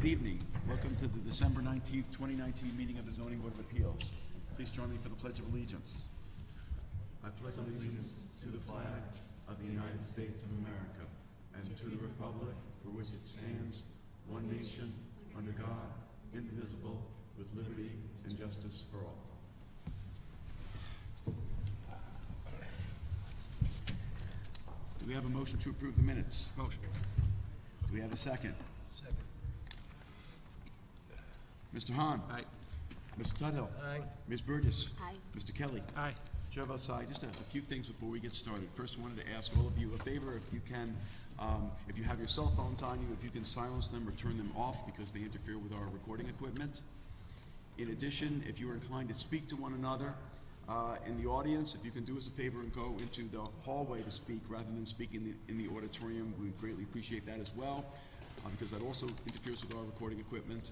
Good evening. Welcome to the December 19th, 2019 meeting of the Zoning Board of Appeals. Please join me for the Pledge of Allegiance. I pledge allegiance to the flag of the United States of America and to the republic for which it stands, one nation, under God, indivisible, with liberty and justice for all. Do we have a motion to approve the minutes? Motion. Do we have a second? Second. Mr. Hahn? Aye. Mr. Tuthill? Aye. Ms. Burgess? Aye. Mr. Kelly? Aye. Chair votes aye. Just a few things before we get started. First, I wanted to ask all of you a favor, if you can, if you have your cell phones on you, if you can silence them or turn them off because they interfere with our recording equipment. In addition, if you are inclined to speak to one another in the audience, if you can do us a favor and go into the hallway to speak rather than speak in the auditorium, we greatly appreciate that as well, because that also interferes with our recording equipment.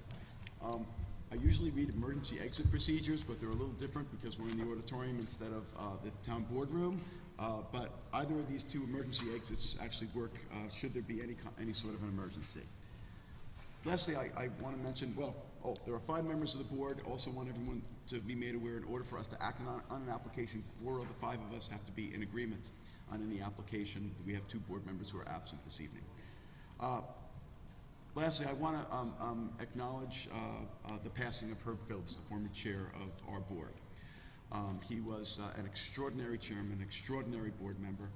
I usually read emergency exit procedures, but they're a little different because we're in the auditorium instead of the town boardroom. But either of these two emergency exits actually work should there be any sort of an emergency. Lastly, I want to mention, there are 5 members of the board. Also want everyone to be made aware, in order for us to act on an application, 4 of the 5 of us have to be in agreement on any application. We have 2 board members who are absent this evening. Lastly, I want to acknowledge the passing of Herb Phillips, the former chair of our board. He was an extraordinary chairman, an extraordinary board member.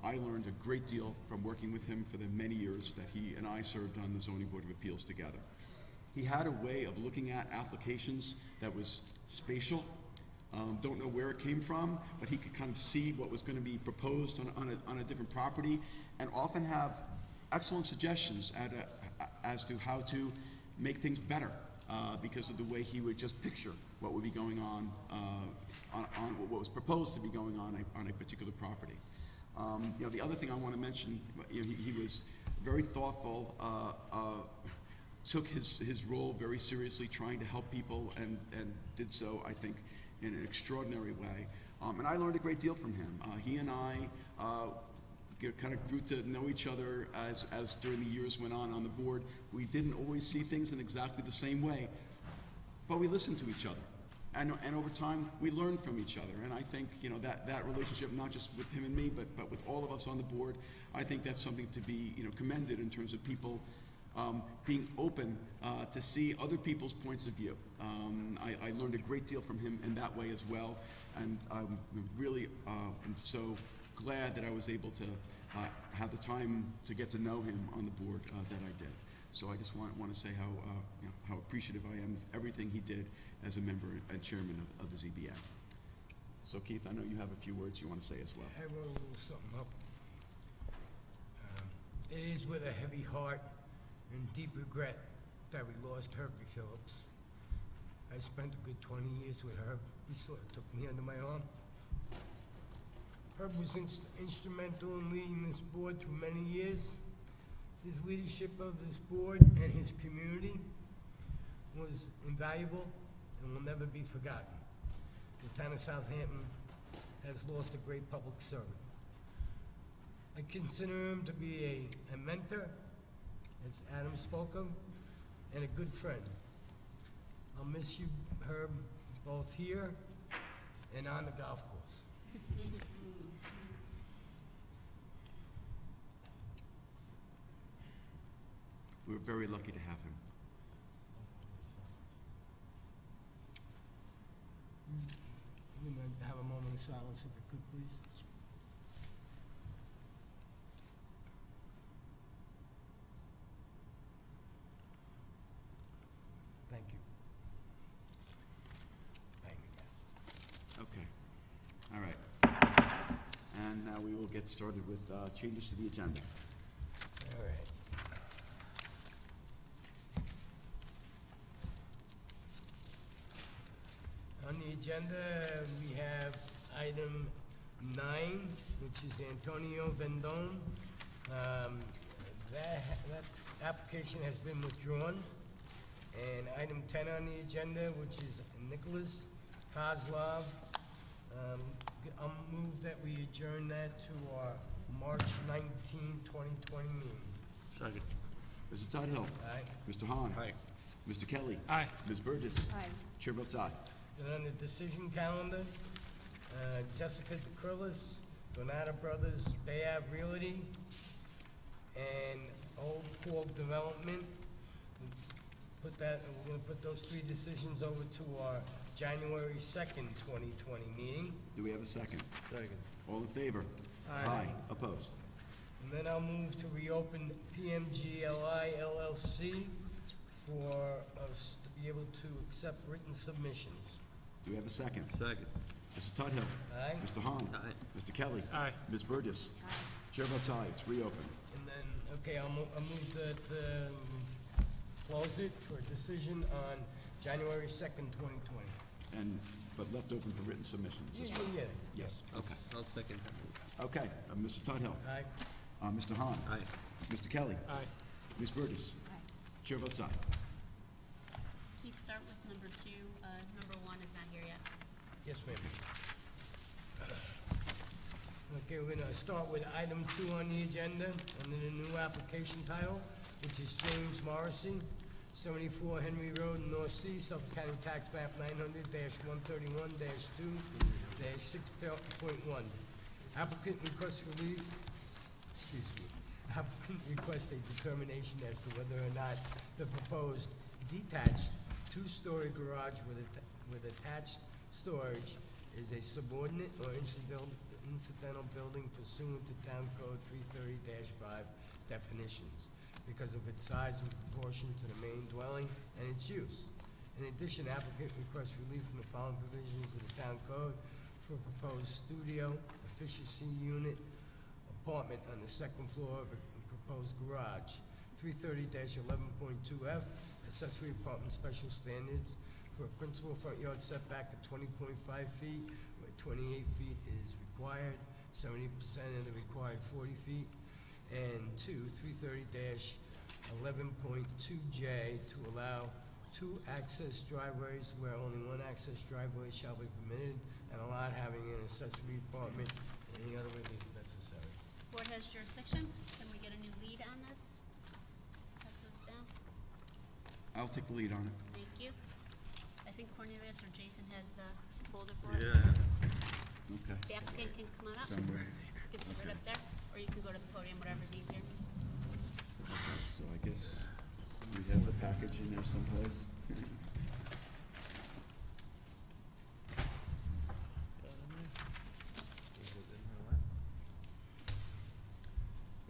I learned a great deal from working with him for the many years that he and I served on the Zoning Board of Appeals together. He had a way of looking at applications that was spatial. Don't know where it came from, but he could kind of see what was going to be proposed on a different property, and often have excellent suggestions as to how to make things better because of the way he would just picture what would be going on what was proposed to be going on a particular property. The other thing I want to mention, he was very thoughtful, took his role very seriously, trying to help people, and did so, I think, in an extraordinary way. And I learned a great deal from him. He and I kind of grew to know each other as during the years went on the board. We didn't always see things in exactly the same way, but we listened to each other. And over time, we learned from each other. And I think, that relationship, not just with him and me, but with all of us on the board, I think that's something to be, commended in terms of people being open to see other people's points of view. I learned a great deal from him in that way as well. And I'm really am so glad that I was able to have the time to get to know him on the board that I did. So I just want to say how appreciative I am of everything he did as a member and chairman of the ZBA. So Keith, I know you have a few words you want to say as well. I wrote a little something up. It is with a heavy heart and deep regret that we lost Herbie Phillips. I spent a good 20 years with Herb. He sort of took me under my arm. Herb was instrumental in leading this board through many years. His leadership of this board and his community was invaluable and will never be forgotten. The town of Southampton has lost a great public servant. I consider him to be a mentor, as Adam spoke of, and a good friend. I'll miss you, Herb, both here and on the golf course. We're very lucky to have him. We're going to have a moment of silence, if it could, please. Thank you. Thank you, guys. Okay. All right. And now we will get started with changes to the agenda. All right. On the agenda, we have item 9, which is Antonio Vendone. That application has been withdrawn. And item 10 on the agenda, which is Nicholas Kozlov. I'll move that we adjourn that to our March 19, 2020 meeting. Second. Mr. Tudhill. Aye. Mr. Hahn. Aye. Mr. Kelly. Aye. Ms. Burgess. Aye. Chair votes aye. Then on the decision calendar, Jessica DeCrillis, Donata Brothers, Bay Ave Realty, and Old Corp Development. We're gonna put those three decisions over to our January 2nd, 2020 meeting. Do we have a second? Second. All in favor? Aye. Opposed? And then I'll move to reopen PMGLI LLC for us to be able to accept written submissions. Do we have a second? Second. Mr. Tudhill. Aye? Mr. Hahn. Aye. Mr. Kelly. Aye. Ms. Burgess. Chair votes aye. It's reopened. And then, okay, I'll move that, close it for a decision on January 2nd, 2020. But left open for written submissions as well. Yeah. Yes, okay. I'll second that. Okay, Mr. Tudhill. Aye. Mr. Hahn. Aye. Mr. Kelly. Aye. Ms. Burgess. Aye. Chair votes aye. Keith, start with number 2. Number 1 is not here yet. Yes, ma'am. Okay, we're gonna start with item 2 on the agenda, under the new application title, which is James Morrissey, 74 Henry Road, North Sea, Suffolk County Tax Map 900-131-2-6.1. Applicant requests relief, applicant requests a determination as to whether or not the proposed detached two-story garage with attached storage is a subordinate or incidental building pursuant to Town Code 330-5 definitions, because of its size in proportion to the main dwelling and its use. In addition, applicant requests relief from the following provisions of the Town Code for a proposed studio, efficiency unit, apartment on the second floor of a proposed garage. 330-11.2F, accessory apartment special standards for a principal front yard setback of 20.5 feet, where 28 feet is required, 70% of the required 40 feet. And 330-11.2J to allow 2 access driveways where only 1 access driveway shall be permitted, and a lot having an accessory apartment and any other relief necessary. Board has jurisdiction. Can we get a new lead on this? Pass those down. I'll take the lead on it. Thank you. I think Cornelius or Jason has the folder for it. Okay. The applicant can come on up. Somewhere. You can sit right up there, or you can go to the podium, whatever's easier. Okay, so I guess we have the package in there someplace.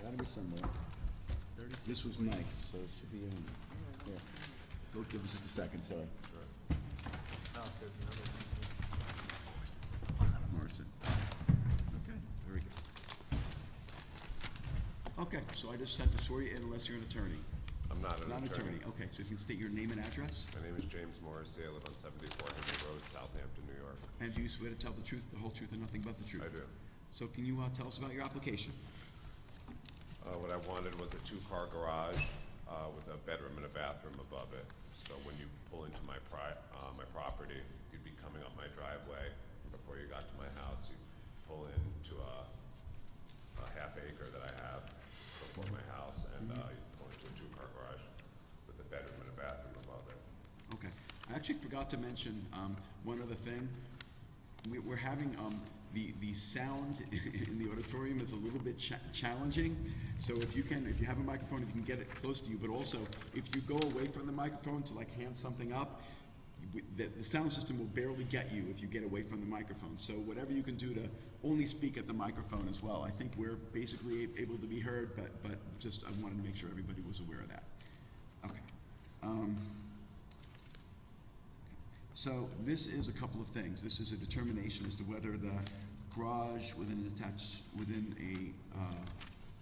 Gotta be somewhere. This was Mike, so it should be in there. Go give us just a second, sorry. Morrison. Okay, very good. Okay, so I just had to swear you in unless you're an attorney. I'm not an Not an attorney. attorney, okay, so if you can state your name and address, My name is James Morrissey. I live on 74 Henry Road, Southampton, New York. and do you swear to tell the truth, the whole truth, and nothing but the truth? I do. So can you tell us about your application? What I wanted was a 2-car garage with a bedroom and a bathroom above it. So when you pull into my property, you'd be coming up my driveway. Before you got to my house, you pull into a half acre that I have before my house, and you pull into a 2-car garage with a bedroom and a bathroom above it. Okay, I actually forgot to mention one other thing. We're having the sound in the auditorium is a little bit challenging. So if you have a microphone, if you can get it close to you, but also if you go away from the microphone to like hand something up, the sound system will barely get you if you get away from the microphone. So whatever you can do to only speak at the microphone as well. I think we're basically able to be heard, but just I wanted to make sure everybody was aware of that. Okay. So this is a couple of things. This is a determination as to whether the garage within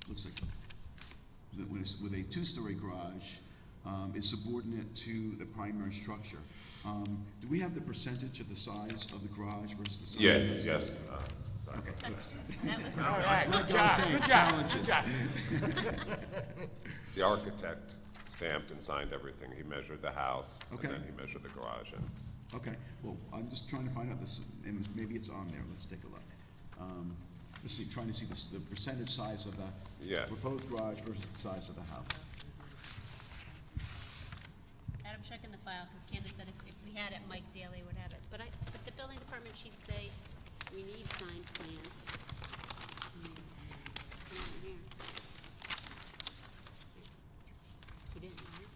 looks like with a 2-story garage is subordinate to the primary structure. Do we have the percentage of the size of the garage versus the size? Yes. Sorry. Okay. That was All my right, Like good I was job, saying, good job, challenges. good job. The architect stamped and signed everything. He measured the house, Okay. and then he measured the garage. And Okay, well, I'm just trying to find out this, and maybe it's on there, let's take a look. Let's see, trying to see the percentage size of the Yeah. proposed garage versus the size of the house. file, because Candace said if we had it, Mike Daly would have it. But the building department sheet say we need signed plans. Here. You didn't, right?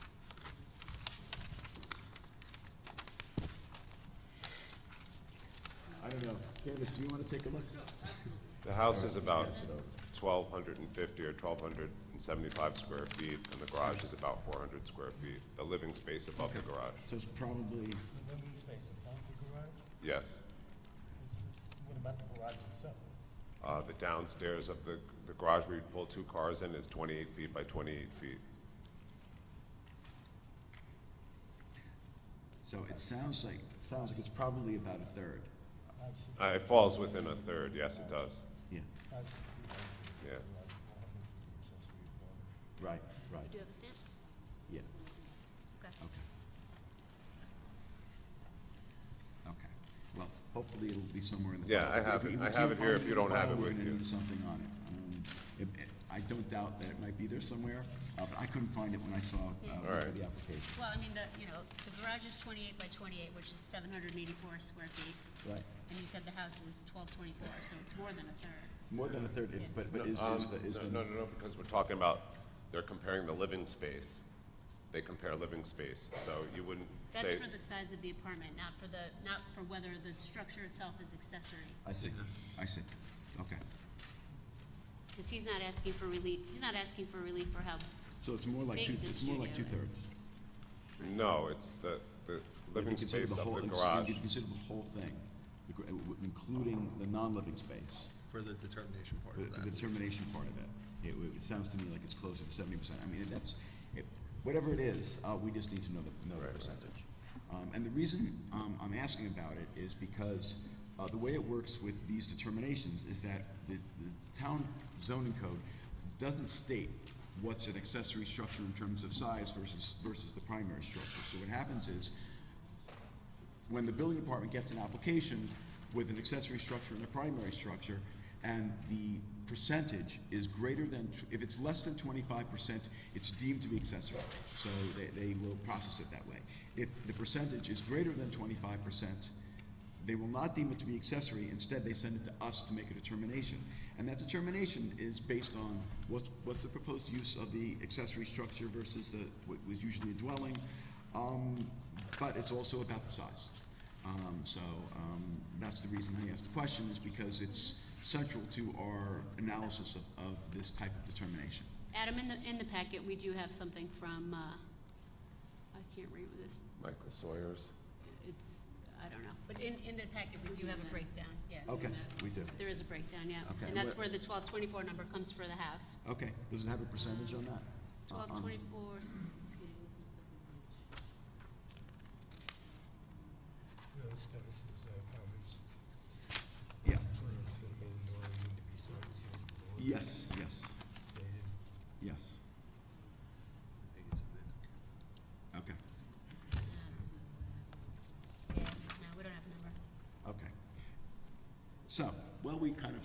I don't know. Candace, do you want to take a look? The house is about 1,250 or 1,275 square feet, and the garage is about 400 square feet. The living space above the garage. So it's probably, The living space above the garage? Yes. What about the garage itself? The downstairs of the garage where you pull two cars in is 28 feet by 28 feet. so it sounds like it's probably about a third. It falls within a third, yes, it does. Yeah, Yeah. right, right, You do have a stamp? yeah, Okay. okay. Okay, well, hopefully it'll be somewhere in the. Yeah, file. I have If it. we I can't have it here find if you in the don't have file, it we're with gonna you. need something on it. I don't doubt that it might be there somewhere, but I couldn't find it when I saw, All right. the application. Well, I mean, the garage is 28 by 28, which is 784 square feet, Right, and you said the house is 1224, so it's more than a third. more than a third, but is the. No, because we're talking about, they're comparing the living space. They compare living space, so you wouldn't That's say, for the size of the apartment, not for whether the structure itself is accessory. I see, okay. Because he's not asking for relief for how, So it's more like Big the two studio is. thirds. no, it's the living If you consider space of the If garage. you consider the whole thing, including the non-living space, For the determination part for of for the that. determination part of it, it sounds to me like it's closer to 70%. I mean, whatever it is, we just need to know the Right. percentage. And the reason I'm asking about it is because the way it works with these determinations is that the town zoning code doesn't state what's an accessory structure in terms of size versus the primary structure. So what happens is, when the building department gets an application with an accessory structure and a primary structure, and the percentage is greater than, if it's less than 25%, it's deemed to be accessory. So they will process it that way. If the percentage is greater than 25%, they will not deem it to be accessory. Instead, they send it to us to make a determination. And that determination is based on what's the proposed use of the accessory structure versus what was usually a dwelling. But it's also about the size. That's the reason I asked the question, is because it's central to our analysis of this type of determination. Adam, in the packet, we do have something from, I can't remember this, Michael Sawyer's. I don't know, but in the packet, we do have a breakdown, yeah. Okay, we do. There is a breakdown, yeah. Okay. And that's where the 1224 number comes for the house. Okay, does it have a percentage on that? 1224, Dennis's comments. Yeah, Plans for the main door need to be signed, sealed, and yes, yes, dated. yes, okay, yeah, no, we don't have a number. okay. So, well, we kind of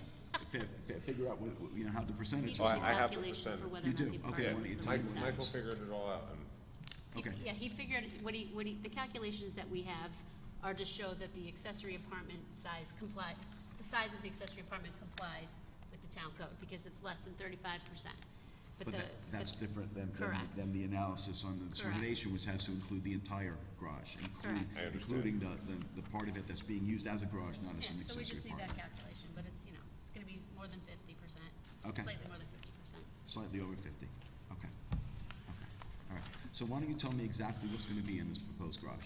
figure out how the percentage is. He Oh, did I a have the calculation for percentage. whether or You not do? the Okay, apartment well, was the Mike- right Michael size. figured it all out, and Okay. Yeah, he figured, the calculations that we have are to show that the accessory apartment size the size of the accessory apartment complies with the town code, because it's less than 35%. But that's different than Correct. the analysis on the determination, which has to include the entire garage, Correct. I understand. including the part of it that's being used as a garage, not as Yeah, an so we accessory just need that apartment. calculation, but it's, it's gonna be more than 50%. Okay. Slightly more than 50%. Slightly over 50, okay, all right. So why don't you tell me exactly what's gonna be in this proposed garage?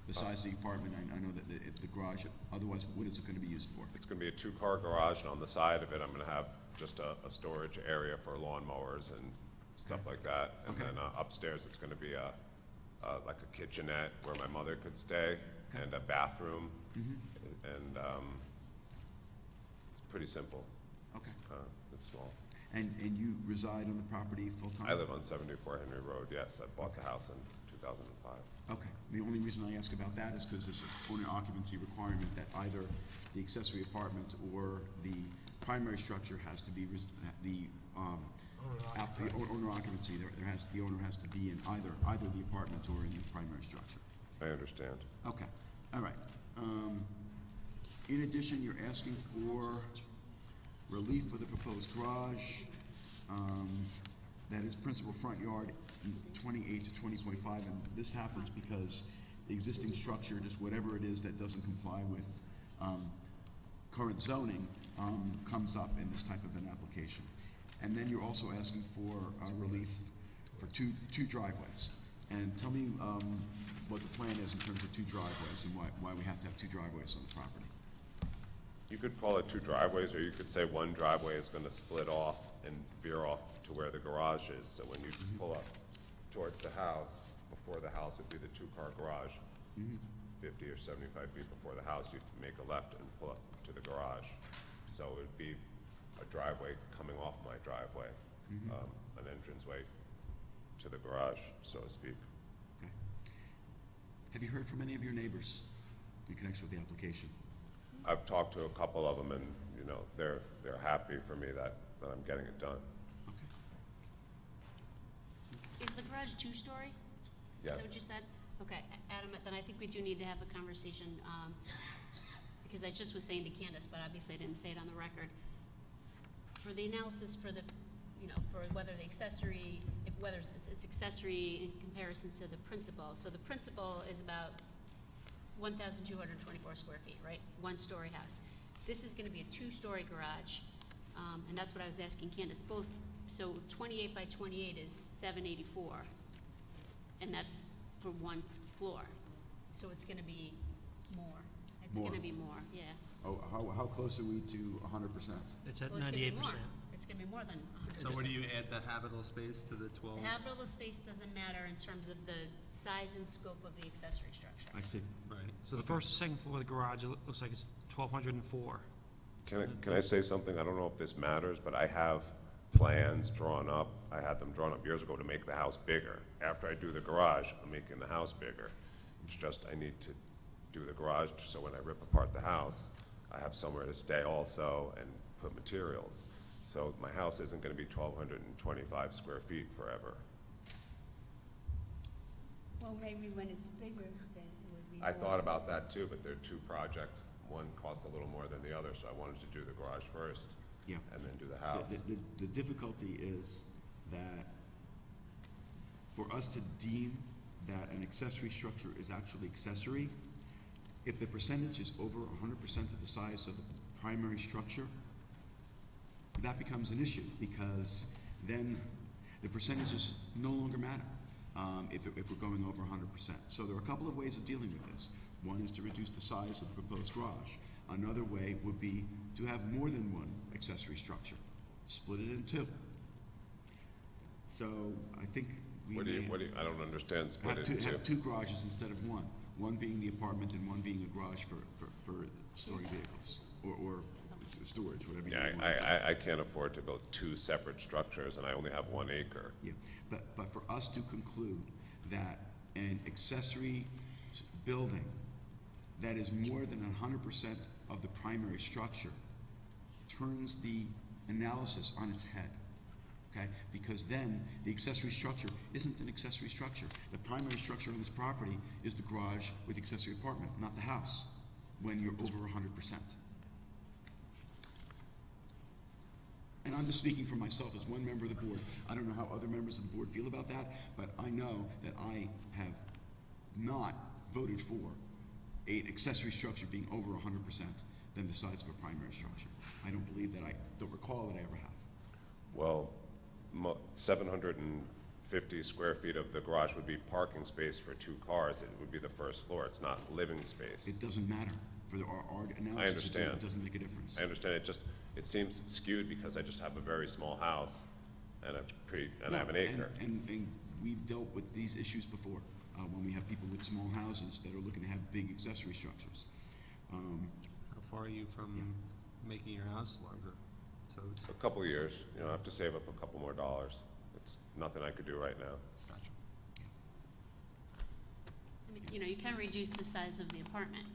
The size of the apartment, I know that the garage, otherwise, what is it gonna be used for? it's gonna be a two-car garage, and on the side of it, I'm gonna have just a storage area for lawnmowers and stuff like that. And Okay. then upstairs, it's gonna be like a kitchenette where my mother could stay, and a bathroom. And it's pretty simple. Okay, It's small. and you reside on the property full-time? I live on 74 Henry Road, yes. I bought the house in 2005. Okay, the only reason I ask about that is because there's an owner occupancy requirement that either the accessory apartment or the primary structure has to be, the owner occupancy, the owner has to be in either the apartment or in the primary structure. I understand. Okay, all right. In addition, you're asking for relief for the proposed garage. That is principal front yard 28 to 20.5, and this happens because the existing structure, just whatever it is that doesn't comply with current zoning, comes up in this type of an application. And then you're also asking for relief for two driveways. And tell me what the plan is in terms of two driveways and why we have to have two driveways on the property. You could call it two driveways, or you could say one driveway is gonna split off and veer off to where the garage is. So when you pull up towards the house, before the house would be the two-car garage. 50 or 75 feet before the house, you'd make a left and pull up to the garage. So it would be a driveway coming off my driveway, an entranceway to the garage, so to speak. Okay. Have you heard from any of your neighbors in connection with the application? I've talked to a couple of them, and you know they're happy for me that I'm getting it done. Okay. Is the garage two-story? Yes. Is that what you said? Okay, Adam, then I think we do need to have a conversation, because I just was saying to Candace, but obviously I didn't say it on the record. For the analysis for the, for whether the accessory, whether it's accessory in comparison to the principal. So the principal is about 1,224 square feet, right? One-story house. This is gonna be a two-story garage, and that's what I was asking Candace. So 28 by 28 is 784, and that's for one floor. So it's gonna be more. It's More. gonna be more, yeah. Oh, how close are we to 100%? It's at Well, it's gonna be more. 98%. It's gonna be more than 100%. So what do you add the habitable space to the 12? The habitable space doesn't matter in terms of the size and scope of the accessory structure. I see. Right. So the first and second floor of the garage, it looks like it's 1,204. Can I say something? I don't know if this matters, but I have plans drawn up. I had them drawn up years ago to make the house bigger. After I do the garage, I'm making the house bigger. It's just I need to do the garage so when I rip apart the house, I have somewhere to stay also and put materials. So my house isn't gonna be 1,225 square feet forever. Well, maybe when it's bigger, then it would be. I more. thought about that too, but they're two projects. One costs a little more than the other, so I wanted to do the garage first. Yeah. And then do the house. The difficulty is that for us to deem that an accessory structure is actually accessory, if the percentage is over 100% of the size of the primary structure, that becomes an issue, because then the percentages no longer matter if we're going over 100%. So there are a couple of ways of dealing with this. One is to reduce the size of the proposed garage. Another way would be to have more than one accessory structure, split it in two. So I think we What do may you, I don't understand split it have into. two garages instead of one. One being the apartment and one being a garage for storing vehicles or storage, whatever you Yeah, want. I can't afford to build two separate structures, and I only have 1 acre. Yeah, but for us to conclude that an accessory building that is more than 100% of the primary structure turns the analysis on its head, okay? Because then the accessory structure isn't an accessory structure. The primary structure on this property is the garage with the accessory apartment, not the house, when you're over 100%. And I'm just speaking for myself as one member of the board. I don't know how other members of the board feel about that, but I know that I have not voted for an accessory structure being over 100% than the size of a primary structure. I don't believe that, I don't recall that I ever have. Well, 750 square feet of the garage would be parking space for 2 cars. It would be the first floor. It's not living space. It doesn't matter. For our analysis, I understand. It doesn't make a difference. I understand. It seems skewed because I just have a very small house and I have an acre. And we've dealt with these issues before, when we have people with small houses that are looking to have big accessory structures. How far are you from making your house larger? So it's, A couple of years, I have to save up a couple more dollars. It's nothing I could do right now. gotcha. I mean, you can reduce the size of the apartment,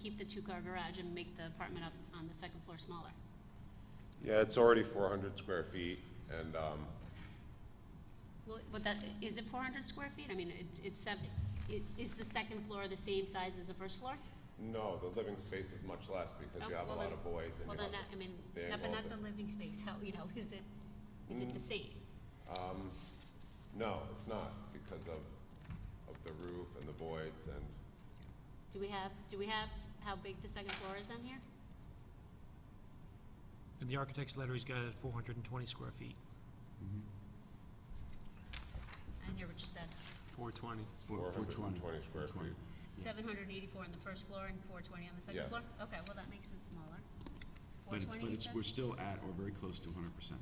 keep the 2-car garage and make the apartment up on the second floor smaller. Yeah, it's already 400 square feet, and Well, but that, is it 400 square feet? I mean, is the second floor the same size as the first floor? No, the living space is much less because you Oh, have a well lot then- of voids and Well, you then, have. I mean, the no, but not angle the living space, how, you know, is it the same? No, it's not because of the roof and the voids and, Do we have how big the second floor is on here? In the architect's letter, he's got it at 420 square feet. I didn't hear what you said. 420. 420 square feet. 784 on the first floor and 420 on the second Yes. floor? Okay, well, that makes it smaller. But 420, you it's, said? we're still at or very close to 100%.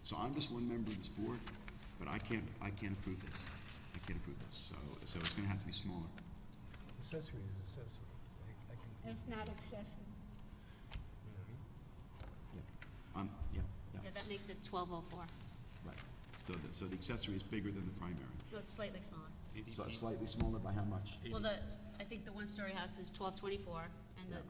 So I'm just one member of this board, but I can't approve this. I can't approve this, so it's gonna have to be smaller. Accessory is accessory. I can, It's not excessive. you know what I mean? Yeah. Yeah, that makes it 1204. Right. So the accessory is bigger than the primary. No, it's slightly smaller. 80 So feet. slightly smaller by how much? Well, I think the one-story house is 1224, and the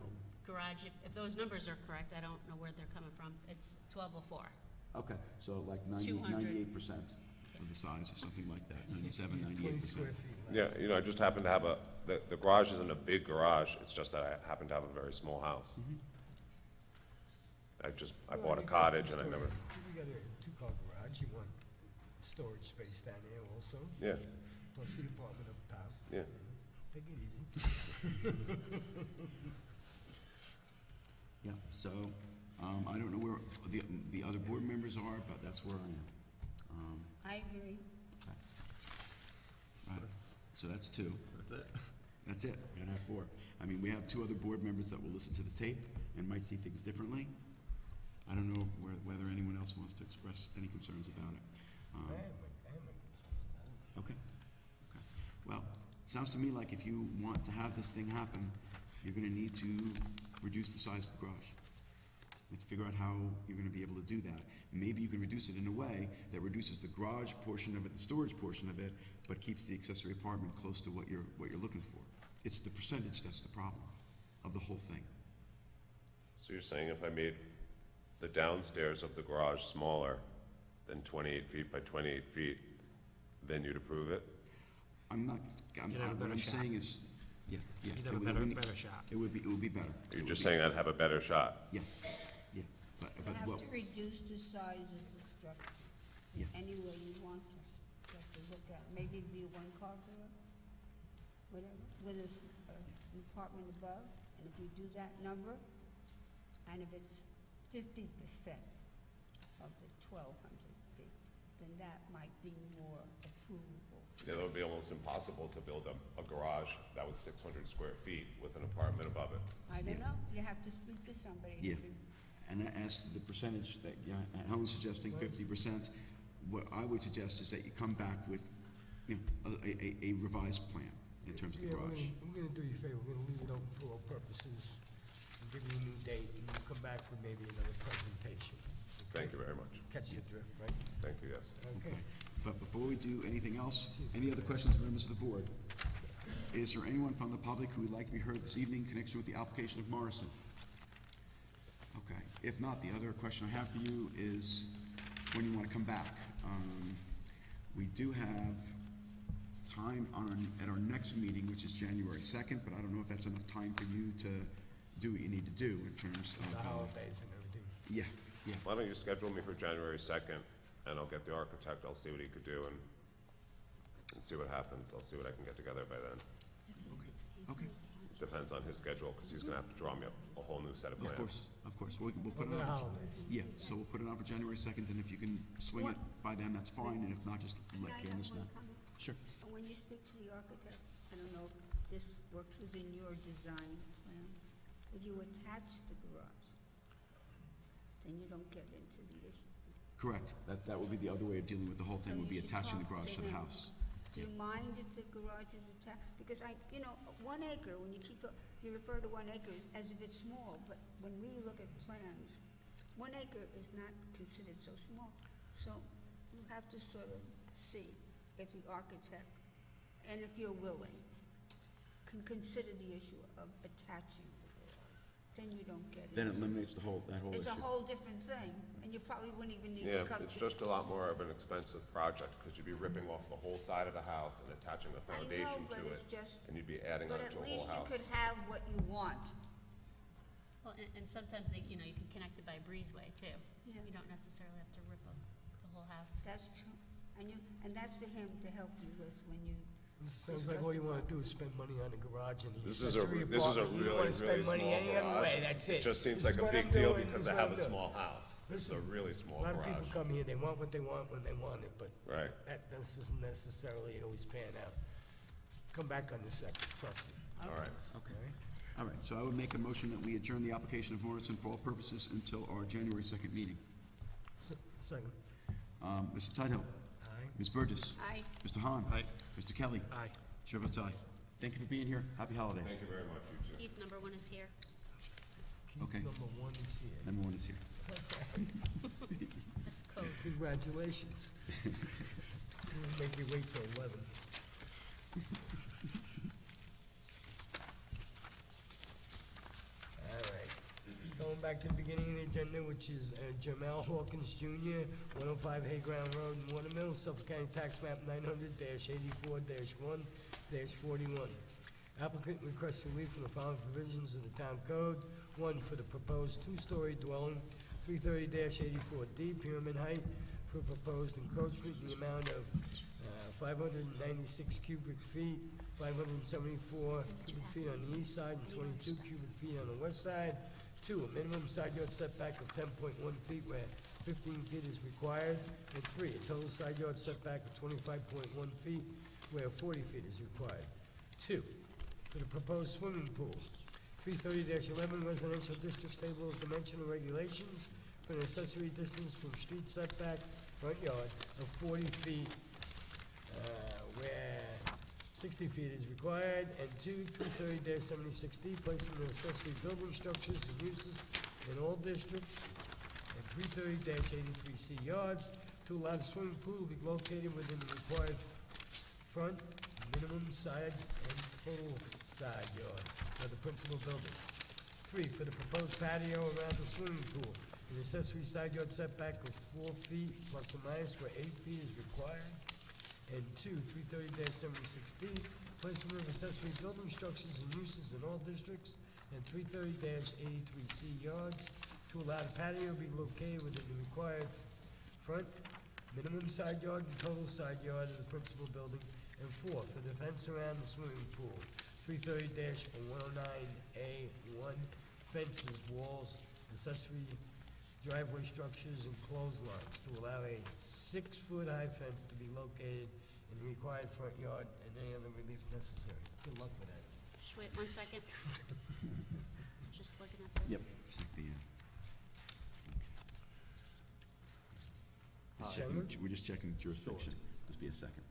garage, if those numbers are correct, I don't know where they're coming from, it's 1204. Okay, so like 200. 98% of the size or something like that, 97, 20 98%. square feet yeah, less. you know, I just happen to have the garage isn't a big garage, it's just that I happen to have a very small house. I bought a cottage and I never, We got a two-car garage, you want storage space down there also, yeah, plus the apartment up top. yeah. Take it easy. Yeah, so, I don't know where the other board members are, but that's where I am. I agree. Right. So that's two. That's it. That's it, we don't have four. I mean, we have two other board members that will listen to the tape and might see things differently. I don't know whether anyone else wants to express any concerns about it. I have my concerns about it. Okay. Well, sounds to me like if you want to have this thing happen, you're gonna need to reduce the size of the garage. Let's figure out how you're gonna be able to do that. Maybe you can reduce it in a way that reduces the garage portion of it, the storage portion of it, but keeps the accessory apartment close to what you're looking for. It's the percentage that's the problem of the whole thing. So you're saying if I made the downstairs of the garage smaller than 28 feet by 28 feet, then you'd approve it? I'm not, You'd have a what better I'm shot. saying is, yeah. You'd it have a would- better shot. It would be better. It You're would just be- saying I'd have a better shot? Yes, yeah, but You have what, to reduce the size of the structure Yeah. any way you want to. You have to look at, maybe it'd be a one-car garage, whatever, with an apartment above, and if you do that number, and if it's 50% of the 1,200 feet, then that might be more approvable. Yeah, that would be almost impossible to build a garage that was 600 square feet with an apartment above it. I don't know, you have to speak to somebody. yeah. And as to the percentage that, Helen's suggesting 50%, what I would suggest is that you come back with, a revised plan in terms of the Yeah, garage. we're gonna do you a favor, we're gonna leave it open for all purposes, and give you a new date, and we'll come back with maybe another presentation. Thank you very much. Catch the drift, right? Thank you, yes. Okay. But before we do anything else, any other questions, members of the board? Is there anyone from the public who would like to be heard this evening in connection with the application of Morrison? Okay, if not, the other question I have for you is when you want to come back. We do have time at our next meeting, which is January 2nd, but I don't know if that's enough time for you to do what you need to do in terms of. The holidays and everything. Yeah, Why don't you schedule me for January 2nd, and I'll get the architect, I'll see what he could do, and see what happens. I'll see what I can get together by then. okay, Depends on his schedule, because he's gonna have to draw me up a whole new set of of plans. course, we'll put it Over the on. holidays. Yeah, so we'll put it on for January 2nd, and if you can swing it by then, that's fine, and if not, just Can let I have Candace know. one comment? Sure. When you speak to the architect, I don't know if this works within your design plan, if you attach the garage, then you don't get into the issue. Correct, that would be the other way of dealing with the whole So thing, would you be should attaching the talk garage to the him. house. Do you mind if the garage is attached? Because 1 acre, when you refer to 1 acre as if it's small, but when we look at plans, 1 acre is not considered so small. So you have to sort of see if the architect, and if you're willing, can consider the issue of attaching the garage. then you don't get it. Then it eliminates that whole It's a issue. whole different thing, and you probably wouldn't even need Yeah, to come. it's just a lot more of an expensive project, because you'd be ripping off the whole side of the house and attaching a I foundation know, but to it, it's just, and you'd be adding on but to at a whole least you house. could have what you want. Well, and sometimes they, you know, you can connect it by a breezeway too. Yeah. You don't necessarily have to rip up the whole house. That's true. And that's for him to help you with when you. Sounds like all you wanna do is spend money on a garage and the This is a accessory this is a apartment. You don't really, wanna really spend money small any other garage. way, that's it. It just seems This like is a what big I'm deal doing, because this I is what have I'm a doing. small house. This is a really small A lot of people garage. come here, they want what they want when they want it, but Right. that doesn't necessarily always pan out. Come back on the second, trust me. All right. Okay. All right, so I would make a motion that we adjourn the application of Morrison for all purposes until our January 2nd meeting. Second. Mr. Tidhill. Aye. Ms. Burgess. I, Mr. Hahn. Mr. Kelly. Aye. Chair votes aye. Thank you for being here. Happy holidays. Thank you very much, you two. Keith, number 1 is here. Keith, Okay. number 1 is here. Number one is here. That's code. Congratulations. We'll make you wait till 11. All right. Going back to the beginning of the agenda, which is Jamel Hawkins Jr., 105 Hayground Road in Watermill, Suffolk County Tax Map 900-84-1-41. Applicant requests relief from the following provisions of the Town Code. 1, for the proposed two-story dwelling, 330-84D, pyramid height, for proposed encroachment in the amount of 596 cubic feet, 574 cubic feet on the east side, and 22 cubic feet on the west side. 2, a minimum side yard setback of 10.1 feet where 15 feet is required. And 3, a total side yard setback of 25.1 feet where 40 feet is required. 2, for the proposed swimming pool, 330-11 residential district's table of dimensional regulations for an accessory distance from street setback front yard of 40 feet, where 60 feet is required, and 2, 330-76D, placement of accessory building structures and uses in all districts, and 330-83C yards, to allow the swimming pool to be located within the required front, minimum side, and total side yard of the principal building. 3, for the proposed patio around the swimming pool, an accessory side yard setback of 4 feet plus or minus where 8 feet is required. And 2, 330-76D, placement of accessory building structures and uses in all districts, and 330-83C yards, to allow the patio to be located within the required front, minimum side yard, and total side yard of the principal building. And 4, for the fence around the swimming pool, 330-109A1, fences, walls, accessory driveway structures, and clotheslines, to allow a 6-foot-high fence to be located in the required front yard and any other relief necessary. Good luck with that. Just wait 1 second. Just looking at this. Yep. We're just checking jurisdiction. Just be a second.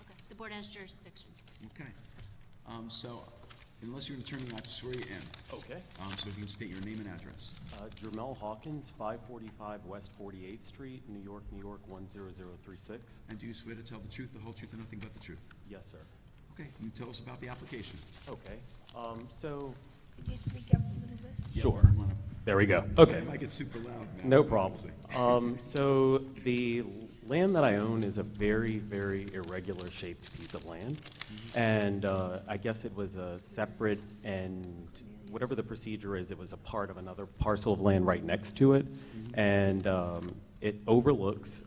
Okay, the board has jurisdiction. Okay. So unless you're an attorney, I have to swear you in. Okay. So if you can state your name and address. Jermel Hawkins, 545 West 48th Street, New York, New York, 10036. And do you swear to tell the truth, the whole truth, and nothing but the truth? Yes, sir. Okay, can you tell us about the application? Okay. So, could you speak up a little bit? sure. You wanna- There we go. Okay. It might get super loud now. No problem. So the land that I own is a very, very irregular shaped piece of land. And I guess it was a separate, and whatever the procedure is, it was a part of another parcel of land right next to it. And it overlooks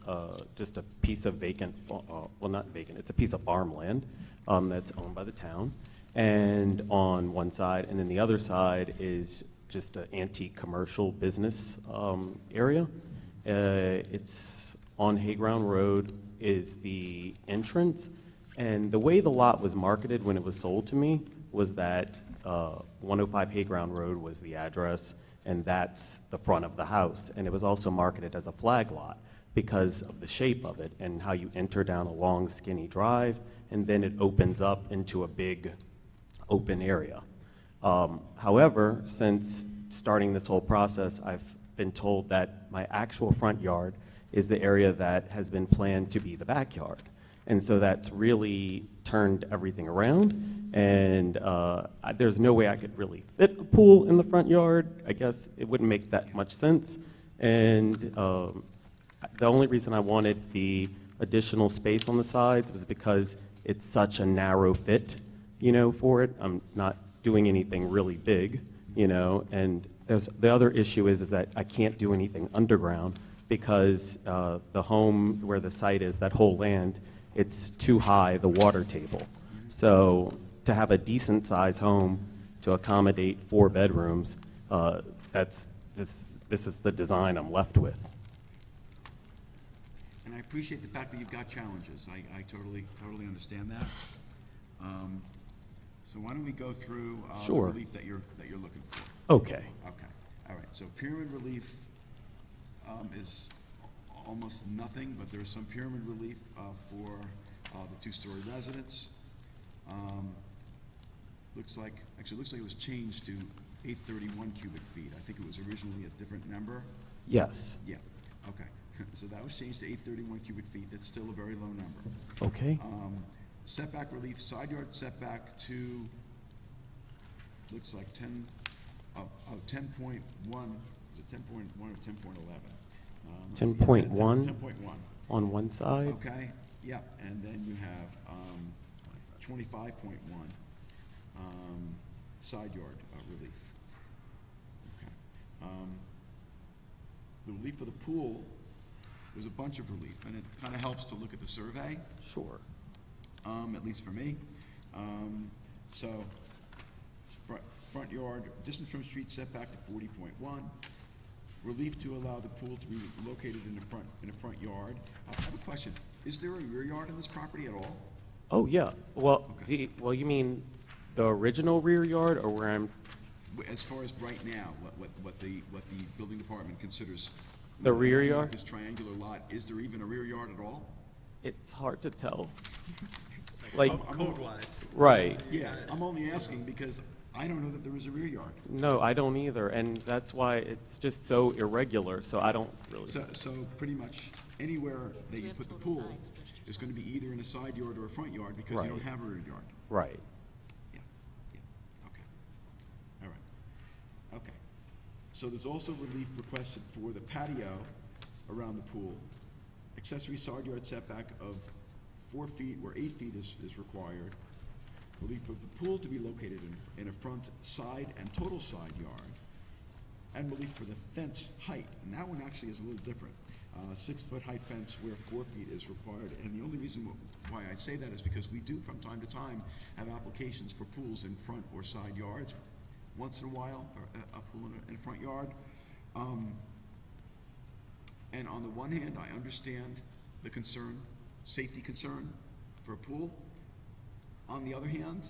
just a piece of vacant, well, not vacant, it's a piece of farmland that's owned by the town. And on one side, and then the other side is just an antique commercial business area. It's on Hayground Road is the entrance. And the way the lot was marketed when it was sold to me was that 105 Hayground Road was the address, and that's the front of the house. And it was also marketed as a flag lot because of the shape of it and how you enter down a long skinny drive, and then it opens up into a big open area. However, since starting this whole process, I've been told that my actual front yard is the area that has been planned to be the backyard. And so that's really turned everything around. And there's no way I could really fit a pool in the front yard. I guess it wouldn't make that much sense. And the only reason I wanted the additional space on the sides was because it's such a narrow fit, you know, for it. I'm not doing anything really big, you know, and the other issue is that I can't do anything underground because the home where the site is, that whole land, it's too high, the water table. So to have a decent size home to accommodate 4 bedrooms, this is the design I'm left with. And I appreciate the fact that you've got challenges. I totally understand that. So why don't we go through Sure. the relief that you're looking for? Okay. Okay, all right. So pyramid relief is almost nothing, but there's some pyramid relief for the 2-story residence. Looks like it was changed to 831 cubic feet. I think it was originally a different number. Yes. Yeah, okay. So that was changed to 831 cubic feet. That's still a very low number. Okay. Setback relief, side yard setback to, looks like 10.1, is it 10.1 or 10.11? 10.1 10.1, on one side. okay, yeah, and then you have 25.1 side yard relief. Okay. The relief for the pool, there's a bunch of relief, and it kind of helps to look at the survey. Sure. At least for me. So, front yard, distance from street setback to 40.1. Relief to allow the pool to be located in a front yard. I have a question. Is there a rear yard in this property at all? Oh, yeah. Well, Okay. well, you mean the original rear yard or where I'm, As far as right now, what the building department considers. The rear looking at yard? This triangular lot, is there even a rear yard at all? it's hard to tell. Like, Code-wise. right. Yeah, I'm only asking because I don't know that there is a rear yard. No, I don't either, and that's why it's just so irregular, so I don't really. So pretty much anywhere that you We have put the total pool sides, there's two is gonna be either in a side yard or a front yard because you don't Right. have a rear yard. Right. Yeah, yeah, okay. All right. Okay. So there's also relief requested for the patio around the pool. Accessory side yard setback of 4 feet where 8 feet is required. Relief of the pool to be located in a front, side, and total side yard. And relief for the fence height. And that one actually is a little different. 6-foot height fence where 4 feet is required. And the only reason why I say that is because we do from time to time have applications for pools in front or side yards. Once in a while, a pool in a front yard. And on the one hand, I understand the concern, safety concern for a pool. On the other hand,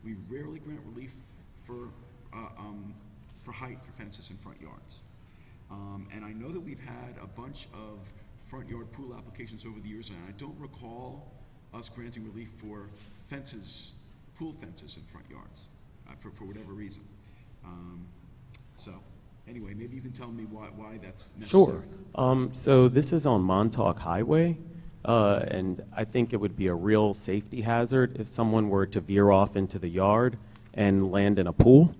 we rarely grant relief for height for fences in front yards. And I know that we've had a bunch of front yard pool applications over the years, and I don't recall us granting relief for fences, pool fences in front yards, for whatever reason. So, anyway, maybe you can tell me why that's necessary. Sure. So this is on Montauk Highway, and I think it would be a real safety hazard if someone were to veer off into the yard and land in a pool,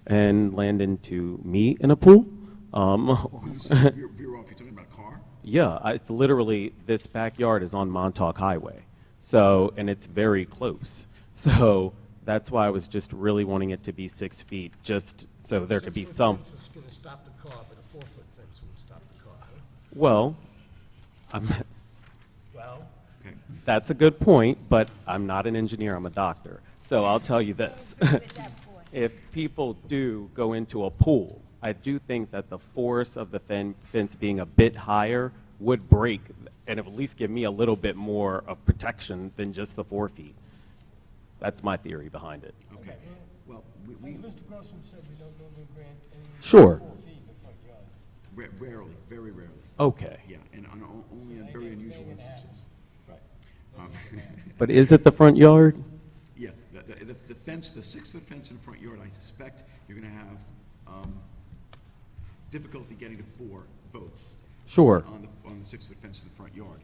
and land into me in a pool. When you say veer off, you're talking about a car? Yeah, it's literally, this backyard is on Montauk Highway, so, and it's very close. So that's why I was just really wanting it to be 6 feet, just so there could be 6-foot some, fence is gonna stop the car, but a 4-foot fence wouldn't stop the car, huh? well, Well, Okay. that's a good point, but I'm not an engineer, I'm a doctor. So I'll tell you this. At that point. If people do go into a pool, I do think that the force of the fence being a bit higher would break and at least give me a little bit more of protection than just the 4 feet. That's my theory behind it. Okay. Well, we as Mr. Grossman said, we don't normally grant any Sure. 4 feet in the front yard. rarely, very rarely. Okay. Yeah, and only in very unusual instances. Right. But is it the front yard? Yeah, the fence, the 6-foot fence in the front yard, I suspect you're gonna have difficulty getting to 4 votes. Sure. On the 6-foot fence in the front yard.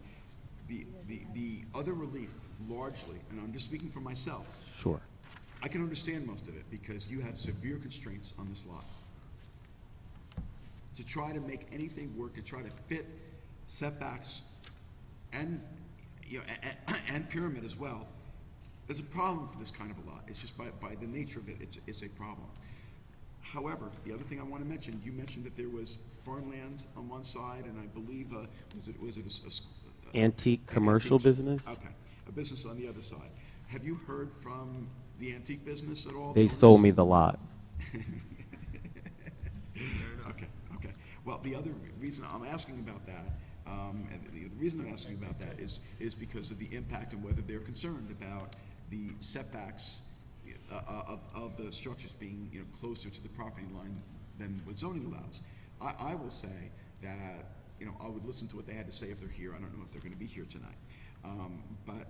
The other relief, largely, and I'm just speaking for myself, Sure. I can understand most of it because you have severe constraints on this lot. To try to make anything work, to try to fit setbacks and, you know, and pyramid as well, there's a problem for this kind of a lot. It's just by the nature of it, it's a problem. However, the other thing I want to mention, you mentioned that there was farmland on one side, and I believe, was it Antique commercial antiques? business? Okay, a business on the other side. Have you heard from the antique business at all? They sold me the lot. Okay. Well, the other reason I'm asking about that, and the reason I'm asking about that is because of the impact and whether they're concerned about the setbacks of the structures being, you know, closer to the property line than what zoning allows. I will say that, you know, I would listen to what they had to say if they're here. I don't know if they're going to be here tonight, but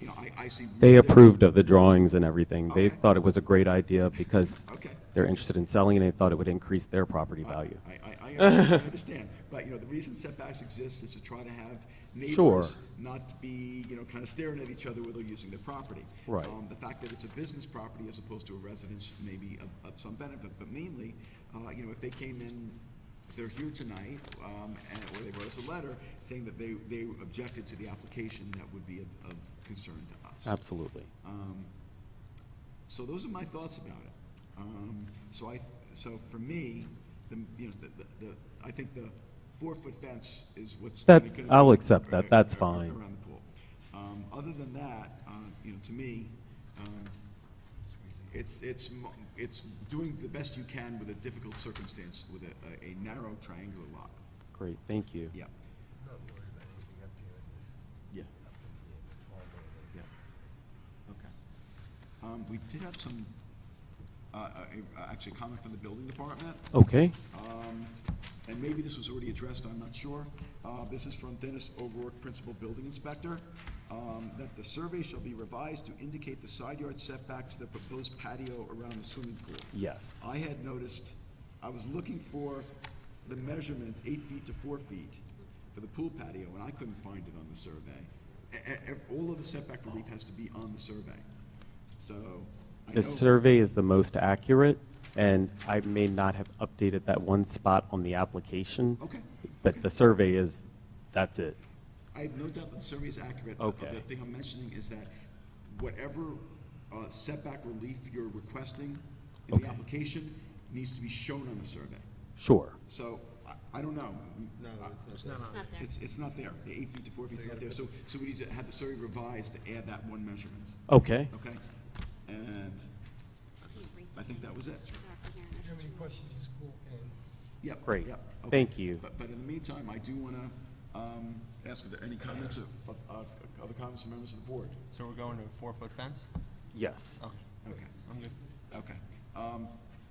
you know, I see. They approved of the drawings and everything. They Okay. thought it was a great idea because Okay. they're interested in selling and they thought it would increase their property value. I understand, but, you know, the reason setbacks exist is to try to have Sure. neighbors not to be, you know, kind of staring at each other while they're using their property. Right. The fact that it's a business property as opposed to a residence may be of some benefit, but mainly, you know, if they came in, if they're here tonight, or they wrote us a letter saying that they objected to the application, that would be of concern to us. Absolutely. So those are my thoughts about it. So for me, I think the 4-foot fence is what's. That's- gonna I'll be accept that. That's fine. Around the pool. Other than that, you know, to me, it's doing the best you can with a difficult circumstance with a narrow triangular lot. Great, thank you. Yeah, Not worried about anything up here. yeah, Up in the farmland. yeah. Okay. We did have some, actually a comment from the building department. Okay, And maybe this was already addressed, I'm not sure. This is from Dennis O'Rourke, Principal Building Inspector, that the survey shall be revised to indicate the side yard setback to the proposed patio around the swimming pool. yes. I had noticed, I was looking for the measurement, 8 feet to 4 feet, for the pool patio, and I couldn't find it on the survey. All of the setback relief has to be on the survey. So, I know. The survey is the most accurate, and I may not have updated that one spot on the application. Okay. But the survey is, that's it. I have no doubt that the survey is accurate. Okay. The thing I'm mentioning is that whatever setback relief you're requesting in the Okay. application needs to be shown on the survey. Sure. So, I don't know. No, it's not. It's not there. It's not there. The 8 feet to 4 feet is not there. So we need to have the survey revised to add that one measurement, Okay. okay? And I think that was it. If you have any questions, just call and Yep. Great. Yep. Okay. Thank you. But in the meantime, I do want to ask if there are any comments of other comments from members of the board. So we're going to a 4-foot fence? Yes. Okay, Okay. I'm good. Okay.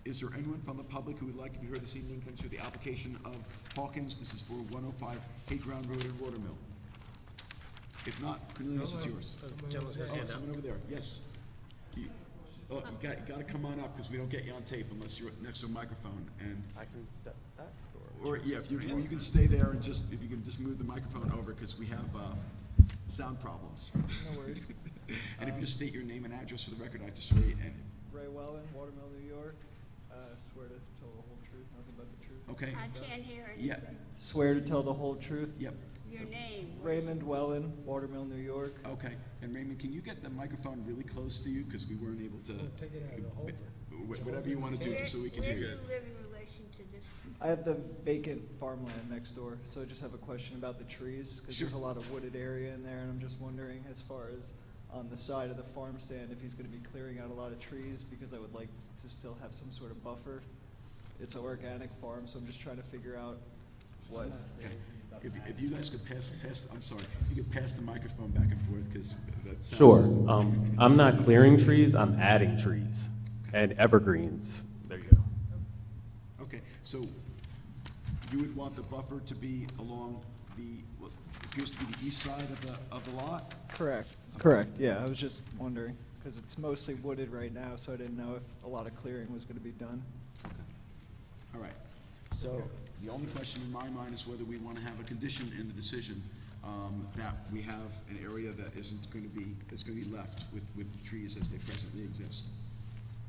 Is there anyone from the public who would like to be heard this evening concerning the application of Hawkins? This is for 105 Hayground Road in Watermill. If not, Cornelius, it's yours. Gentleman's got his Oh, hand up. someone over there, yes. You got to come on up, because we don't get you on tape unless you're next to a microphone, and, I can step back or, yeah, if you can stay there and just, if you can just move the microphone over, because we have sound problems. No worries. And if you just state your name and address for the record, I just swear you, and, Ray Wellen, Watermill, New York. Swear to tell the whole truth, nothing but the truth. okay? I can't hear Yeah, anything. Swear to tell the whole truth. yep, Your name. Raymond Wellen, Watermill, New York. okay. And Raymond, can you get the microphone really close to you, because we weren't able to, take it out of the holder. whatever you want to do, Where just so we can hear do you. you live in relation to this? I have the vacant farmland next door, so I just have a question about the trees, because there's a Sure. lot of wooded area in there, and I'm just wondering, as far as on the side of the farm stand, if he's gonna be clearing out a lot of trees, because I would like to still have some sort of buffer. It's an organic farm, so I'm just trying to figure out what. Okay. If you guys could pass, I'm sorry, if you could pass the microphone back and forth, because that sounds. Sure. I'm not clearing trees, I'm adding trees and evergreens. There you go. Okay, so you would want the buffer to be along what appears to be the east side of the lot? Correct, correct, yeah, I was just wondering, because it's mostly wooded right now, so I didn't know if a lot of clearing was gonna be done. All right, so the only question in my mind is whether we want to have a condition in the decision that we have an area that isn't going to be, that's going to be left with trees as they presently exist.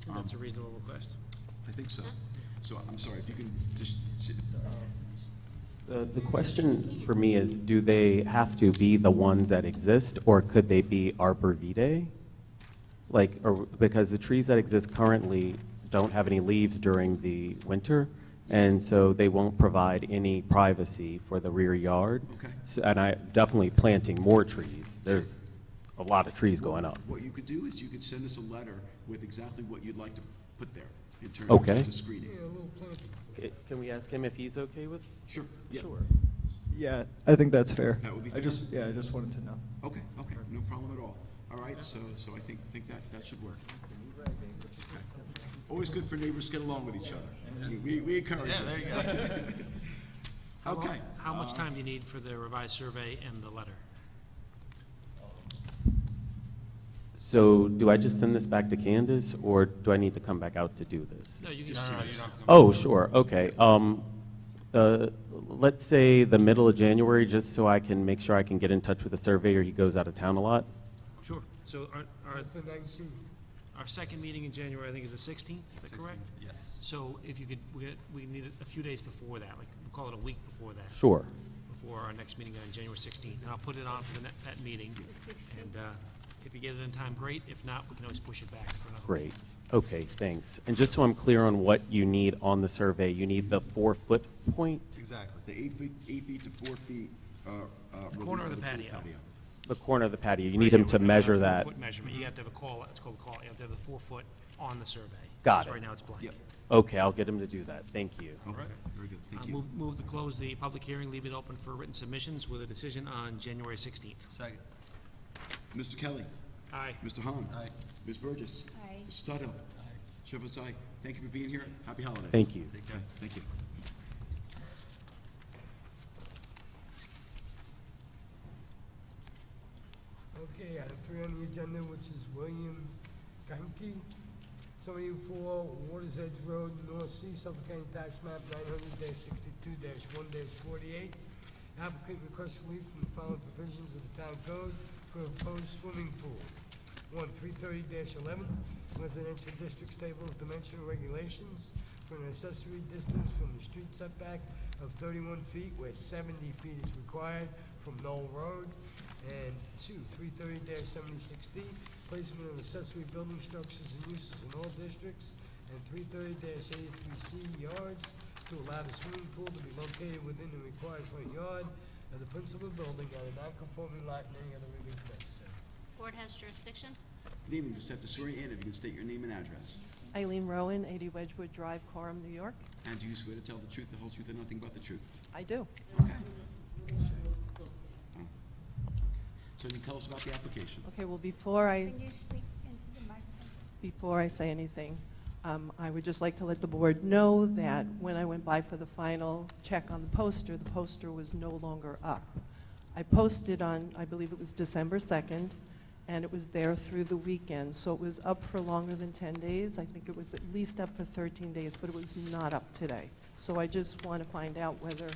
And that's a reasonable request. I think so. So I'm sorry, if you can just, The question for me is, do they have to be the ones that exist, or could they be arbor vitae? Like, or, because the trees that exist currently don't have any leaves during the winter, and so they won't provide any privacy for the rear yard. Okay. So, and I definitely planting more trees. There's a lot of trees going up. what you could do is you could send us a letter with exactly what you'd like to put there in terms Okay. of the screening. Yeah, a little planting. Can we ask him if he's okay with? Sure, yeah. Sure. Yeah, I think that's fair. That would be I fair? just, yeah, I just wanted to know. Okay, no problem at all. All right, so I think that should work. Okay. Always good for neighbors to get along with each other. We encourage it. there you go. Okay. How much time do you need for the revised survey and the letter? So do I just send this back to Candace, or do I need to come back out to do this? No, you can No, just, you don't have to come Oh, sure, okay. Let's say the middle of January, just so I can make sure I can get in touch with the surveyor. He goes out of town a lot. sure. So That's the 19th. our second meeting in January, I think, is the 16th, is that correct? Yes. So if you could, we need it a few days before that, like, we'll call it a week before that. Sure. Before our next meeting on January 16th. And I'll put it on for that meeting. And if you get it in time, great. If not, we can always push it back for another week. Great. Okay, thanks. And just so I'm clear on what you need on the survey, you need the 4-foot point, Exactly. The 8 feet to 4 feet. The corner of the relief patio. the corner of the patio. You need him to measure that. 4-foot measurement. You have to have a call, it's called a call. You have to have the 4-foot on the survey. Got Because it. right now it's blank. Yep. Okay, I'll get him to do that. Thank you. Okay, very good, thank I'll you. move to close the public hearing, leave it open for written submissions with a decision on January 16th. Second. Mr. Kelly. Aye. Mr. Hahn. Aye. Ms. Burgess. Aye. Mr. Tuttle. Chair votes aye. Thank you for being here. Happy holidays. Thank you. Okay, thank you. Okay, item 3 on the agenda, which is William Gahnke, 74 Waters Edge Road, North Sea, Suffolk County Tax Map 900-62-1-48. Applicant requests relief from the following provisions of the town code for a proposed swimming pool. 1, 330-11, residential districts table of dimensional regulations for an accessory distance from the street setback of 31 feet, where 70 feet is required from Knoll Road. And 2, 330-76D, placement of accessory building structures and uses in all districts. And 330-83C, yards, to allow the swimming pool to be located within the required front yard of the principal building on a non-conforming lot and any other relief necessary. Board has jurisdiction? Good evening, just have to swear you in if you can state your name and address. Eileen Rowan, 80 Wedgewood Drive, Coram, New York. And do you swear to tell the truth, the whole truth, and nothing but the truth? I do. Okay. So you tell us about the application. Okay, well, before I Can you speak into the microphone? before I say anything, I would just like to let the board know that when I went by for the final check on the poster was no longer up. I posted on, I believe it was December 2nd, and it was there through the weekend, so it was up for longer than 10 days. I think it was at least up for 13 days, but it was not up today. So I just want to find out whether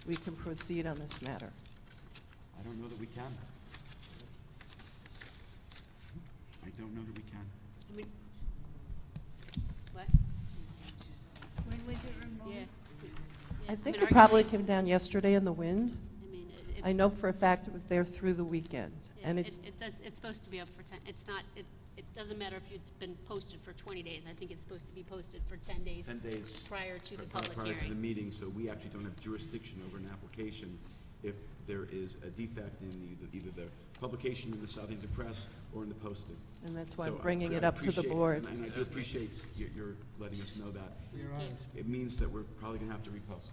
we can proceed on this matter. I don't know that we can. I don't know that we can. I mean, what? When was it removed? Yeah. I think mean, it probably arguably came down yesterday in the wind. I mean, I know for a fact it was there through the weekend, and it's, it's supposed to be up for 10, it's not, it doesn't matter if it's been posted for 20 days. I think it's supposed to be posted for 10 days 10 days prior to the prior public to the hearing. meeting, so we actually don't have jurisdiction over an application if there is a defect in either the publication in the Southampton Press or in the posting. and that's why So I'm I bringing it up to the appreciate- board. And I do appreciate your letting us know that. You're honest. It means that we're probably gonna have to repost.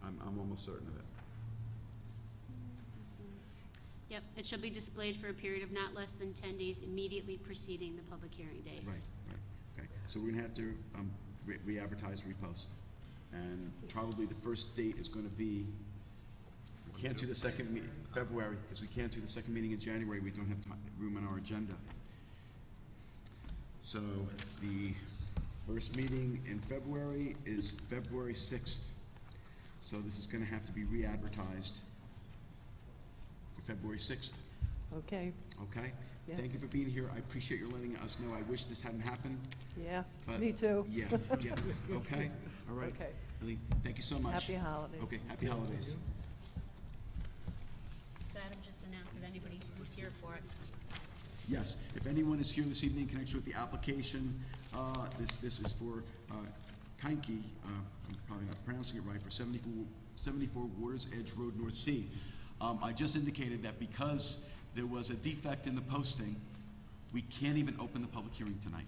I'm almost certain of it. Yep, it shall be displayed for a period of not less than 10 days immediately preceding the public hearing date. Right, okay. So we're gonna have to re-advertise, repost. And probably the first date is gonna be, we can't do the second February, because we can't do the second meeting in January, we don't have room on our agenda. So the first meeting in February is February 6th. So this is gonna have to be re-advertised. February 6th, Okay, okay? Yes. Thank you for being here. I appreciate your letting us know. I wish this hadn't happened, yeah, but. me too. Yeah, yeah, okay, all right. Okay. Ellie, thank you so much. Happy holidays. Okay, happy holidays. So Adam just announced that anybody who's here for it. Yes, if anyone is here this evening in connection with the application, this is for Kainke, I'm probably not pronouncing it right, for 74 Waters Edge Road, North Sea. I just indicated that because there was a defect in the posting, we can't even open the public hearing tonight.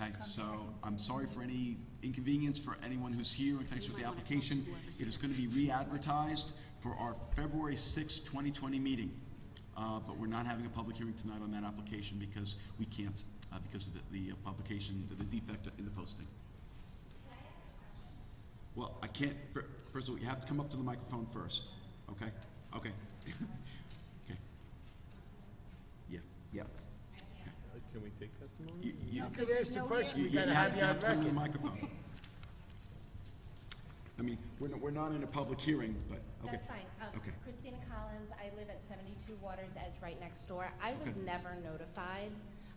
Okay, so I'm sorry for any inconvenience for anyone who's here in connection with the application. It is going to be re-advertised for our February 6, 2020 meeting. But we're not having a public hearing tonight on that application because we can't, because of the publication, the defect in the posting. Well, I can't, first of all, you have to come up to the microphone first, okay? Okay. Okay. Yeah. Can we take testimony? You You can ask the question, we you gotta have have you on to come to the record. microphone. I mean, we're not in a public hearing, but, okay. That's fine. Okay. Christina Collins, I live at 72 Waters Edge right next door. I was Okay. never notified.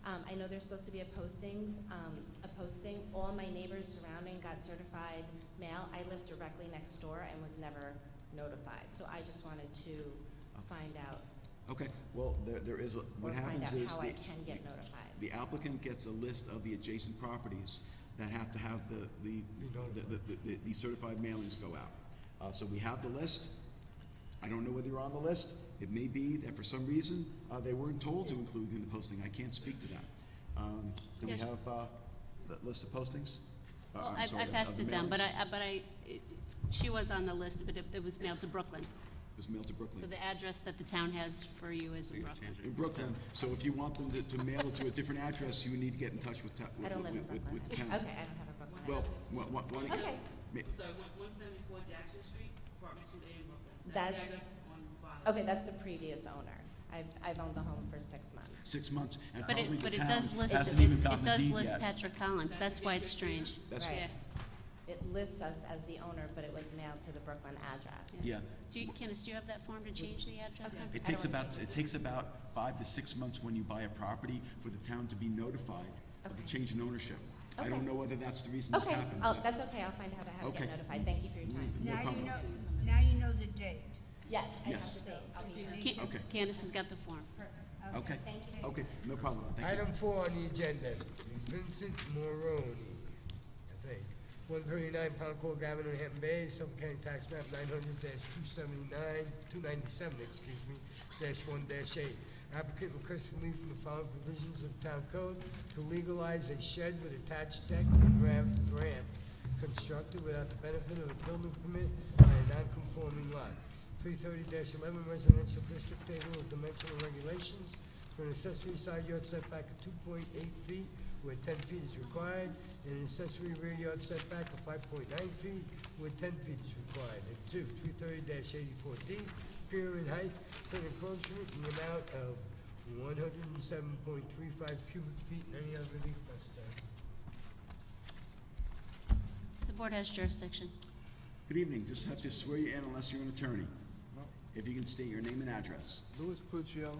I know there's supposed to be a posting. All my neighbors surrounding got certified mail. I live directly next door and was never notified. So I just wanted to find out, Okay, well, there is, or what find happens out is how I can get notified. the applicant gets a list of the adjacent properties that have to have the certified mailings go out. So we have the list. I don't know whether you're on the list. It may be that for some reason, they weren't told to include in the posting. I can't speak to that. Do we Yes. have the list of postings? Well, I'm I sorry, passed of the it down, but mailings? she was on the list, but it was mailed to Brooklyn. It was mailed to Brooklyn. So the address that the town has for you is in Brooklyn. In Brooklyn, so if you want them to mail it to a different address, you need to get in touch with I don't live in Brooklyn. with the town. Okay, I don't have a Brooklyn. Well, why don't you? Okay. So 174 Jackson Street, apartment 2A in Brooklyn. That's- the address on file. Okay, that's the previous owner. I've owned the home for 6 months. 6 months, and But probably it, the but it town does list, hasn't even it gotten the does deed list yet. Patrick Collins, that's why it's strange. That's Right. Yeah. It lists us as the owner, but it was mailed to the Brooklyn address. Yeah, Candace, do you have that form to change the address? Okay. it I takes don't about, want to- it takes about 5 to 6 months when you buy a property for the town to be notified of the Okay. change in ownership. I Okay. don't know whether that's the reason this Okay, happened. that's okay. I'll find out how to Okay. get notified. Thank you for your time. No Now you problem. know, now you know the date. Yes, I have Yes. the date. I'll be here. Okay. Candace has got the form. Okay, Thank you. okay, no problem, thank you. Item 4 on the agenda, Vincent Moroni, I think, 139 Pound Cork Avenue, Hampton Bays, Suffolk County Tax Map 297, -1-8. Applicant requests relief from the following provisions of the town code to legalize a shed with attached deck and ramp constructed without the benefit of a building permit on a non-conforming lot. 330-11 residential district table of dimensional regulations for an accessory side yard setback of 2.8 feet where 10 feet is required, and an accessory rear yard setback of 5.9 feet where 10 feet is required. And 2, 330-84D, pier in height, to an encroachment in the amount of 107.35 cubic feet, and any other relief necessary. The board has jurisdiction. Good evening, just have to swear you in unless you're an attorney. If you can state your name and address. Louis Puccio,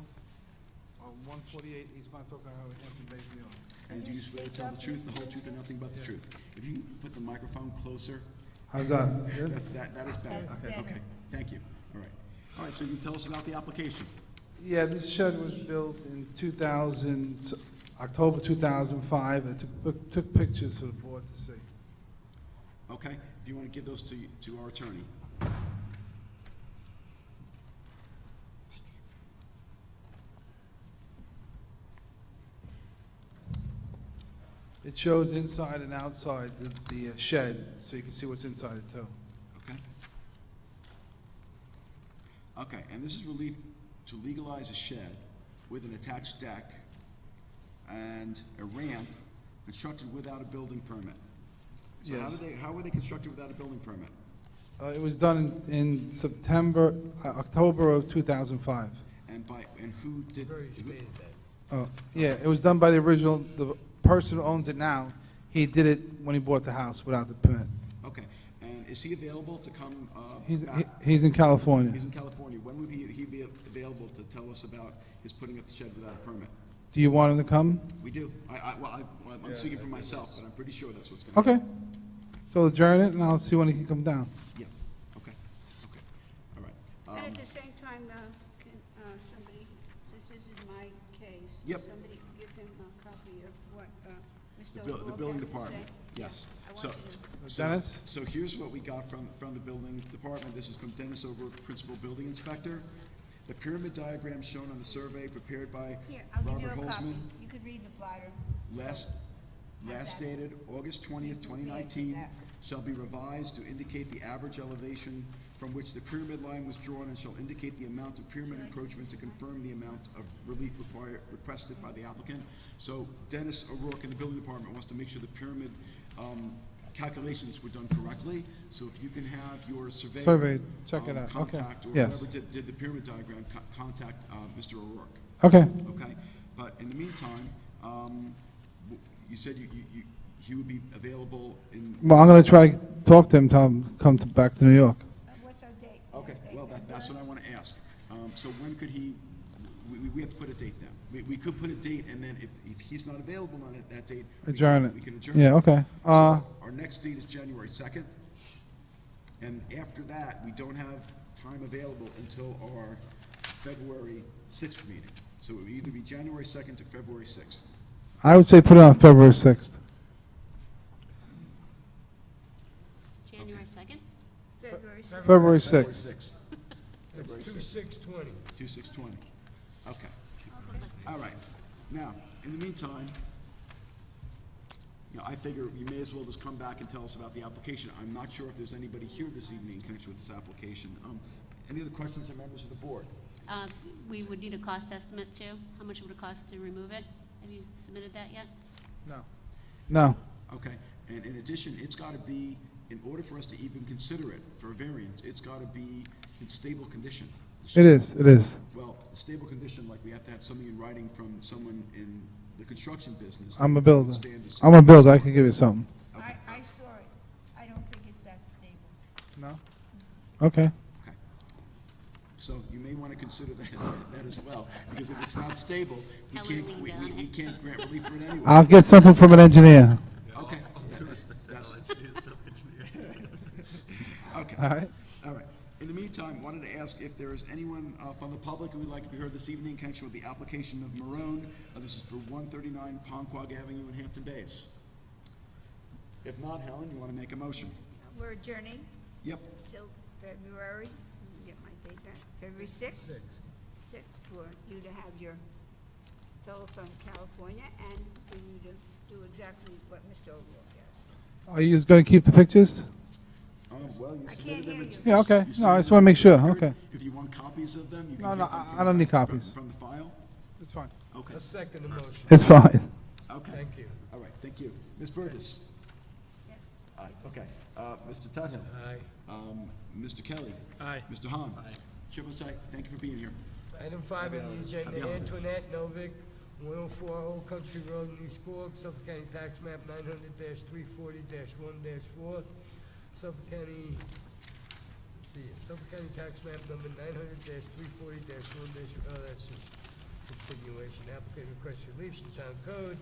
148 East Montauk Highway, Hampton Bays, New York. And do you swear to tell the truth, the whole truth, and nothing but the truth? If you can put the microphone closer. How's that? Good? That is better. Okay. Okay, thank you. All right. All right, so you can tell us about the application. Yeah, this shed was built in October 2005. I took pictures for the board to see. Okay, if you want to give those to our attorney. Thanks. It shows inside and outside the shed, so you can see what's inside it too. Okay? Okay, and this is relief to legalize a shed with an attached deck and a ramp constructed without a building permit. So Yes. how were they constructed without a building permit? It was done in October of 2005. And who did? Very stated that. Yeah, it was done by the person who owns it now. He did it when he bought the house without the permit. Okay, and is he available to come? He's back? he's in California. He's in California. When would he be available to tell us about his putting up the shed without a permit? Do you want him to come? We do. I'm speaking for myself, but I'm pretty sure that's what's going to Okay. happen. So adjourn it, and I'll see when he can come down. Yeah, okay, all right. And at the same time, can somebody, since this is my case, Yep. somebody give him a copy of what Mr. The O'Rourke building had to department, say? yes. I want So, to- Dennis? So here's what we got from the building department. This is from Dennis O'Rourke, Principal Building Inspector. The pyramid diagram shown on the survey prepared by Here, I'll give you Robert a copy. Holzman, You could read the bottom. last dated August 20th, 2019, shall be revised to indicate the average elevation from which the pyramid line was drawn and shall indicate the amount of pyramid encroachment to confirm the amount of relief requested by the applicant. So Dennis O'Rourke in the building department wants to make sure the pyramid calculations were done correctly. So if you can have your surveyor. Surveyed, check it out, okay. Contact, or Yes. whoever did the pyramid diagram, contact Mr. O'Rourke. Okay. Okay, but in the meantime, you said he would be available in. Well, I'm gonna try to talk to him, tell him come back to New York. What's our date? Okay, well, that's what I want to ask. So when could he, we have to put a date down. We could put a date, and then if he's not available on that date. Adjourn it. We can adjourn. Yeah, okay. So our next date is January 2nd, and after that, we don't have time available until our February 6th meeting. So it would either be January 2nd to February 6th. I would say put it on February 6th. January 2nd? February sixth. February February 6th. 6th. February It's 6th. 2/6/20. 2620. Okay. All right. Now, in the meantime, I figure you may as well just come back and tell us about the application. I'm not sure if there's anybody here this evening in connection with this application. Any other questions or members of the board? We would need a cost estimate too. How much would it cost to remove it? Have you submitted that yet? No. Okay. And in addition, it's got to be, in order for us to even consider it for a variance, it's got to be in stable condition. It is. Well, stable condition, like we have to have something in writing from someone in the construction business. I'm a builder. Standards. I'm a builder, I can give you something. I saw it. I don't think it's that stable. No? Okay. Okay. So you may want to consider that as well, because if it's not stable, we Helen can't, leaned we on it. can't grant relief for it anyway. I'll get something from an engineer. Okay. That's- Okay. All right. All right. In the meantime, wanted to ask if there is anyone from the public who would like to be heard this evening in connection with the application of Marone. This is for 139 Ponquag Avenue in Hampton Bays. If not, Helen, you want to make a motion? We're adjourning Yep. till February, let me get my date back, February 6th? 6th, for you to have your fellow from California and for you to do exactly what Mr. O'Rourke asked. Are you going to keep the pictures? Well, you I submitted can't them. hear in- you. Yeah, okay. you No, I submitted just want to make sure, them. okay. If you want copies of them, you can No, get no, them I don't need copies. From the file? It's fine. Okay. I second the motion. It's fine. Okay. Thank you. All right, thank you. Ms. Burgess? Yes. Aye, okay. Mr. Tuthill? Aye. Mr. Kelly? Aye. Mr. Hahn? Chair votes aye. Thank you for being here. Item 5 on the agenda, Happy holidays. Antoinette Novick, 104 Old Country Road in East Quogue, Suffolk County Tax Map 900-340-1-4, Suffolk County, Suffolk County Tax Map number 900-340-1-, that's just continuation. Applicant requests relief from Town Code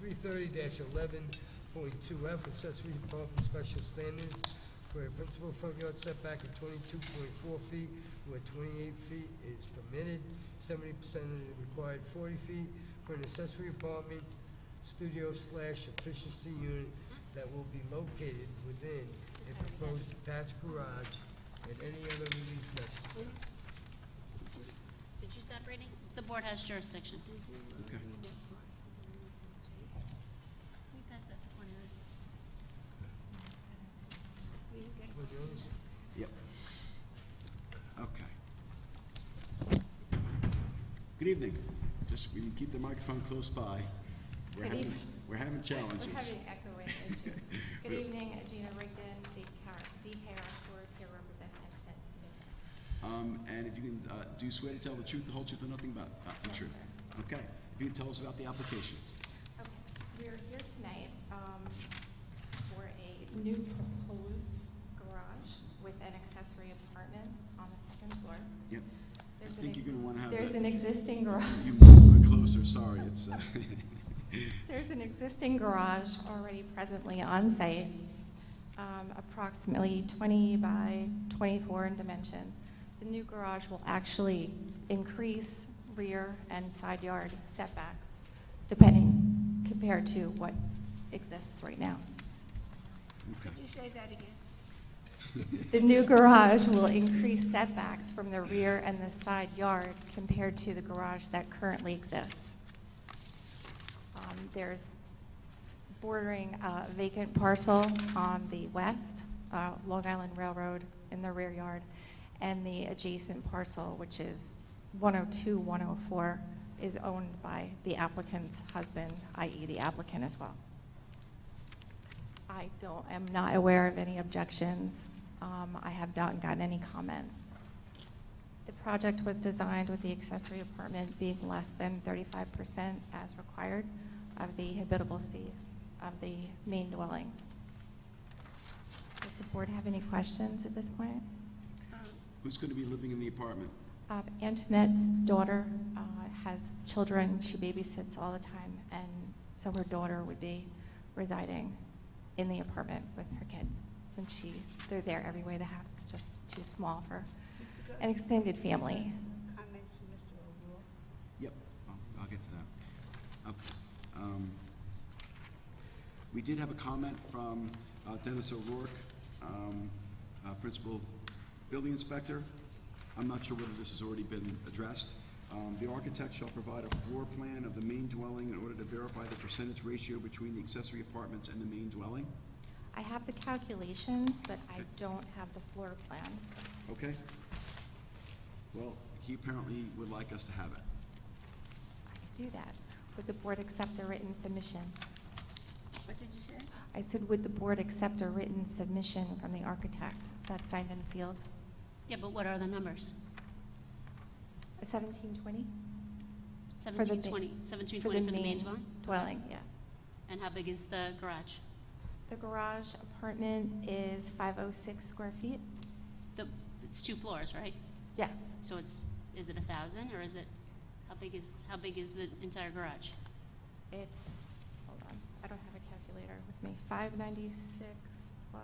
330-11.2F, accessory apartment special standards for a principal front yard setback of 22.4 feet, where 28 feet is permitted, 70% of the required 40 feet, for an accessory apartment, studio/efficiency unit that will be located within a proposed attached garage and any other relief necessary. Did you stop reading? The board has jurisdiction. Okay. Can we pass that to Cornelius? Yep. Okay. Good evening. Just, we can keep the microphone close by. We're having challenges. We're having echoing issues. Good evening, Gina Rigdon, DK Shores here representing And if you can, do you swear to tell the truth, the whole truth, and nothing but the truth? Okay. If you can tell us about the application. Okay, we're here tonight for a new proposed garage an accessory apartment on the second floor. Yep. I There's think an- you're gonna wanna have There's that. an existing garage. You move a little bit closer, sorry, it's, There's an existing garage already presently on site, approximately 20 by 24 in dimension. The new garage will actually increase rear and side yard setbacks, depending, compared to what exists right now. okay. Could you say that again? The new garage will increase setbacks from the rear and the side yard compared to the garage that currently exists. There's bordering a vacant parcel on the west, Long Island Railroad in the rear yard, and the adjacent parcel, which is 102, 104, is owned by the applicant's husband, i.e. the applicant as well. I am not aware of any objections. I have not gotten any comments. The project was designed with the accessory apartment being less than 35% as required of the habitable space of the main dwelling. Does the board have any questions at this point? Who's gonna be living in the apartment? Antoinette's daughter has children. She babysits all the time, and so her daughter would be residing in the apartment with her kids. And they're there every way. The house is just too small for an extended family. Comments from Mr. O'Rourke? Yep, I'll get to that. Okay. We did have a comment from Dennis O'Rourke, Principal Building Inspector. I'm not sure whether this has already been addressed. The architect shall provide a floor plan of the main dwelling in order to verify the percentage ratio between the accessory apartments and the main dwelling. I have the calculations, but I don't have the floor plan. Okay? Well, he apparently would like us to have it. I can do that. Would the board accept a written submission? What did you say? I said, would the board accept a written submission from the architect that's signed and sealed? Yeah, but what are the numbers? A 1720? 1720, 1720 for the main dwelling? Dwelling, yeah. And how big is the garage? The garage apartment is 506 square feet? It's 2 floors, right? Yes. So is it 1,000 or is it, how big is the entire garage? It's, hold on, I don't have a calculator with me. 596 plus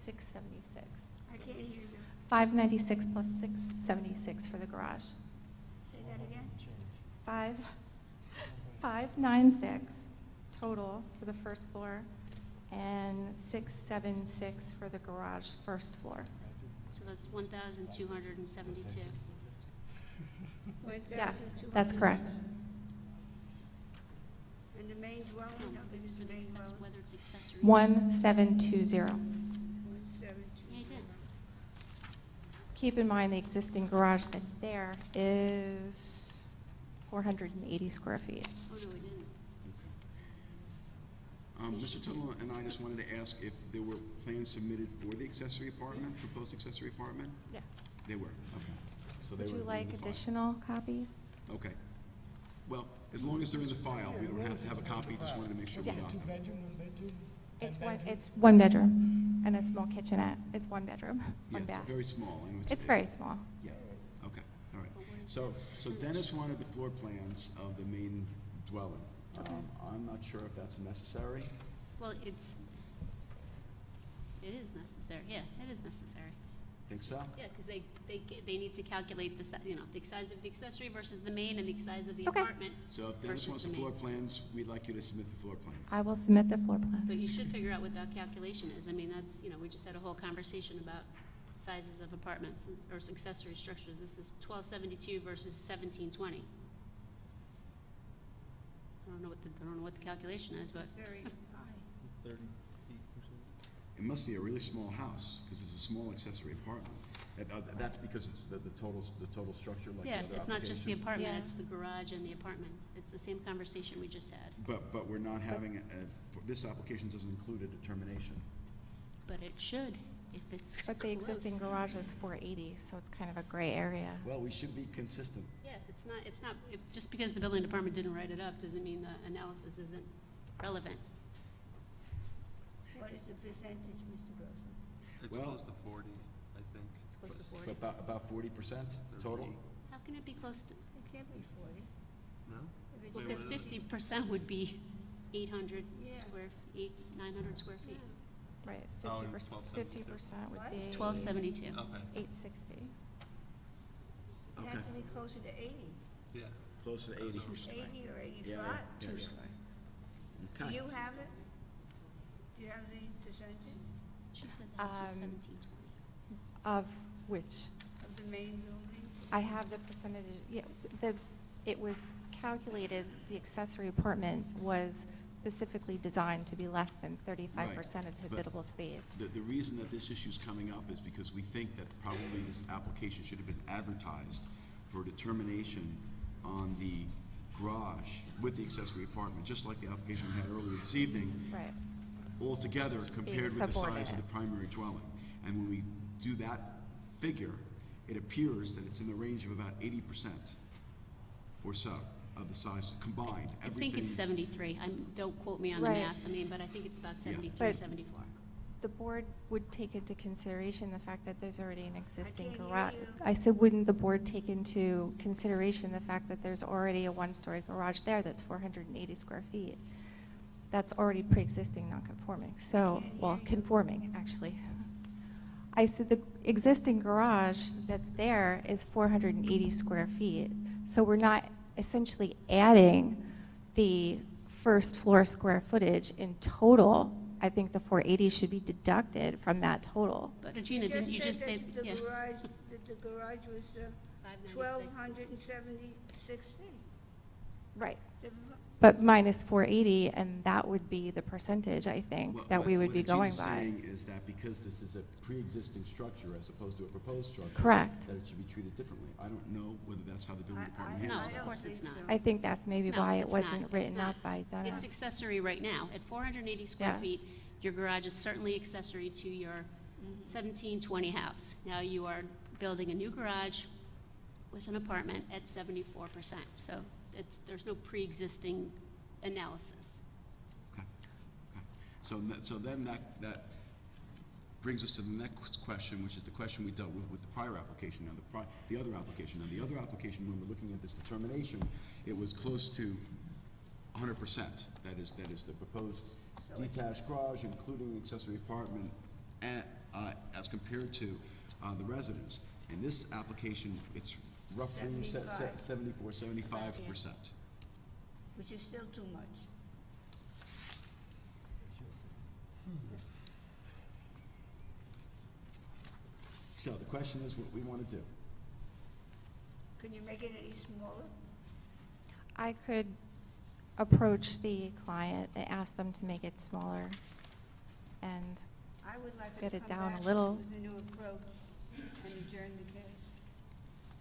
676. I can't hear you. 596 plus 676 for the garage. Say that again? 596 total for the first floor, and 676 for the garage first floor. So that's 1,272. Yes, that's correct. And the main dwelling, how big is For the the main dwelling? whether it's accessory. 1720. 172. Yeah, you did. Keep in mind the existing garage that's there is 480 square feet. Oh, no, we didn't. Mr. Tuttle and I just wanted to ask if there were plans submitted for the accessory apartment, proposed accessory apartment? Yes. They were, okay. So they Would were you in like the file. additional copies? Okay. Well, as long as they're in the file, we don't have to have a copy, just wanted to make sure we Yeah. got them. Two-bedroom, one-bedroom? It's one bedroom and a small kitchenette. It's one bedroom, Yeah, one bath. very small. and It's very small. Yeah, okay, all right. So Dennis wanted the floor plans of the main dwelling. I'm not sure if that's necessary. Well, it is necessary, yeah, it is necessary. Think so? Yeah, because they need to calculate the size of the accessory versus the main and the size of the Okay. apartment So if Dennis versus wants the the floor main. plans, we'd like you to submit the floor plans. I will submit the floor plan. But you should figure out what that calculation is. I mean, that's, we just had a whole conversation about sizes of apartments or accessory structures. This is 1272 versus 1720. I don't know what the calculation is, but Very high. 30 feet or so. It must be a really small house, because it's a small accessory apartment. That's because it's the total structure like the yeah, other it's not just the application. apartment, Yeah. it's the garage and the apartment. It's the same conversation we just had. But we're not having, this application doesn't include a determination. But it should, if it's But the existing close. garage is 480, so it's kind of a gray area. Well, we should be consistent. Yeah, just because the building department didn't write it up, doesn't mean the analysis isn't relevant. What is the percentage, Mr. Grossman? It's Well- close to 40, I think. It's close to So 40. about 40% total? How can it be close to, It can't be 40. No? If it's Wait, because what is it? 50% would be 800 Yeah. square, 900 square feet. Right, Oh, and 50%, it's 50% would What? be. It's 1272. Okay, 860. It Okay. has to be closer to 80. yeah. Close to 80. 80 or 85. Yeah, yeah, yeah. Do Okay. you have it? Do you have the percentage She said that was just Um, 1720. Of which? of the main building? I have the percentage, yeah, it was calculated, the accessory apartment was specifically designed to be less than 35% of But- habitable space. The reason that this issue's coming up is because we think that probably this application should have been advertised for a determination on the garage with the accessory apartment, just like the application we had earlier this evening, Right. altogether compared with the size of subordinate. the primary dwelling. And when we do that figure, it appears that it's in the range of about 80% or so of the size combined. I think it's 73. Don't quote me on the Right. math, I mean, but I think it's about 73, But- 74. The board would take into consideration the fact that there's already an existing can't hear garage. you. I said, wouldn't the board take into consideration the fact that there's already a one-story garage there that's 480 square feet? That's already pre-existing non-conforming, so, well, conforming, actually. I said the existing garage that's there is 480 square feet, so we're not essentially adding the first floor square footage in total. I think the 480 should be deducted from that total. But Regina, didn't you just say, that yeah, the garage was 596. 1,276 feet. Right. The- But minus 480, and that would be the percentage, I think, What- that we would what be going Gina's by. saying is that because this is a pre-existing structure as opposed to a proposed structure. Correct. That it should be treated differentment. I don't know whether that's how the building I- department I- No, handles of that. don't course think it's not. so. I think that's maybe No, why it it's wasn't not. written It's up not. by Dennis. It's accessory right now. At 480 square Yes. feet, your garage is certainly accessory to your 1720 house. Now you are building a new garage with an apartment at 74%. So there's no pre-existing analysis. Okay, okay. So then that brings us to the next question, which is the question we dealt with the prior application, now the other application. Now, the other application, when we're looking at this determination, it was close to 100%. That is the proposed detached garage, including accessory apartment, as compared to the residence. In this application, it's roughly 75%. Which is still too much. So the question is what we want to do. Can you make it any smaller? I could approach the client and ask them to make it smaller and I would like Get to it come down a back little. with a new approach and adjourn the case.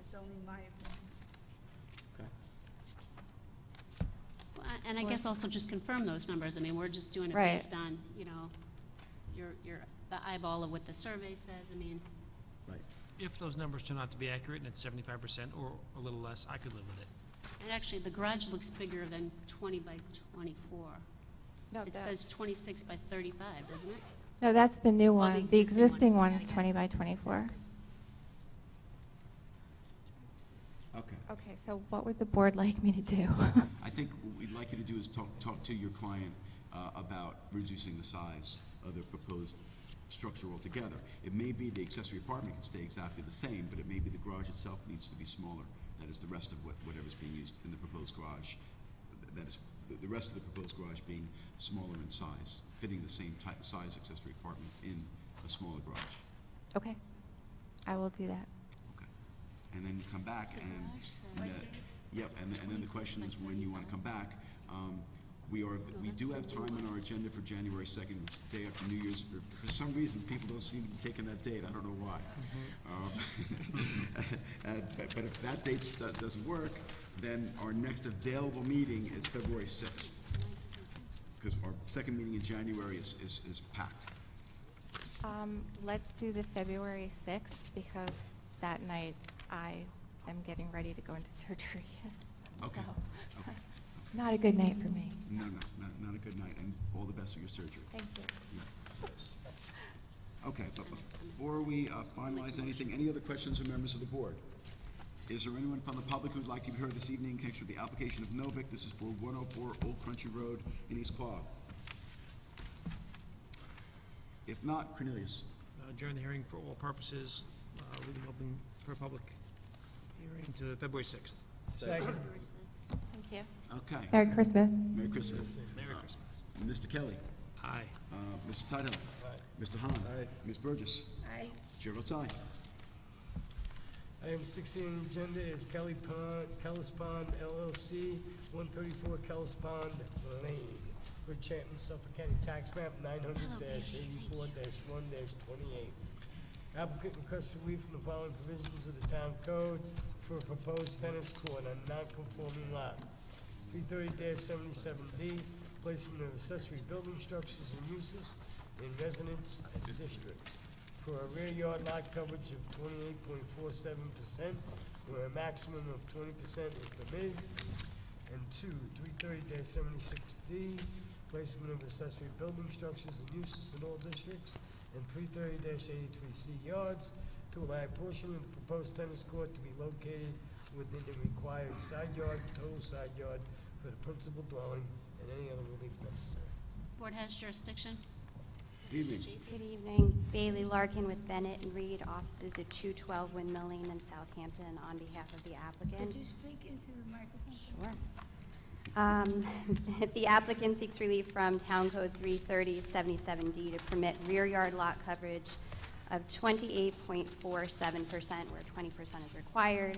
It's only my opinion. Okay. Well, and I guess also just confirm those numbers. I mean, we're just doing it Right. based on, the eyeball of what the survey says. I mean, Right. If those numbers turn out to be accurate and it's 75% or a little less, I could live with it. and actually, the garage looks bigger than 20 by 24. No, It that- says 26 by 35, doesn't it? No, that's the new Oh, one. the The existing existing one. one's 20 by 24. Okay. Okay, so what would the board like me to do? I think what we'd like you to do is talk to your client about reducing the size of the proposed structure altogether. It may be the accessory apartment can stay exactly the same, but it may be the garage itself needs to be smaller. That is the rest of whatever's being used in the proposed garage. That is the rest of the proposed garage being smaller in size, fitting the same type size accessory apartment in a smaller garage. Okay, I will do that. Okay. And then you come back The and, garage says- yep, and then the question is when you want to come back. We do have time on our agenda for January 2nd, which is the day after New Year's. For some reason, people don't seem to be taking that date. I don't know why. But if that date doesn't work, then our next available meeting is February 6th. Because our second meeting in January is packed. Let's do the February 6th, because that night I am getting ready to go into surgery. Okay. So, Okay. Not a good night for me. No, not a good night, and all the best for your surgery. Thank you. Yeah. first. Okay, but before we finalize anything, any other questions or members of the board? Is there anyone from the public who'd like to be heard this evening in connection with the application of Novik? This is for 104 Old Country Road in East Quogue. If not, Cornelius. Adjourn the hearing for all purposes, leaving open for a public hearing to February 6th. Second. Thank you. Okay. Merry Christmas. Merry Christmas. Merry Christmas. Mr. Kelly. Aye. Mr. Tidell. Aye. Mr. Hahn. Ms. Burgess. Aye. Chair votes aye. Item 16 on the agenda is Kellis Pond LLC, 134 Kellis Pond Lane, Bridgehampton, Suffolk County Tax Map 900-84-1-28. Applicant requests relief from the following provisions of the town code for a proposed tennis court on non-conforming lot. 330-77D, placement of accessory building structures and uses in residence districts for a rear yard lot coverage of 28.47%, where a maximum of 20% is permitted. And 330-76D, placement of accessory building structures and uses in all districts. And 330-83C yards to allow a portion of the proposed tennis court to be located within the required side yard, total side yard for the principal dwelling, and any other relief necessary. Board has jurisdiction. Evening. Good evening. Bailey Larkin with Bennett and Reed, offices at 212 Windmill Lane in Southampton, on behalf of the applicant. Could you speak into the microphone? Sure. The applicant seeks relief from Town Code 330-77D to permit rear yard lot coverage of 28.47%, where 20% is required.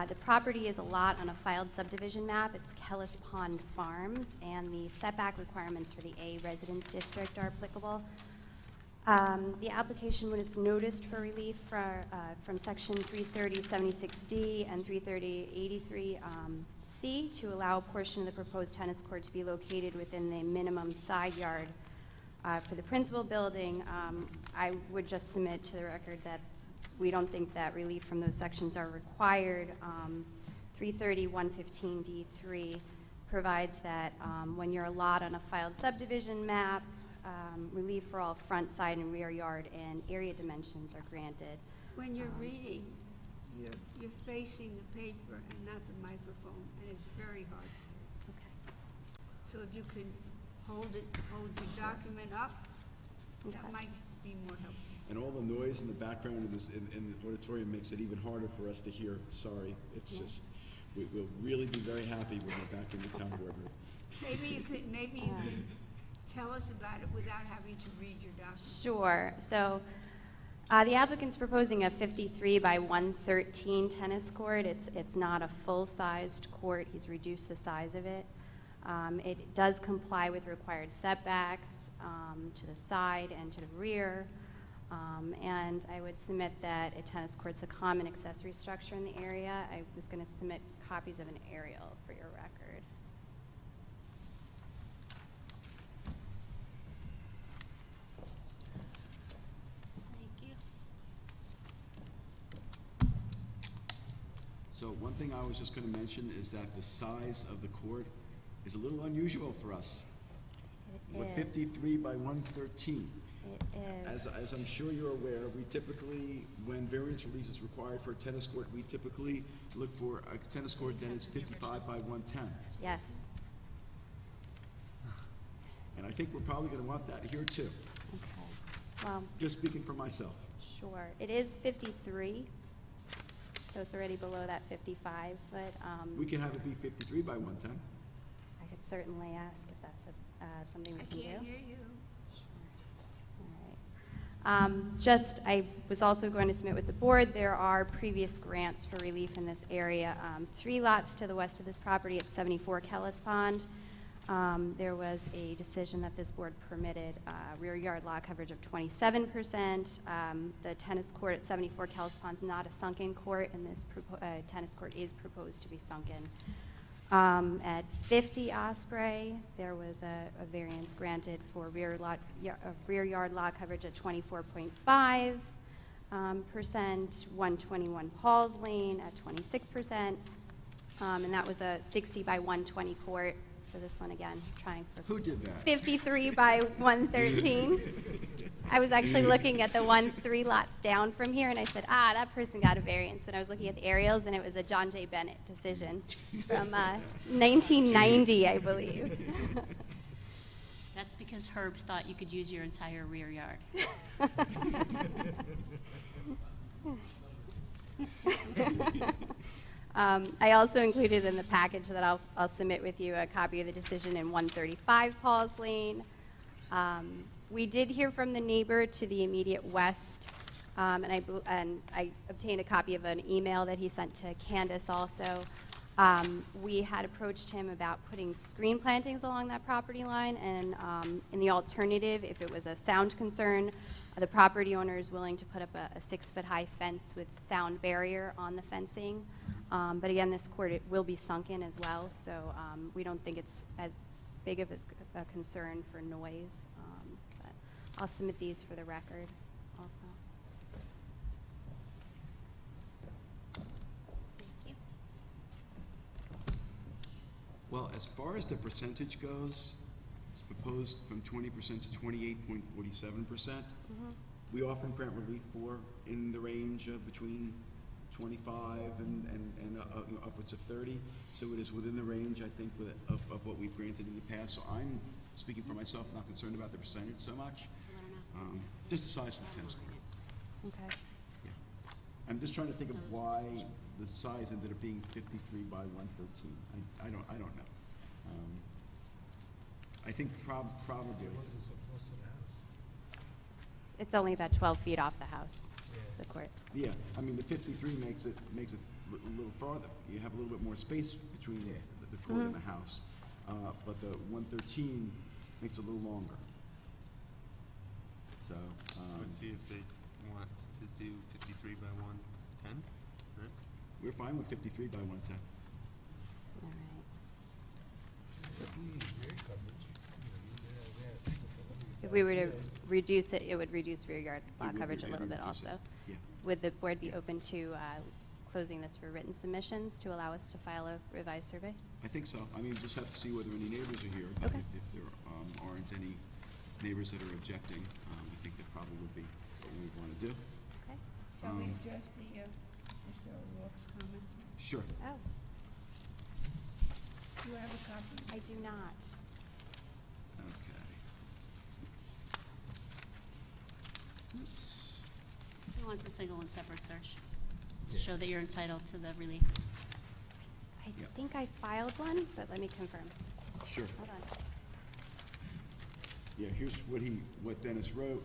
The property is a lot on a filed subdivision map. It's Kellis Pond Farms, and the setback requirements for the A residence district are applicable. The application was noticed for relief from section 330-76D and 330-83C to allow a portion of the proposed tennis court to be located within the minimum side yard for the principal building. I would just submit to the record that we don't think that relief from those sections are required. 330-115D3 provides that when you're a lot on a filed subdivision map, relief for all front, side, and rear yard and area dimensions are granted. When you're reading, you're facing the paper and not the microphone, and it's very hard to hear. Okay. So if you can hold your document up, Okay. that might be more helpful. And all the noise in the background in the auditorium makes it even harder for us to hear. Sorry, it's just, we'll really be very happy when we're back in the town boardroom. Maybe you could tell us about it without having to read your document. Sure. So the applicant's proposing a 53 by 113 tennis court. It's not a full-sized court. He's reduced the size of it. It does comply with required setbacks to the side and to the rear. And I would submit that a tennis court's a common accessory structure in the area. I was going to submit copies of an aerial for your record. Thank you. So one thing I was just going to mention is that the size of the court is a little unusual for us. We're 53 by 113. It is. As I'm sure you're aware, we typically, when variance relief is required for a tennis court, we typically look for a tennis court that is 55 by 110. Yes. And I think we're probably going to want that here too. Okay. Well, Just speaking for myself. sure. It is 53, so it's already below that 55, but We can have it be 53 by 110. I could certainly ask if that's something we I can do. can't hear you. I was also going to submit with the board, there are previous grants for relief in this area. 3 lots to the west of this property at 74 Kellis Pond. There was a decision that this board permitted rear yard lot coverage of 27%. The tennis court at 74 Kellis Pond is not a sunken court, and this tennis court is proposed to be sunken. At 50 Osprey, there was a variance granted for rear yard lot coverage at 24.5%. 121 Paul's Lane at 26%, and that was a 60 by 120 court. So this one again, trying for Who did that? 53 by 113. I was actually looking at the one 3 lots down from here, and I said, that person got a variance when I was looking at the aerials, and it was a John J. Bennett decision from 1990, I believe. That's because Herb thought you could use your entire rear yard. I also included in the package that I'll submit with you a copy of the decision in 135 Paul's Lane. We did hear from the neighbor to the immediate west, and I obtained a copy of an email that he sent to Candace also. We had approached him about putting screen plantings along that property line, and in the alternative, if it was a sound concern, the property owner is willing to put up a 6-foot-high fence with sound barrier on the fencing. But again, this court, it will be sunken as well, so we don't think it's as big of a concern for noise. But I'll submit these for the record also. Thank you. Well, as far as the percentage goes, it's proposed from 20% to 28.47%. We often grant relief for in the range of between 25 and upwards of 30. So it is within the range, I think, of what we've granted in the past. So I'm, speaking for myself, not concerned about the percentage so much. Just the size of the tennis court. Okay. Yeah. I'm just trying to think of why the size ended up being 53 by 113. I don't know. I think probably. It's only about 12 feet off the house, the court. Yeah, I mean, the 53 makes it a little farther. You have a little bit more space between the court and the house. But the 113 makes it a little longer. So. Let's see if they want to do 53 by 110, right? We're fine with 53 by 110. All right. If we were to reduce it, it would reduce rear yard lot coverage a little bit also. Yeah. Would the board be open to closing this for written submissions to allow us to file a revised survey? I think so. I mean, just have to see whether any neighbors are here. But Okay. if there aren't any neighbors that are objecting, I think that probably would be what we would want to do. Okay. Shall we address the, Mr. O'Rourke's comment? Sure. Oh, Do you have a copy? I do not. Okay. He wants a single and separate search to show that you're entitled to the relief. I Yeah. think I filed one, but let me confirm. Sure. Hold on. Yeah, here's what Dennis wrote.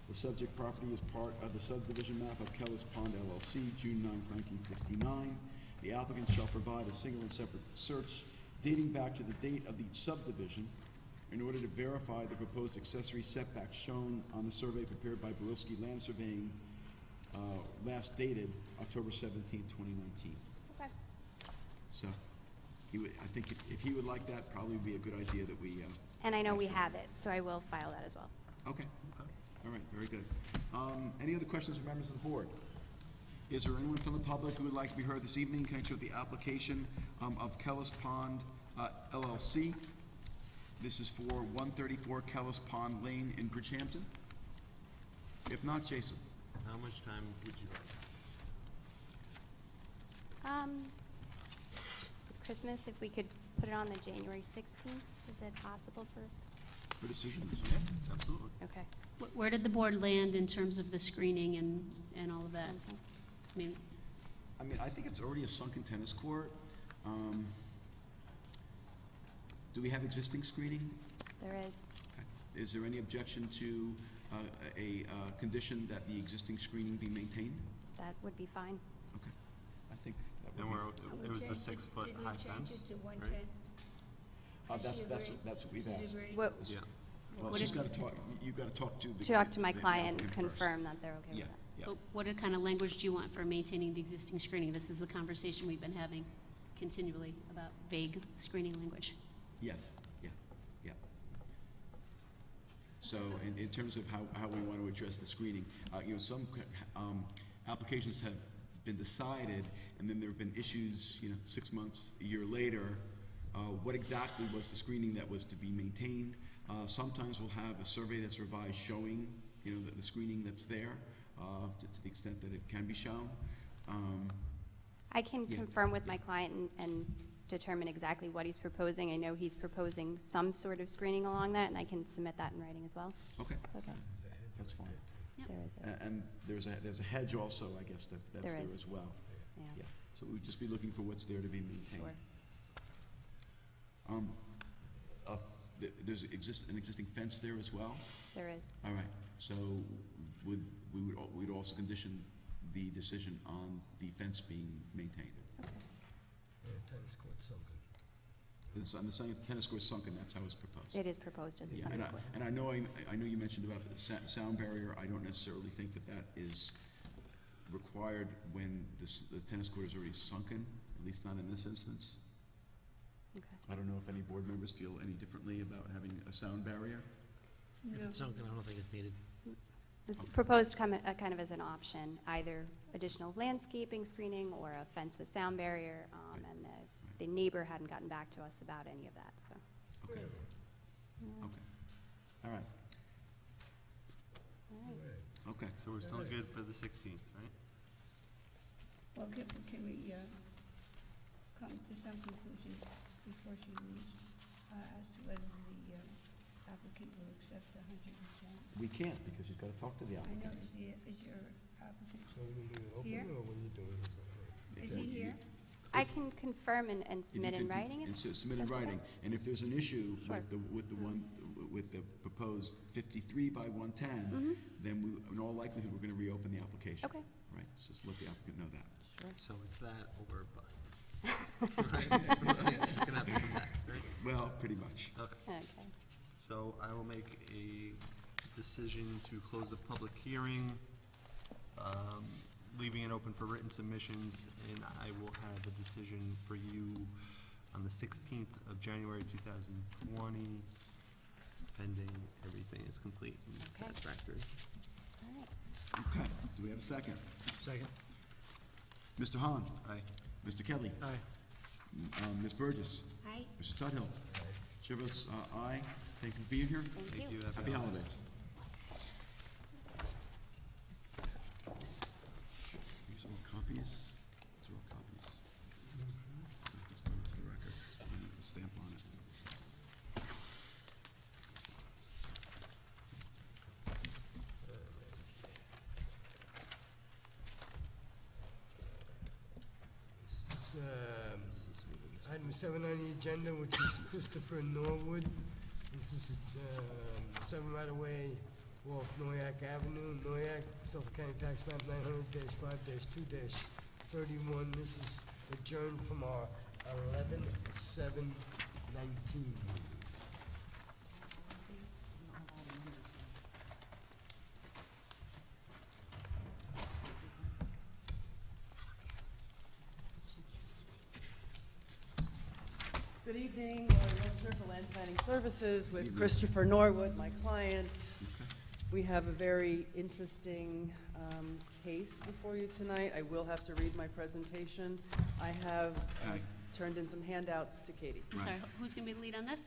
The subject property is part of the subdivision map of Kellis Pond LLC, June 9, 1969. The applicant shall provide a single and separate search dating back to the date of each subdivision in order to verify the proposed accessory setback shown on the survey prepared by Barilski Land Surveying, last dated October 17, 2019. Okay. So, I think if he would like that, probably would be a good idea that we. And I know ask we for have it, so I will file that as well. Okay. All right, very good. Any other questions from members of the board? Is there anyone from the public who would like to be heard this evening in connection with the application of Kellis Pond LLC? This is for 134 Kellis Pond Lane in Bridgehampton. If not, Jason. How much time would you like? Christmas, if we could put it on the January 16th, is it possible For decisions? Yeah, absolutely. okay. Where did the board land in terms of the screening and all of that? I mean, I think it's already a sunken tennis court. Do we have existing screening? There is. Okay. Is there any objection to a condition that the existing screening be maintained? That would be fine. Okay. I think that And would be. it was the 6-foot high fence, Did you change it to right? 110? That's what we've asked. What, Yeah. Well, What she's did- got to talk, you've got to talk to the. talk to my the client and applicant first. confirm that they're okay Yeah, with that. yeah. but what kind of language do you want for maintaining the existing screening? This is the conversation we've been having continually about vague screening language. Yes, yeah, yeah. So in terms of how we want to address the screening, some applications have been decided, and then there have been issues, 6 months, a year later. What exactly was the screening that was to be maintained? Sometimes we'll have a survey that's revised showing you know, the screening that's there, to the extent that it can be shown. I can Yeah. confirm with my client and determine exactly what he's proposing. I know he's proposing some sort of screening along that, and I can submit that in writing as well. Okay, It's okay. that's fine. There is And there's a hedge also, I guess, that's There there is. as well. Yeah. So we'd just be looking for what's there to be maintained. Sure. There's an existing fence there as well? There is. All right, so we'd also condition the decision on the fence being maintained. Tennis court sunken. It's on the same tennis court sunken, that's how it's proposed. It is proposed as a Yeah, sunken and court. I know you mentioned about the sound barrier. I don't necessarily think that is required when the tennis court is already sunken, at least not in this instance. Okay. I don't know if any board members feel any differently about having a sound barrier. If it's sunken, I don't think it's needed. This is proposed kind of as an option, either additional landscaping screening or a fence with sound barrier, and the neighbor hadn't gotten back to us about any of that, so. Okay. Yeah. Okay. All right. All right. Okay. So we're still good for the 16th, right? Well, can we come to some conclusion before she leaves as to whether the applicant will accept 100%? We can't, because you've got to talk to the I know, applicant. is your applicant So we're gonna leave it open, Here? or what are you doing? Is he here? I can confirm and If you submit in can writing. if Submit in that's okay. writing, and if there's an issue Sure. with the proposed 53 by 110, then we, in all likelihood, we're going to reopen the application. Okay. Right, so just let the applicant know that. So it's that or bust. Right? It's gonna have to come back, right? Well, pretty much. Okay. Okay. So I will make a decision to close the public hearing, leaving it open for written submissions, and I will have a decision for you on the 16th of January 2020, pending everything is complete and satisfactory. All right. Okay, do we have a second? Second? Mr. Hahn? Aye. Mr. Kelly? Aye. Ms. Burgess? Aye. Mr. Tudhill? Chair votes aye. Thank you for being here. Thank you. Happy holidays. These are all copies. These are all copies. So this goes to the record. And you can stamp on it. This is, item 7 on the agenda, which is Christopher Norwood. This is 7 right-of-way off Noyak Avenue, Noyak, Suffolk County Tax Map 900-5-2-31. This is adjourned from our 11/7/19 meeting. Good evening, West Circle Land Planning Services with Christopher Norwood, my client. We have a very interesting case before you tonight. I will have to read my presentation. I have turned in some handouts to Katie. I'm sorry, who's gonna be the lead on this?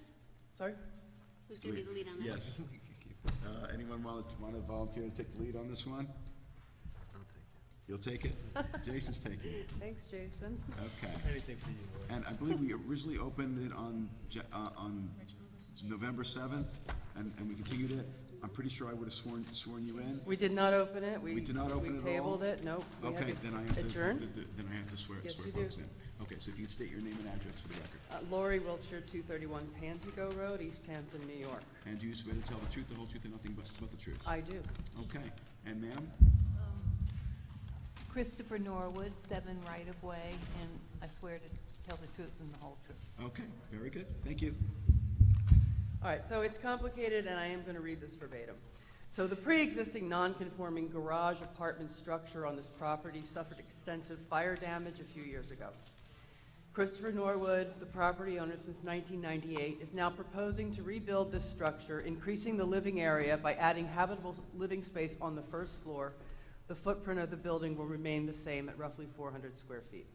Sorry? Who's gonna be the lead on this? Yes. Anyone want to volunteer to take the lead on this one? You'll take it? Jason's taking it. Thanks, Jason. Okay. Anything for you, Lord. And I believe we originally opened it on November 7th, and we continued it. I'm pretty sure I would have sworn you in. We did not open it. We did not open it at all? We tabled it, nope. We had Okay, it then I have adjourned. then I have to swear Yes, you folks do. in. Okay, so if you can state your name and address for the record. Lori Wiltshire, 231 Pantico Road, East Hampton, New York. And do you swear to tell the truth, the whole truth, and nothing but the truth? I do. Okay, and ma'am? Christopher Norwood, 7 right-of-way, and I swear to tell the truth and the whole truth. Okay, very good, thank you. All right, so it's complicated, and I am going to read this verbatim. So the pre-existing non-conforming garage apartment structure on this property suffered extensive fire damage a few years ago. Christopher Norwood, the property owner since 1998, is now proposing to rebuild this structure, increasing the living area by adding habitable living space on the first floor. The footprint of the building will remain the same at roughly 400 square feet.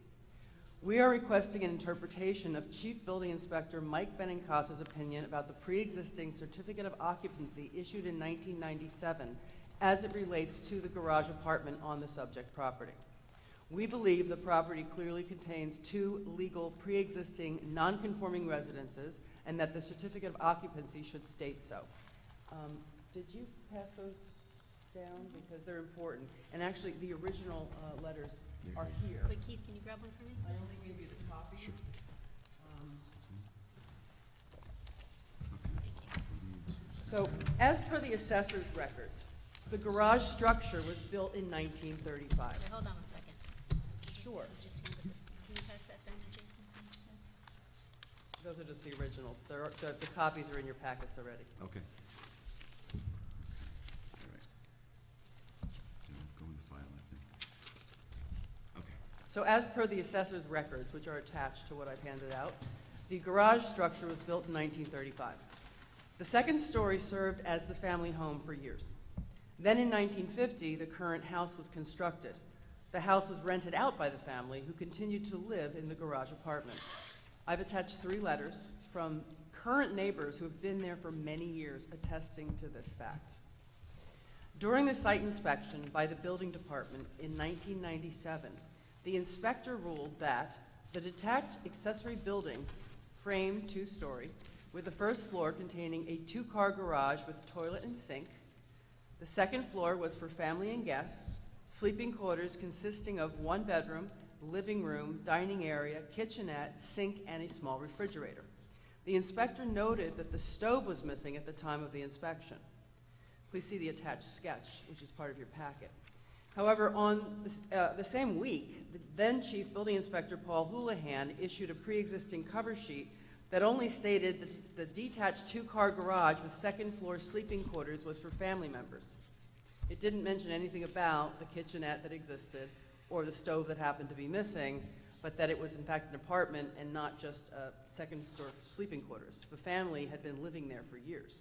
We are requesting an interpretation of Chief Building Inspector Mike Benincas's opinion about the pre-existing certificate of occupancy issued in 1997 as it relates to the garage apartment on the subject property. We believe the property clearly contains two legal pre-existing non-conforming residences and that the certificate of occupancy should state so. Did you pass those down? Because they're important. And actually, the original letters are here. Wait, Keith, can you grab one for me? I only gave you the copies. Sure. So, as per the assessor's records, the garage structure was built in 1935. Wait, hold on one second. Sure. Just handed this, can you pass that down to Jason, please, too? Those are just the originals. The copies are in your packets already. Okay. All right. Can I go in the file, I think? Okay. So as per the assessor's records, which are attached to what I've handed out, the garage structure was built in 1935. The second story served as the family home for years. Then in 1950, the current house was constructed. The house was rented out by the family, who continued to live in the garage apartment. I've attached 3 letters from current neighbors who have been there for many years attesting to this fact. During the site inspection by the building department in 1997, the inspector ruled that the detached accessory building, framed 2-story, with the first floor containing a 2-car garage with toilet and sink. The second floor was for family and guests, sleeping quarters consisting of 1 bedroom, living room, dining area, kitchenette, sink, and a small refrigerator. The inspector noted that the stove was missing at the time of the inspection. Please see the attached sketch, which is part of your packet. However, on the same week, the then Chief Building Inspector Paul Houlihan issued a pre-existing cover sheet that only stated that the detached 2-car garage with second-floor sleeping quarters was for family members. It didn't mention anything about the kitchenette that existed or the stove that happened to be missing, but that it was in fact an apartment and not just a second-floor sleeping quarters. The family had been living there for years.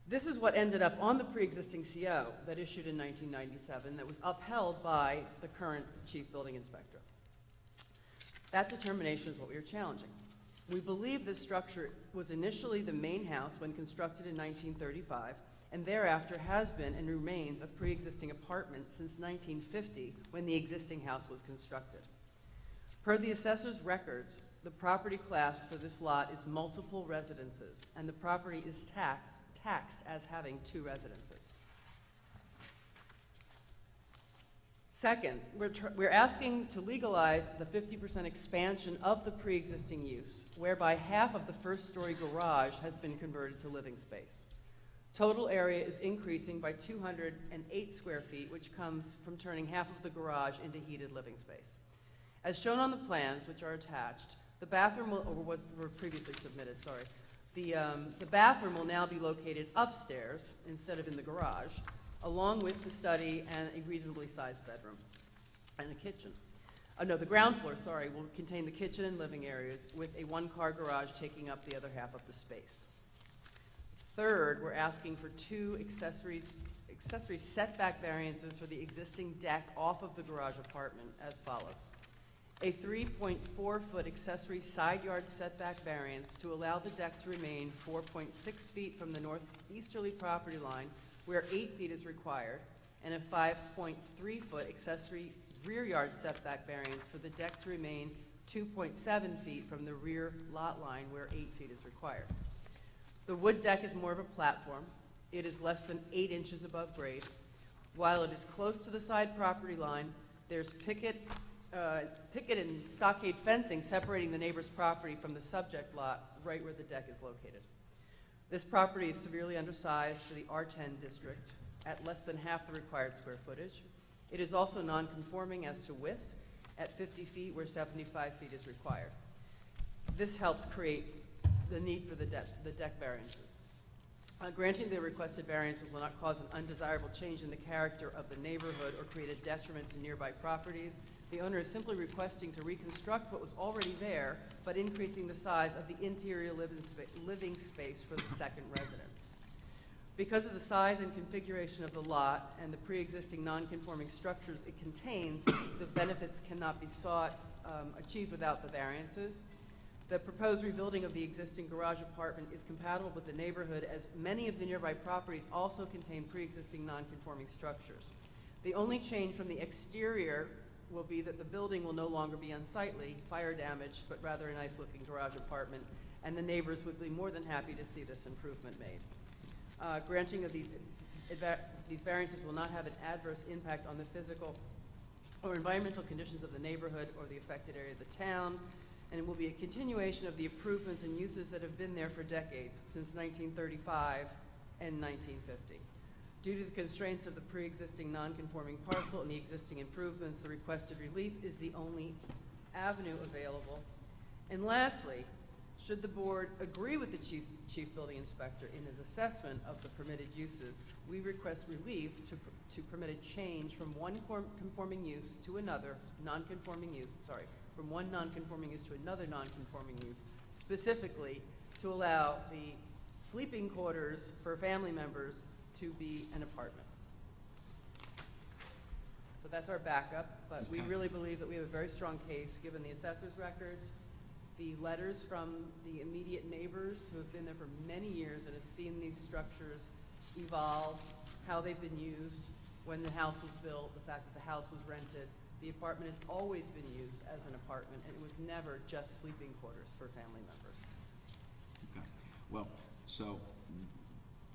This is what ended up on the pre-existing CO that issued in 1997 that was upheld by the current Chief Building Inspector. That determination is what we are challenging. We believe this structure was initially the main house when constructed in 1935, and thereafter has been and remains a pre-existing apartment since 1950 when the existing house was constructed. Per the assessor's records, the property class for this lot is multiple residences, and the property is taxed as having 2 residences. Second, we're asking to legalize the 50% expansion of the pre-existing use, whereby half of the first-story garage has been converted to living space. Total area is increasing by 208 square feet, which comes from turning half of the garage into heated living space. As shown on the plans, which are attached, the bathroom were previously submitted, sorry. The bathroom will now be located upstairs instead of in the garage, along with the study and a reasonably sized bedroom and a kitchen. The ground floor, sorry, will contain the kitchen and living areas with a 1-car garage taking up the other half of the space. Third, we're asking for 2 accessory setback variances for the existing deck off of the garage apartment as follows. A 3.4-foot accessory side yard setback variance to allow the deck to remain 4.6 feet from the northeasterly property line where 8 feet is required, and a 5.3-foot accessory rear yard setback variance for the deck to remain 2.7 feet from the rear lot line where 8 feet is required. The wood deck is more of a platform. It is less than 8 inches above grade. While it is close to the side property line, there's picket and stockade fencing separating the neighbor's property from the subject lot right where the deck is located. This property is severely undersized for the R10 district at less than half the required square footage. It is also non-conforming as to width at 50 feet where 75 feet is required. This helps create the need for the deck variances. Granting the requested variances will not cause an undesirable change in the character of the neighborhood or create a detriment to nearby properties. The owner is simply requesting to reconstruct what was already there, but increasing the size of the interior living space for the second residence. Because of the size and configuration of the lot and the pre-existing non-conforming structures it contains, the benefits cannot be achieved without the variances. The proposed rebuilding of the existing garage apartment is compatible with the neighborhood, as many of the nearby properties also contain pre-existing non-conforming structures. The only change from the exterior will be that the building will no longer be unsightly, fire damaged, but rather a nice-looking garage apartment, and the neighbors would be more than happy to see this improvement made. Granting of these variances will not have an adverse impact on the physical or environmental conditions of the neighborhood or the affected area of the town, and it will be a continuation of the improvements and uses that have been there for decades, since 1935 and 1950. Due to the constraints of the pre-existing non-conforming parcel and the existing improvements, the requested relief is the only avenue available. And lastly, should the board agree with the chief building inspector in his assessment of the permitted uses, we request relief to permit a change from one conforming use to another non-conforming use, from one non-conforming use to another non-conforming use, specifically to allow the sleeping quarters for family members to be an apartment. So that's our backup, but we really believe that we have a very strong case, given the assessor's records, the letters from the immediate neighbors who have been there for many years and have seen these structures evolve, how they've been used, when the house was built, the fact that the house was rented. The apartment has always been used as an apartment, and it was never just sleeping quarters for family members. Okay. Well, so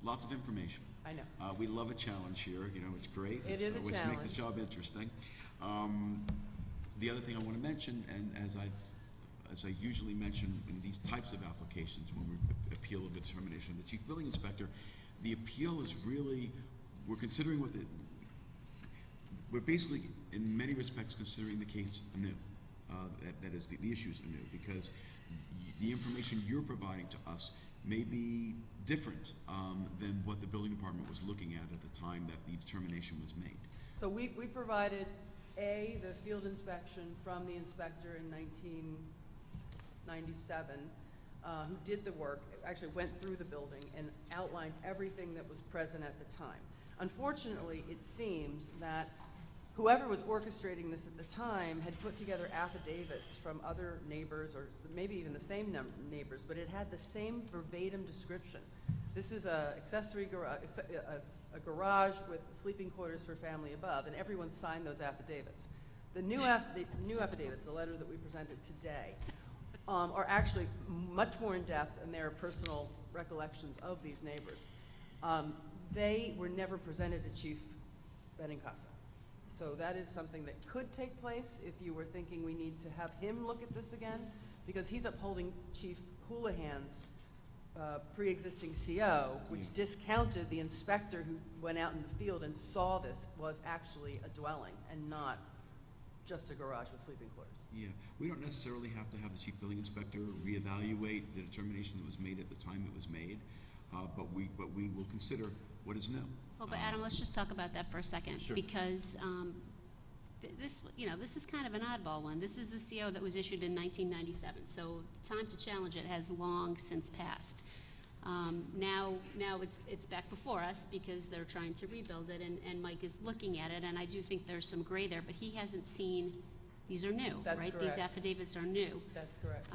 lots of information. I know. We love a challenge here. You know, it's great. It is a always challenge. make the job interesting. The other thing I want to mention, and as I usually mention in these types of applications when we appeal of the determination of the chief building inspector, the appeal is really, we're considering we're basically in many respects considering the case anew. That is, the issues anew, because the information you're providing to us may be different than what the building department was looking at the time that the determination was made. So we provided, the field inspection from the inspector in 1997, who did the work, actually went through the building and outlined everything that was present at the time. Unfortunately, it seems that whoever was orchestrating this at the time had put together affidavits from other neighbors, or maybe even the same neighbors, but it had the same verbatim description. This is a accessory garage, a garage with sleeping quarters for family above, and everyone signed those affidavits. The new affidavits, the letter that we presented today, are actually much more in depth, and they are personal recollections of these neighbors. They were never presented to Chief Benincasa. So that is something that could take place if you were thinking we need to have him look at this again, because he's upholding Chief Houlihan's pre-existing CO, which discounted the inspector who went out in the field and saw this was actually a dwelling and not just a garage with sleeping quarters. Yeah, we don't necessarily have to have the chief building inspector reevaluate the determination that was made at the time it was made, but we will consider what is new. Well, but Adam, let's just talk about that for a second, Sure. because this is kind of an oddball one. This is a CO that was issued in 1997, so the time to challenge it has long since passed. Now it's back before us because they're trying to rebuild it, and Mike is looking at it, and I do think there's some gray there, but he hasn't seen. These are new, That's right? correct. These affidavits are new. That's correct.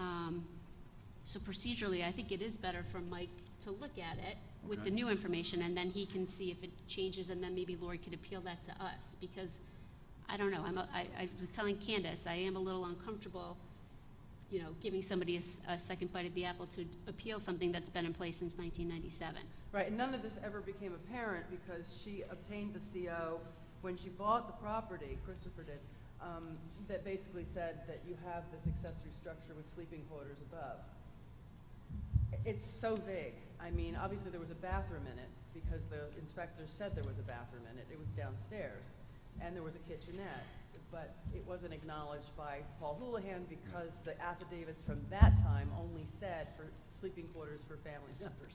So procedurally, I think it is better for Mike to look at it with Okay. the new information, and then he can see if it changes, and then maybe Lori could appeal that to us, because I don't know, I was telling Candace, I am a little uncomfortable, giving somebody a second bite at the apple to appeal something that's been in place since 1997. Right, and none of this ever became apparent because she obtained the CO when she bought the property, Christopher did, that basically said that you have this accessory structure with sleeping quarters above. It's so vague. I mean, obviously there was a bathroom in it because the inspector said there was a bathroom in it. It was downstairs, and there was a kitchenette, but it wasn't acknowledged by Paul Houlihan because the affidavits from that time only said for sleeping quarters for family members.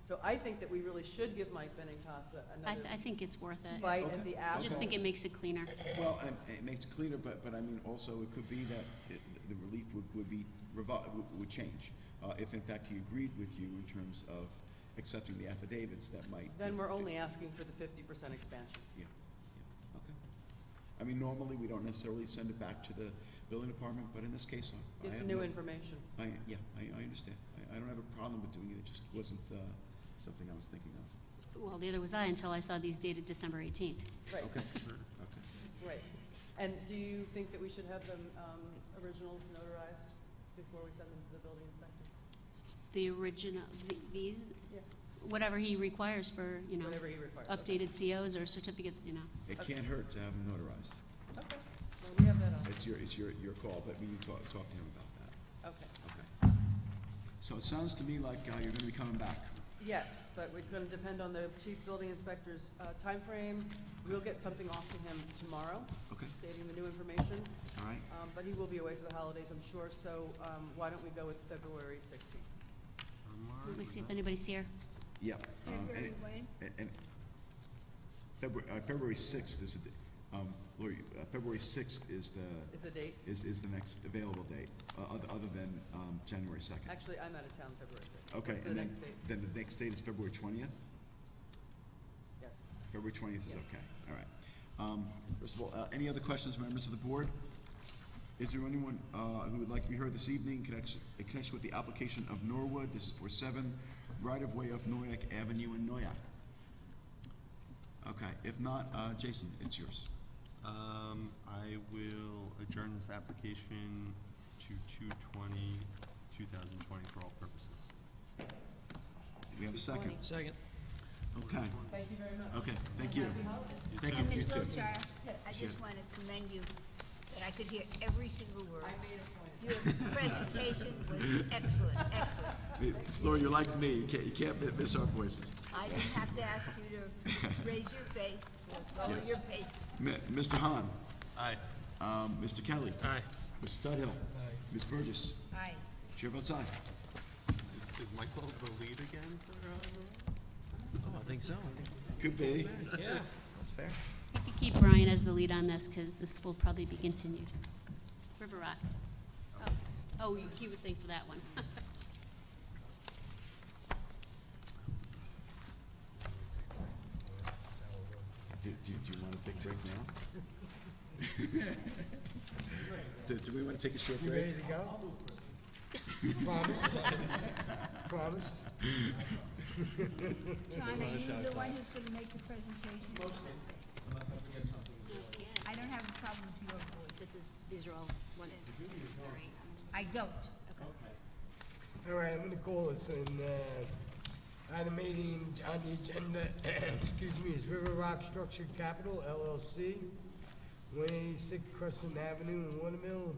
So I think that we really should give Mike Benincasa another I think it's worth it. bite Okay. at the I apple. just think it makes it cleaner. Well, and it makes it cleaner, but I mean, also it could be that the relief would change. If in fact he agreed with you in terms of accepting the affidavits, that might. Then we're only asking for the 50% expansion. Yeah, okay. I mean, normally we don't necessarily send it back to building department, but in this case, I It's have new no- information. I understand. I don't have a problem with doing it, it just wasn't something I was thinking of. Well, neither was I until I saw these dated December 18th. Right. Okay. Right. And do you think that we should have them originals notarized before we send them to the building inspector? The original, these, Yeah. whatever he requires for, Whatever he requires, updated COs or certificates, It can't hurt to have them notarized. Okay, well, we have that on. It's your call, but we need to talk to him about that. Okay. Okay. So it sounds to me like you're gonna be coming back. Yes, but it's gonna depend on the chief building inspector's timeframe. We'll get something off to him tomorrow. Okay. Stating the new information. All right. But he will be away for the holidays, I'm sure, so why don't we go with February 16th? Let me see if anybody's here. Yeah. February when? And February 6th is the, Lori, February 6th is Is the date? is the next available date, other than January 2nd. Actually, I'm out of town February 6th. Okay, What's and the then, next date? then the next date is February 20th? Yes. February 20th is Yes. okay, all right. First of all, any other questions, members of the board? Is there anyone who would like to be heard this evening in connection with the application of Norwood? This is for 7 right-of-way of Noyak Avenue in Noyak. Okay, if not, Jason, it's yours. I will adjourn this application to 2/20/2020 for all purposes. Do we have a second? Second. Okay, Thank you very much. okay, thank you. Thank And you, you Ms. too. Wiltshire, I Sure. just want to commend you that I could hear every single word. I made a point. Your presentation was excellent, excellent. Laura, you're like me, you can't miss our voices. I didn't have to ask you to raise your face, or lower Yes. your face. Mr. Hahn, Aye. Mr. Kelly. Aye. Mr. Tudhill. Ms. Burgess. Aye. Chair votes aye. Is Michael the lead again for, Oh, I think so. Could be. Yeah, that's fair. You could keep Brian as the lead on this, because this will probably be continued. River Rock. Oh, he was saying for that one. Do you want to take a break now? Do we want to take a short You break? ready to go? Promise? Promise? John, are you the one who's going to make the presentation? I don't have a problem with your voice. These are all one. I don't. All right, I'm gonna call this an item 18 on the agenda, excuse me, is River Rock Structured Capital LLC, 186 Crescent Avenue in Watermill,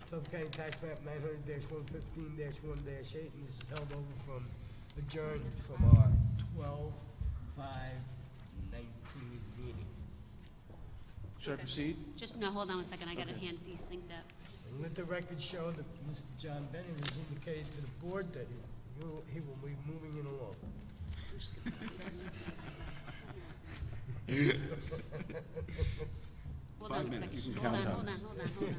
Suffolk County Tax Map 900-115-1-8, and this is held over from, adjourned from our 12/5/19 meeting. Should I proceed? Just, no, hold on one second, I gotta hand these things out. And let the record show that Mr. John Bennett has indicated to the board that he will be moving it along. Hold 5 on a minutes. second. You can Hold count on, on hold on, us. hold on, hold on.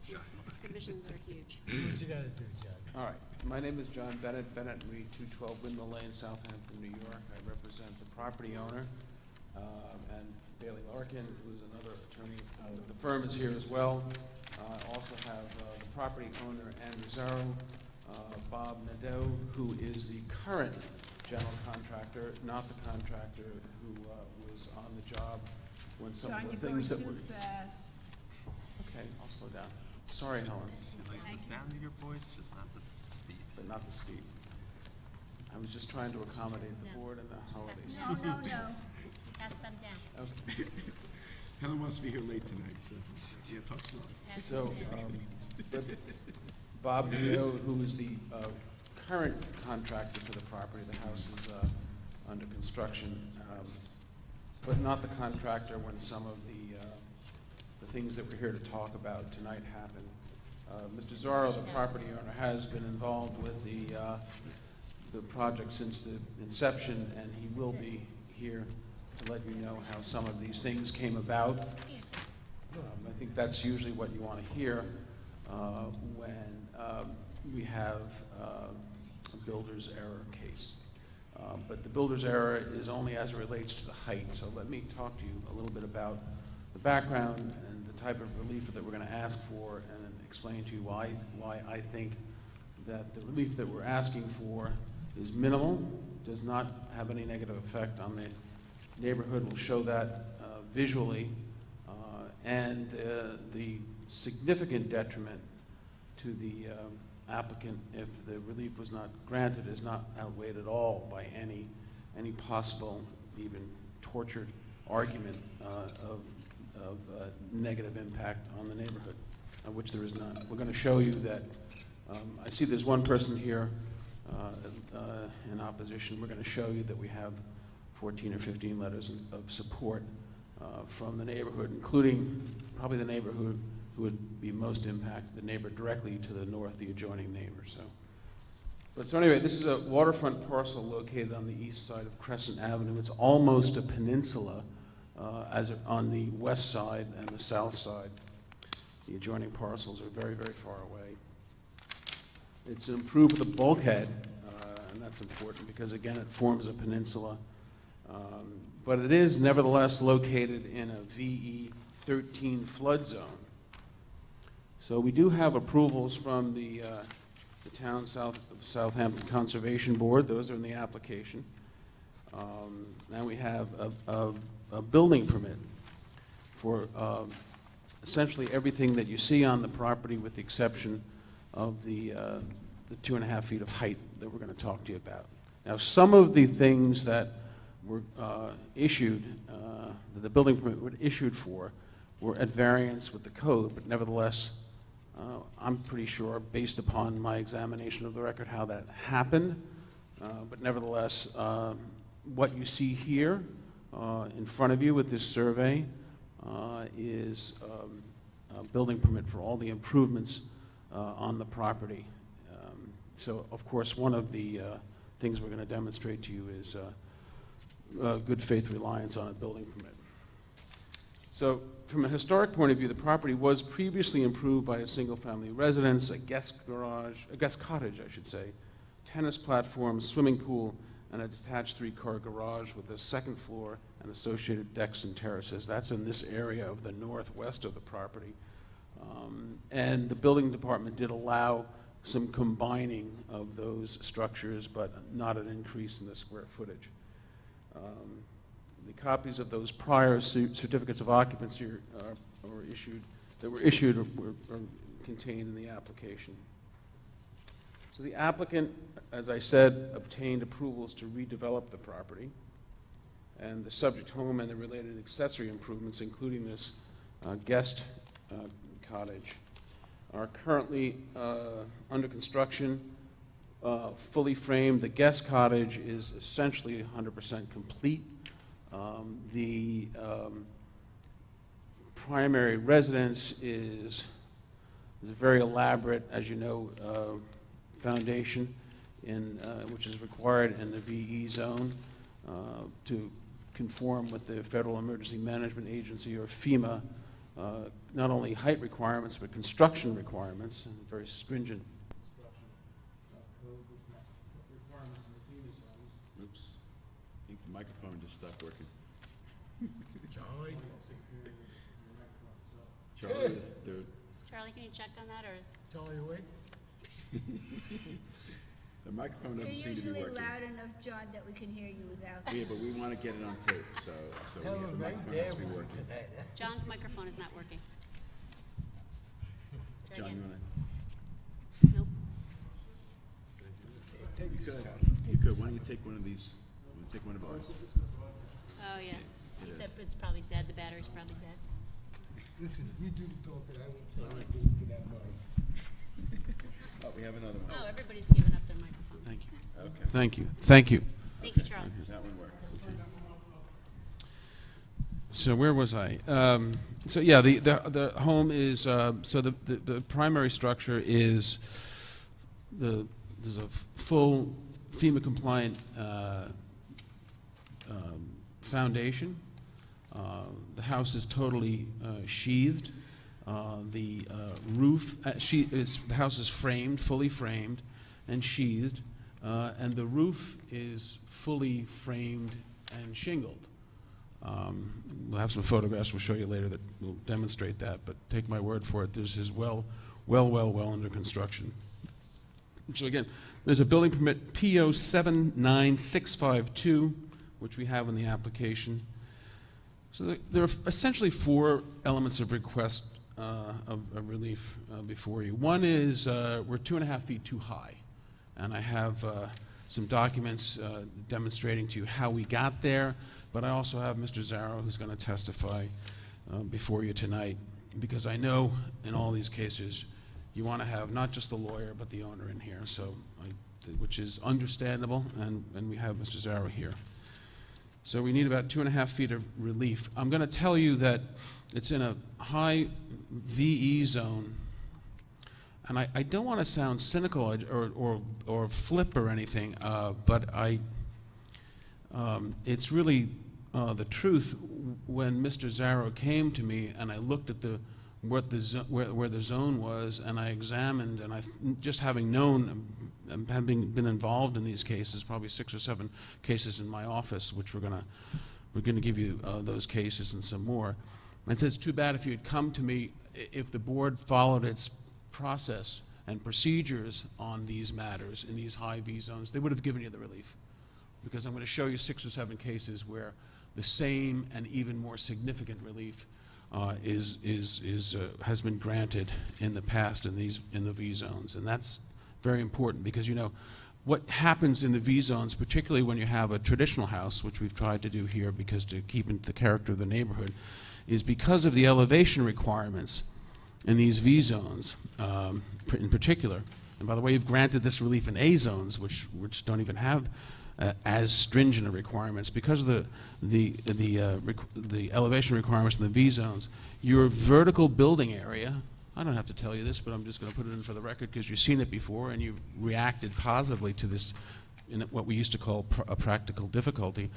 These submissions are huge. What you gotta do, John? All right, my name is John Bennett, Bennett and Reed, 212 Windmill Lane, Southampton, New York. I represent the property owner, and Bailey Larkin, who's another attorney. The firm is here as well. I also have the property owner, Andrew Zarro, Bob Nadeau, who is the current general contractor, not the contractor who was on the job when some John, of the you're going things that were... too fast. Okay, I'll slow down. Sorry, Helen. She likes the sound of your voice, just not the speed. But not the speed. I was just trying to accommodate the board and the holidays. No. Pass them down. Okay. Helen wants to be here late tonight, so, yeah, talk slow. So, but Bob Nadeau, who is the current contractor for the property, the house is under construction, but not the contractor when some of the things that we're here to talk about tonight happened. Mr. Zorro, the property owner, has been involved with the project since the inception, and he will be here to let you know how some of these things came about. I think that's usually what you want to hear when we have a builder's error case. But the builder's error is only as it relates to the height, so let me talk to you a little bit about the background and the type of relief that we're going to ask for, and then explain to you why I think that the relief that we're asking for is minimal, does not have any negative effect on the neighborhood. We'll show that visually, and the significant detriment to the applicant if the relief was not granted is not outweighed at all by any possible, even tortured argument of negative impact on the neighborhood, which there is none. We're going to show you that. I see there's one person here in opposition. We're going to show you that we have 14 or 15 letters of support from the neighborhood, including probably the neighborhood who would be most impacted, the neighbor directly to the north, the adjoining neighbor. So anyway, this is a waterfront parcel located on the east side of Crescent Avenue. It's almost a peninsula on the west side and the south side. The adjoining parcels are very, very far away. It's improved with a bulkhead, and that's important because, again, it forms a peninsula. But it is nevertheless located in a VE 13 flood zone. So we do have approvals from the town Southampton Conservation Board. Those are in the application. And we have a building permit for essentially everything that you see on the property, with the exception of the 2.5 feet of height that we're going to talk to you about. Now, some of the things that were issued, that the building permit was issued for, were at variance with the code, but nevertheless, I'm pretty sure, based upon my examination of the record, how that happened. But nevertheless, what you see here in front of you with this survey is a building permit for all the improvements on the property. So, of course, one of the things we're going to demonstrate to you is good faith reliance on a building permit. So, from a historic point of view, the property was previously improved by a single-family residence, a guest cottage, I should say, tennis platform, swimming pool, and a detached 3-car garage with a second floor and associated decks and terraces. That's in this area of the northwest of the property. And the building department did allow some combining of those structures, but not an increase in the square footage. The copies of those prior certificates of occupancy are contained in the application. So the applicant, as I said, obtained approvals to redevelop the property, and the subject home and the related accessory improvements, including this guest cottage, are currently under construction, fully framed. The guest cottage is essentially 100% complete. The primary residence is a very elaborate, as you know, foundation which is required in the VE zone to conform with the Federal Emergency Management Agency, or FEMA, not only height requirements but construction requirements, and very stringent requirements in the FEMA zones. Oops, I think the microphone just stopped working. Charlie? Charlie, can you check on that, or? Charlie awake? The microphone You're doesn't seem to be usually working. loud enough, John, that we can hear you without. Yeah, but we want to get it on tape, so Tell the him right microphone there has to be we do working. tonight. John's microphone is not working. Try John, again. you want to? Nope. You could. Why don't you take one of these? Take one of ours. Oh, yeah. He It said is. it's probably dead, the battery's probably dead. Listen, you do the talking, I won't say anything, you can have mine. Oh, we have another one. Oh, everybody's given up their microphone. Thank you. Okay. Thank you. Thank you. Thank you, Charlie. That one works. So where was I? So yeah, the home is, so the primary structure is, there's a full FEMA compliant foundation. The house is totally sheathed. The roof, the house is framed, fully framed and sheathed, and the roof is fully framed and shingled. We'll have some photographs we'll show you later that will demonstrate that, but take my word for it, this is well under construction. So again, there's a building permit PO 79652, which we have in the application. So there are essentially 4 elements of request of relief before you. One is we're 2.5 feet too high, and I have some documents demonstrating to you how we got there, but I also have Mr. Zarrow who's going to testify before you tonight, because I know in all these cases you want to have not just the lawyer but the owner in here, so which is understandable, and we have Mr. Zarrow here. So we need about 2.5 feet of relief. I'm going to tell you that it's in a high VE zone, and I don't want to sound cynical or flip or anything, but it's really the truth. When Mr. Zarrow came to me and I looked at where the zone was, and I examined, and just having known, having been involved in these cases, probably 6 or 7 cases in my office, which we're gonna give you those cases and some more. I said, it's too bad if you had come to me, if the board followed its process and procedures on these matters in these high V zones, they would have given you the relief. Because I'm going to show you 6 or 7 cases where the same and even more significant relief has been granted in the past in the V zones, and that's very important, because you know what happens in the V zones, particularly when you have a traditional house, which we've tried to do here because to keep in the character of the neighborhood, is because of the elevation requirements in these V zones in particular. And by the way, you've granted this relief in A zones, which don't even have as stringent requirements. Because of the elevation requirements in the V zones, your vertical building area, I don't have to tell you this, but I'm just going to put it in for the record because you've seen it before and you've reacted positively to this in what we used to call a practical difficulty.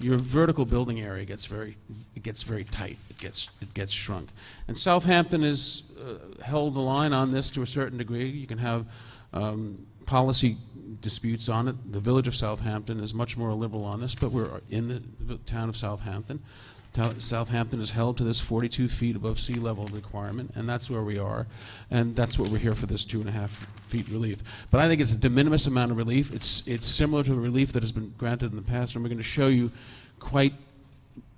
Your vertical building area gets very tight. It gets shrunk. And Southampton has held the line on this to a certain degree. You can have policy disputes on it. The village of Southampton is much more liberal on this, but we're in the town of Southampton. Southampton is held to this 42 feet above sea level requirement, and that's where we are, and that's what we're here for, this 2.5 feet relief. But I think it's a de minimis amount of relief. It's similar to the relief that has been granted in the past, and we're going to show you quite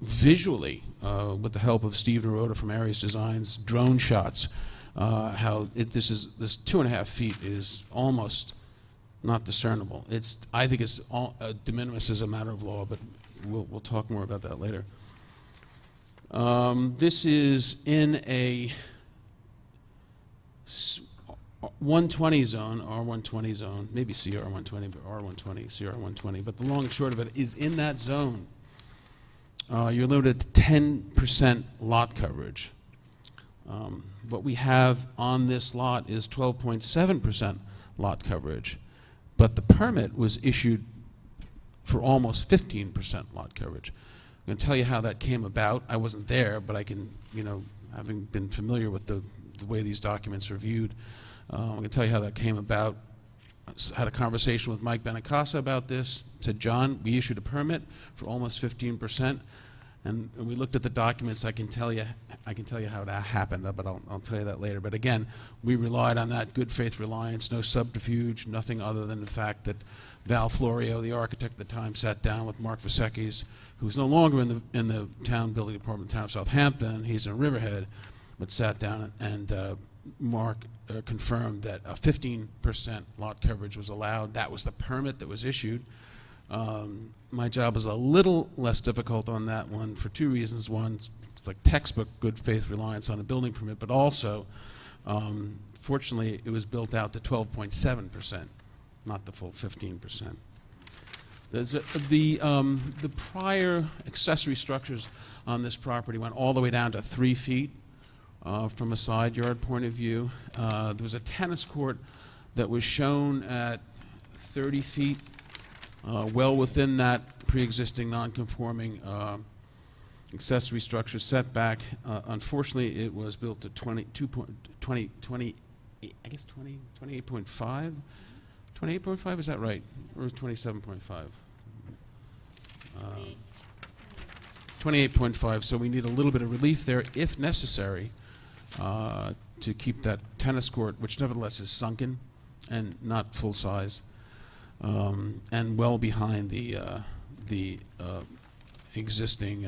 visually, with the help of Steve Naroda from Aries Designs, drone shots, how this 2.5 feet is almost not discernible. I think it's de minimis as a matter of law, but we'll talk more about that later. This is in a 120 zone, R120 zone, maybe CR120, but R120, CR120. But the long and short of it is, in that zone, you're limited to 10% lot coverage. What we have on this lot is 12.7% lot coverage, but the permit was issued for almost 15% lot coverage. I'm going to tell you how that came about. I wasn't there, but I can, having been familiar with the way these documents are viewed, I'm going to tell you how that came about. I had a conversation with Mike Benacasa about this. Said, John, we issued a permit for almost 15%, and we looked at the documents. I can tell you how that happened, but I'll tell you that later. But again, we relied on that good faith reliance, no subterfuge, nothing other than the fact that Val Florio, the architect at the time, sat down with Mark Vasekis, who's no longer in the town building department, town of Southampton. He's in Riverhead, but sat down and Mark confirmed that a 15% lot coverage was allowed. That was the permit that was issued. My job was a little less difficult on that one for 2 reasons. One, it's like textbook good faith reliance on a building permit, but also, fortunately, it was built out to 12.7%, not the full 15%. There's the prior accessory structures on this property went all the way down to 3 feet from a side yard point of view. There was a tennis court that was shown at 30 feet, well within that pre-existing non-conforming accessory structure setback. Unfortunately, it was built to 28.5. 28.5, is that right? Or 27.5? 28.5, so we need a little bit of relief there if necessary to keep that tennis court, which nevertheless is sunken and not full size, and well behind the existing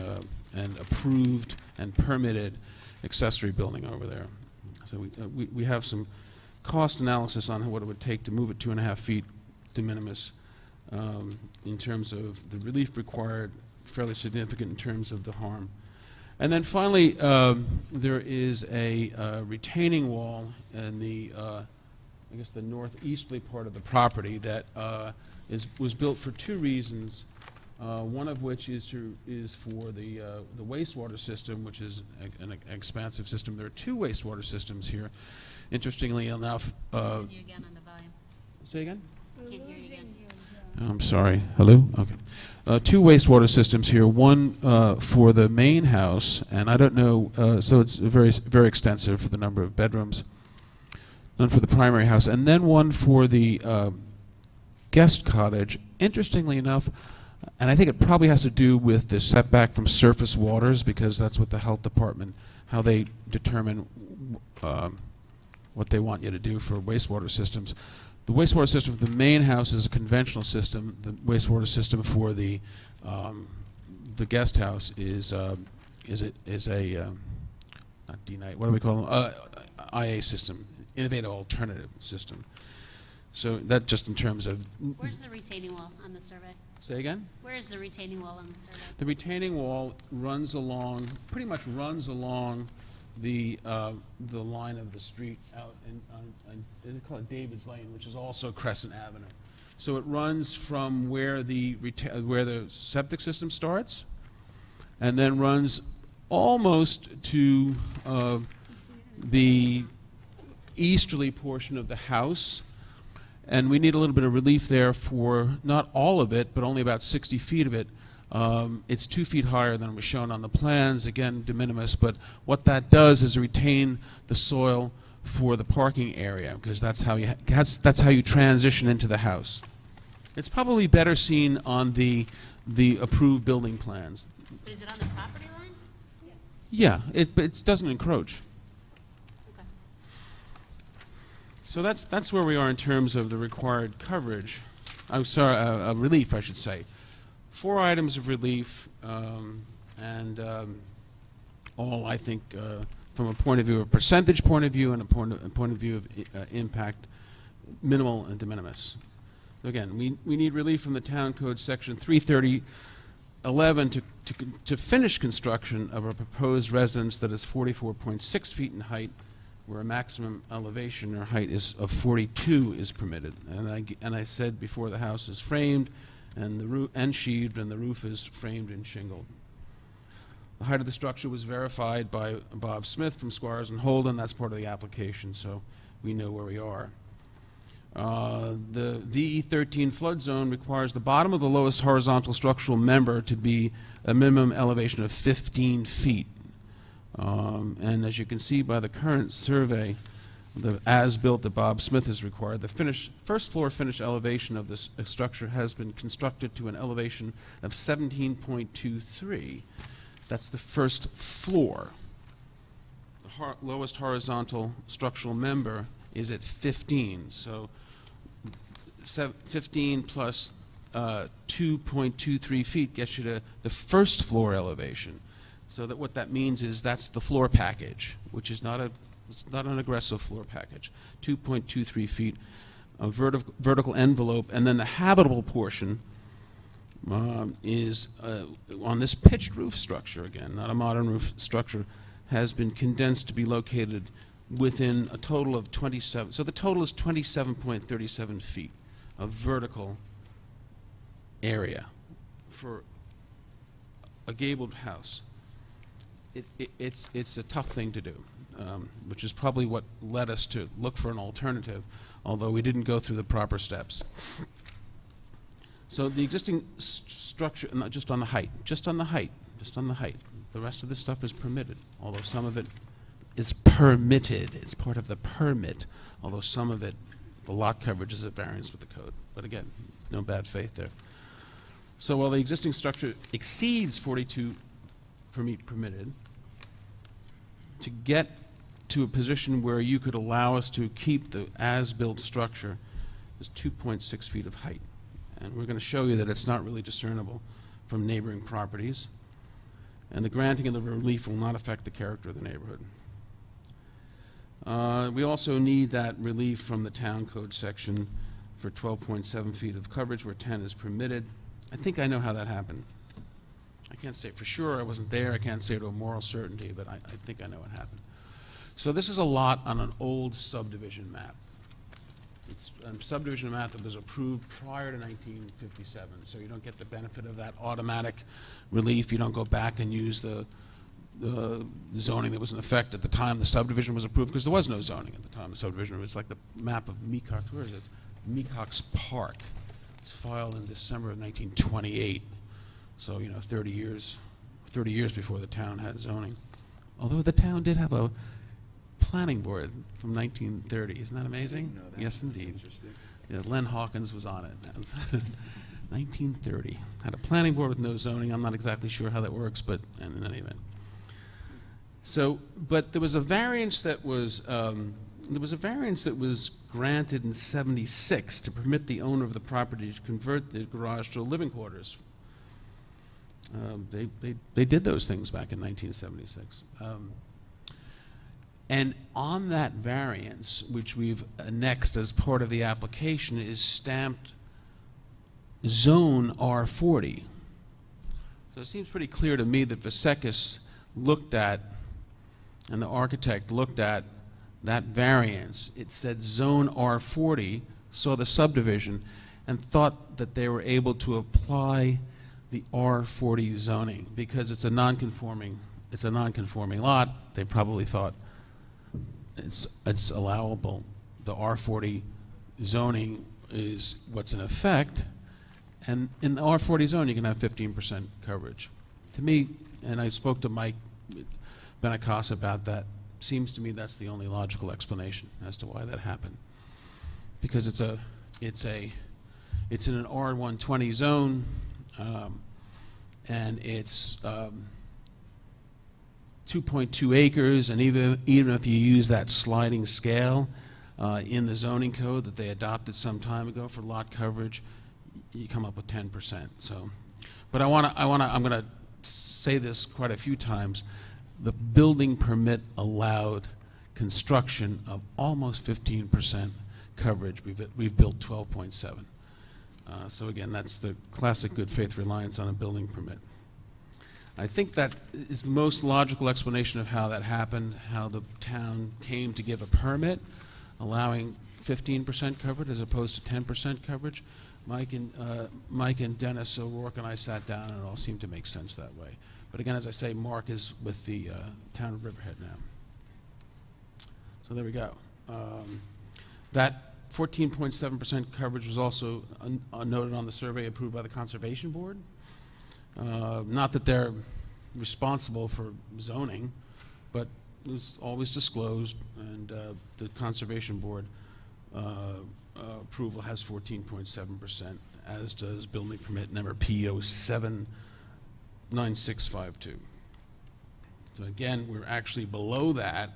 and approved and permitted accessory building over there. So we have some cost analysis on what it would take to move it 2.5 feet de minimis in terms of the relief required, fairly significant in terms of the harm. And then finally, there is a retaining wall in the, I guess, the northeasterly part of the property that was built for 2 reasons. One of which is for the wastewater system, which is an expansive system. There are 2 wastewater systems here. Interestingly enough, Can't hear you again on the volume. say again? Can't hear you again. I'm sorry. Hello? Okay. 2 wastewater systems here, one for the main house, and I don't know, so it's very, very extensive for the number of bedrooms, none for the primary house, and then one for the guest cottage. Interestingly enough, and I think it probably has to do with the setback from surface waters, because that's what the health department, how they determine what they want you to do for wastewater systems. The wastewater system for the main house is a conventional system. The wastewater system for the guest house is a not D-Night, what do we call them? IA system, innovative alternative system. So that just in terms of. Where's the retaining wall on the survey? Say again? Where is the retaining wall on the survey? The retaining wall runs along, pretty much runs along the line of the street out in they call it David's Lane, which is also Crescent Avenue. So it runs from where the septic system starts, and then runs almost to the easterly portion of the house. And we need a little bit of relief there for not all of it, but only about 60 feet of it. It's 2 feet higher than was shown on the plans, again, de minimis, but what that does is retain the soil for the parking area, because that's how you transition into the house. It's probably better seen on the approved building plans. But is it on the property line? Yeah, but it doesn't encroach. Okay. So that's where we are in terms of the required coverage. I'm sorry, relief, I should say. 4 items of relief, and all, I think, from a point of view of percentage point of view and a point of view of impact, minimal and de minimis. So again, we need relief from the Town Code Section 330.11 to finish construction of a proposed residence that is 44.6 feet in height, where a maximum elevation or height of 42 is permitted. And I said before, the house is framed and the roof and sheathed, and the roof is framed and shingled. The height of the structure was verified by Bob Smith from Squires and Holden. That's part of the application, so we know where we are. The VE13 flood zone requires the bottom of the lowest horizontal structural member to be a minimum elevation of 15 feet. And as you can see by the current survey, the as-built that Bob Smith has required, the first floor finish elevation of this structure has been constructed to an elevation of 17.23. That's the first floor. The lowest horizontal structural member is at 15. So 15 plus 2.23 feet gets you to the first floor elevation. So that what that means is that's the floor package, which is it's not an aggressive floor package. 2.23 feet of vertical envelope, and then the habitable portion is on this pitched roof structure, again, not a modern roof structure, has been condensed to be located within a total of 27. So the total is 27.37 feet of vertical area for a gabled house. It's a tough thing to do, which is probably what led us to look for an alternative, although we didn't go through the proper steps. So the existing structure, not just on the height, just on the height. The rest of this stuff is permitted, although some of it is permitted. It's part of the permit, although some of it, the lot coverage is at variance with the code. But again, no bad faith there. So while the existing structure exceeds 42 permitted, to get to a position where you could allow us to keep the as-built structure is 2.6 feet of height. And we're going to show you that it's not really discernible from neighboring properties. And the granting of the relief will not affect the character of the neighborhood. We also need that relief from the town code section for 12.7 feet of coverage where 10 is permitted. I think I know how that happened. I can't say for sure, I wasn't there, I can't say to a moral certainty, but I think I know what happened. So this is a lot on an old subdivision map. It's a subdivision map that was approved prior to 1957, so you don't get the benefit of that automatic relief. You don't go back and use the zoning that was in effect at the time the subdivision was approved, because there was no zoning at the time the subdivision. It was like the map of Mecox, where is this? Mecox Park. It was filed in December of 1928, so 30 years before the town had zoning. Although the town did have a planning board from 1930. Isn't that amazing? Yes, indeed. Yeah, Len Hawkins was on it. That was 1930. Had a planning board with no zoning. I'm not exactly sure how that works, but in any event. So, but there was a variance that was granted in '76 to permit the owner of the property to convert the garage to living quarters. They did those things back in 1976. And on that variance, which we've annexed as part of the application, is stamped Zone R40. So it seems pretty clear to me that Vasekis looked at, and the architect looked at that variance. It said Zone R40, saw the subdivision, and thought that they were able to apply the R40 zoning because it's a non-conforming lot. They probably thought it's allowable. The R40 zoning is what's in effect, and in the R40 zone you can have 15% coverage. To me, and I spoke to Mike Benacasa about that, seems to me that's the only logical explanation as to why that happened. Because it's in an R120 zone, and it's 2.2 acres, and even if you use that sliding scale in the zoning code that they adopted some time ago for lot coverage, you come up with 10%. So, but I'm going to say this quite a few times. The building permit allowed construction of almost 15% coverage. We've built 12.7. So again, that's the classic good faith reliance on a building permit. I think that is the most logical explanation of how that happened, how the town came to give a permit allowing 15% coverage as opposed to 10% coverage. Mike and Dennis O'Rourke and I sat down, and it all seemed to make sense that way. But again, as I say, Mark is with the town of Riverhead now. So there we go. That 14.7% coverage was also noted on the survey approved by the Conservation Board. Not that they're responsible for zoning, but it was always disclosed, and the Conservation Board approval has 14.7%, as does building permit number P079652. So again, we're actually below that,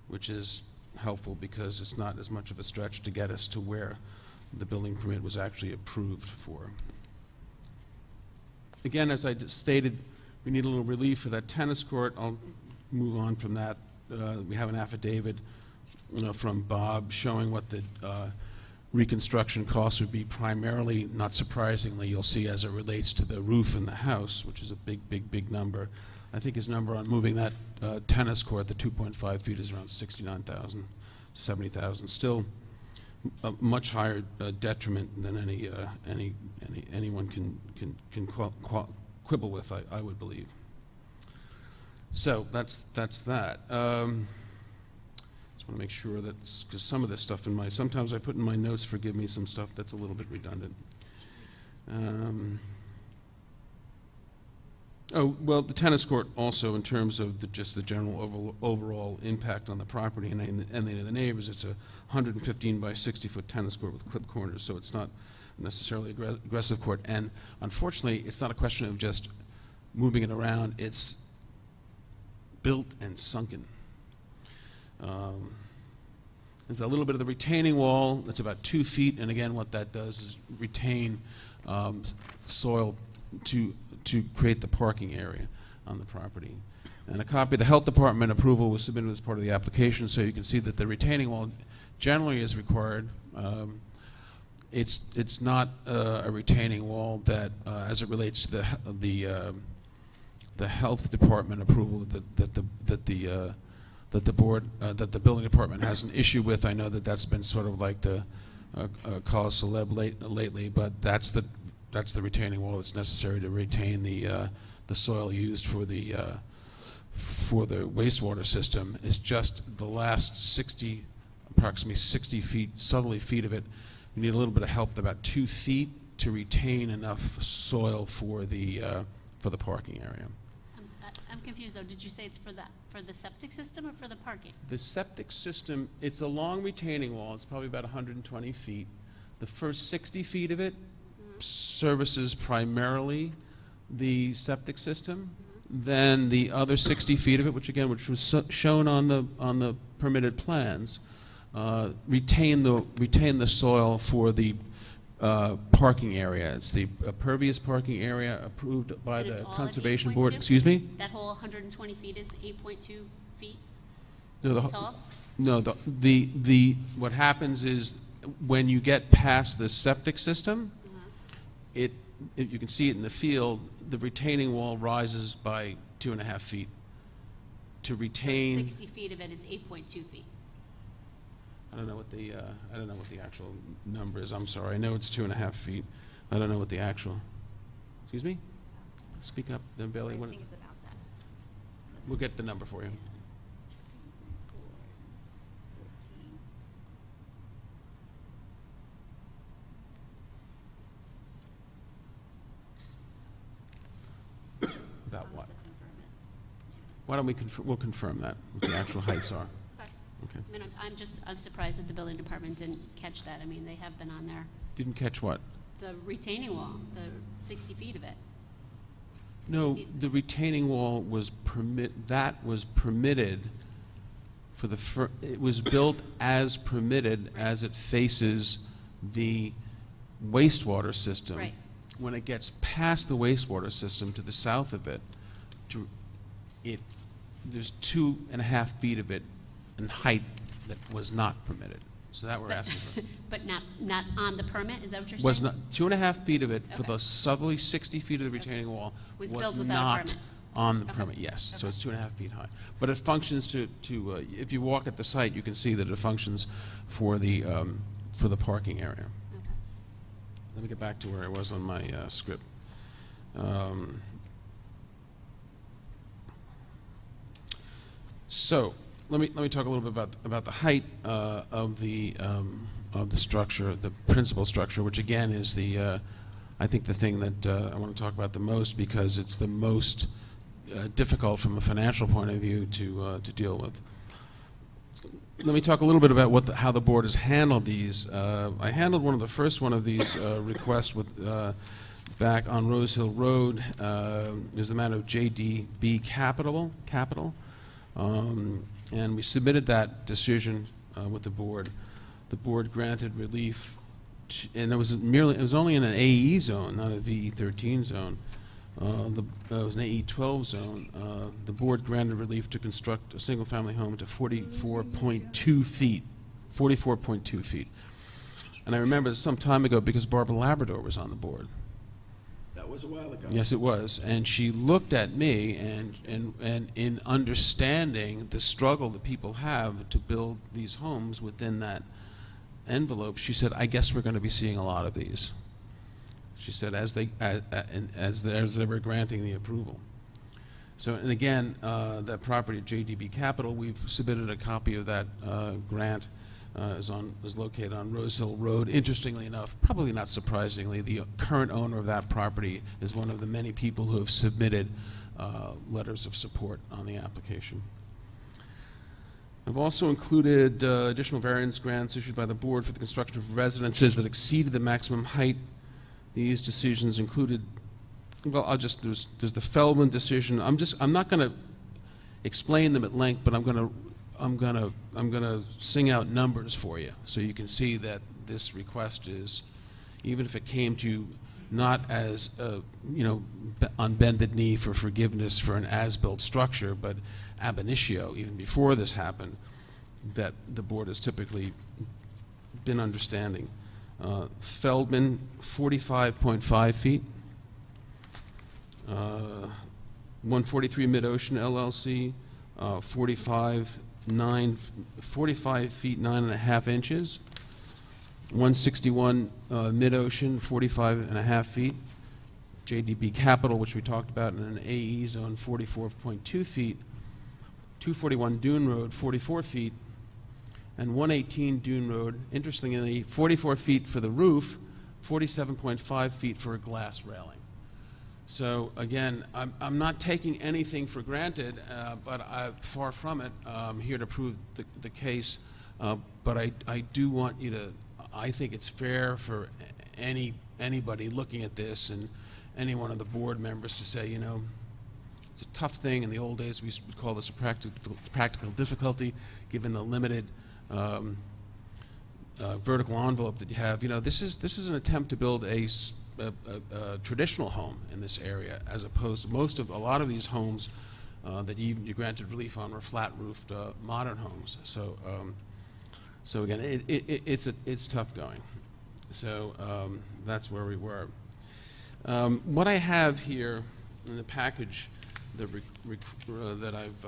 which is helpful because it's not as much of a stretch to get us to where the building permit was actually approved for. Again, as I stated, we need a little relief for that tennis court. I'll move on from that. We have an affidavit from Bob showing what the reconstruction costs would be primarily, not surprisingly, you'll see as it relates to the roof in the house, which is a big number. I think his number on moving that tennis court, the 2.5 feet, is around $69,000 to $70,000. Still a much higher detriment than anyone can quibble with, I would believe. So that's that. Just want to make sure that, because some of this stuff sometimes I put in my notes, forgive me, some stuff that's a little bit redundant. Oh, well, the tennis court also, in terms of just the general overall impact on the property and the neighbors, it's a 115 by 60 foot tennis court with clip corners, so it's not necessarily aggressive court. And unfortunately, it's not a question of just moving it around. It's built and sunken. There's a little bit of the retaining wall that's about 2 feet, and again, what that does is retain soil to create the parking area on the property. And a copy of the health department approval was submitted as part of the application, so you can see that the retaining wall generally is required. It's not a retaining wall that, as it relates to the health department approval that the board, that the building department has an issue with. I know that that's been sort of like the cause celeb lately, but that's the retaining wall that's necessary to retain the soil used for the wastewater system. Is just the last approximately 60 feet, southerly feet of it. You need a little bit of help, about 2 feet, to retain enough soil for the parking area. I'm confused though. Did you say it's for the septic system or for the parking? The septic system, it's a long retaining wall. It's probably about 120 feet. The first 60 feet of it services primarily the septic system. Then the other 60 feet of it, which was shown on the permitted plans, retain the soil for the parking area. It's the pervious parking area approved by And it's the all at Conservation 8.2? Board. Excuse me? That whole 120 feet is 8.2 feet No, tall? No, what happens is when you get past the septic system, you can see it in the field, the retaining wall rises by 2.5 feet to retain. 60 feet of it is 8.2 feet. I don't know what the actual number is. I'm sorry. I know it's 2.5 feet. I don't know what the actual. Excuse me? Speak up, then Bailey. I think it's about that. We'll get the number for you. About what? Why don't we'll confirm that, what the actual heights are. Okay. I mean, I'm surprised that the building department didn't catch that. I mean, they have been on there. Didn't catch what? The retaining wall, the 60 feet of it. No, the retaining wall was permitted for it was built as permitted as it faces the wastewater system. Right. When it gets past the wastewater system to the south of it, there's 2.5 feet of it in height that was not permitted. So that we're asking for. But not on the permit, is that what you're saying? Was not, 2.5 feet of it for Okay. the southerly 60 feet of the retaining wall Was was built without a not permit. on the Okay. permit, yes. So Okay. it's 2.5 feet high. But it functions to if you walk at the site, you can see that it functions for the parking area. Okay. Let me get back to where I was on my script. So let me talk a little bit about the height of the structure, the principal structure, which again is I think the thing that I want to talk about the most because it's the most difficult from a financial point of view to deal with. Let me talk a little bit about how the board has handled these. I handled the first one of these requests with back on Rose Hill Road. There's the matter of JDB Capital. And we submitted that decision with the board. The board granted relief, and it was only in an AE zone, not a VE13 zone. It was an AE12 zone. The board granted relief to construct a single-family home to 44.2 feet. 44.2 feet. And I remember some time ago because Barbara Labrador was on the board. That was a while ago. Yes, it was. And she looked at me and in understanding the struggle that people have to build these homes within that envelope, she said, I guess we're going to be seeing a lot of these. She said, as they were granting the approval. So, and again, that property at JDB Capital, we've submitted a copy of that grant. Is located on Rose Hill Road. Interestingly enough, probably not surprisingly, the current owner of that property is one of the many people who have submitted letters of support on the application. I've also included additional variance grants issued by the board for the construction of residences that exceeded the maximum height. These decisions included, well, there's the Feldman decision. I'm not going to explain them at length, but I'm gonna sing out numbers for you so you can see that this request is, even if it came to you not as on bended knee for forgiveness for an as-built structure, but ab initio, even before this happened, that the board has typically been understanding. Feldman, 45.5 feet. 143 Mid-Ocean LLC, 45 feet 9.5 inches. 161 Mid-Ocean, 45.5 feet. JDB Capital, which we talked about, in an AE zone, 44.2 feet. 241 Dune Road, 44 feet. And 118 Dune Road, interestingly, 44 feet for the roof, 47.5 feet for a glass railing. So again, I'm not taking anything for granted, but far from it. I'm here to prove the case, but I do want you to, I think it's fair for anybody looking at this and any one of the board members to say, it's a tough thing. In the old days, we would call this a practical difficulty, given the limited vertical envelope that you have. This is an attempt to build a traditional home in this area, as opposed to a lot of these homes that you granted relief on were flat-roofed modern homes. So again, it's tough going. So that's where we were. What I have here in the package that I've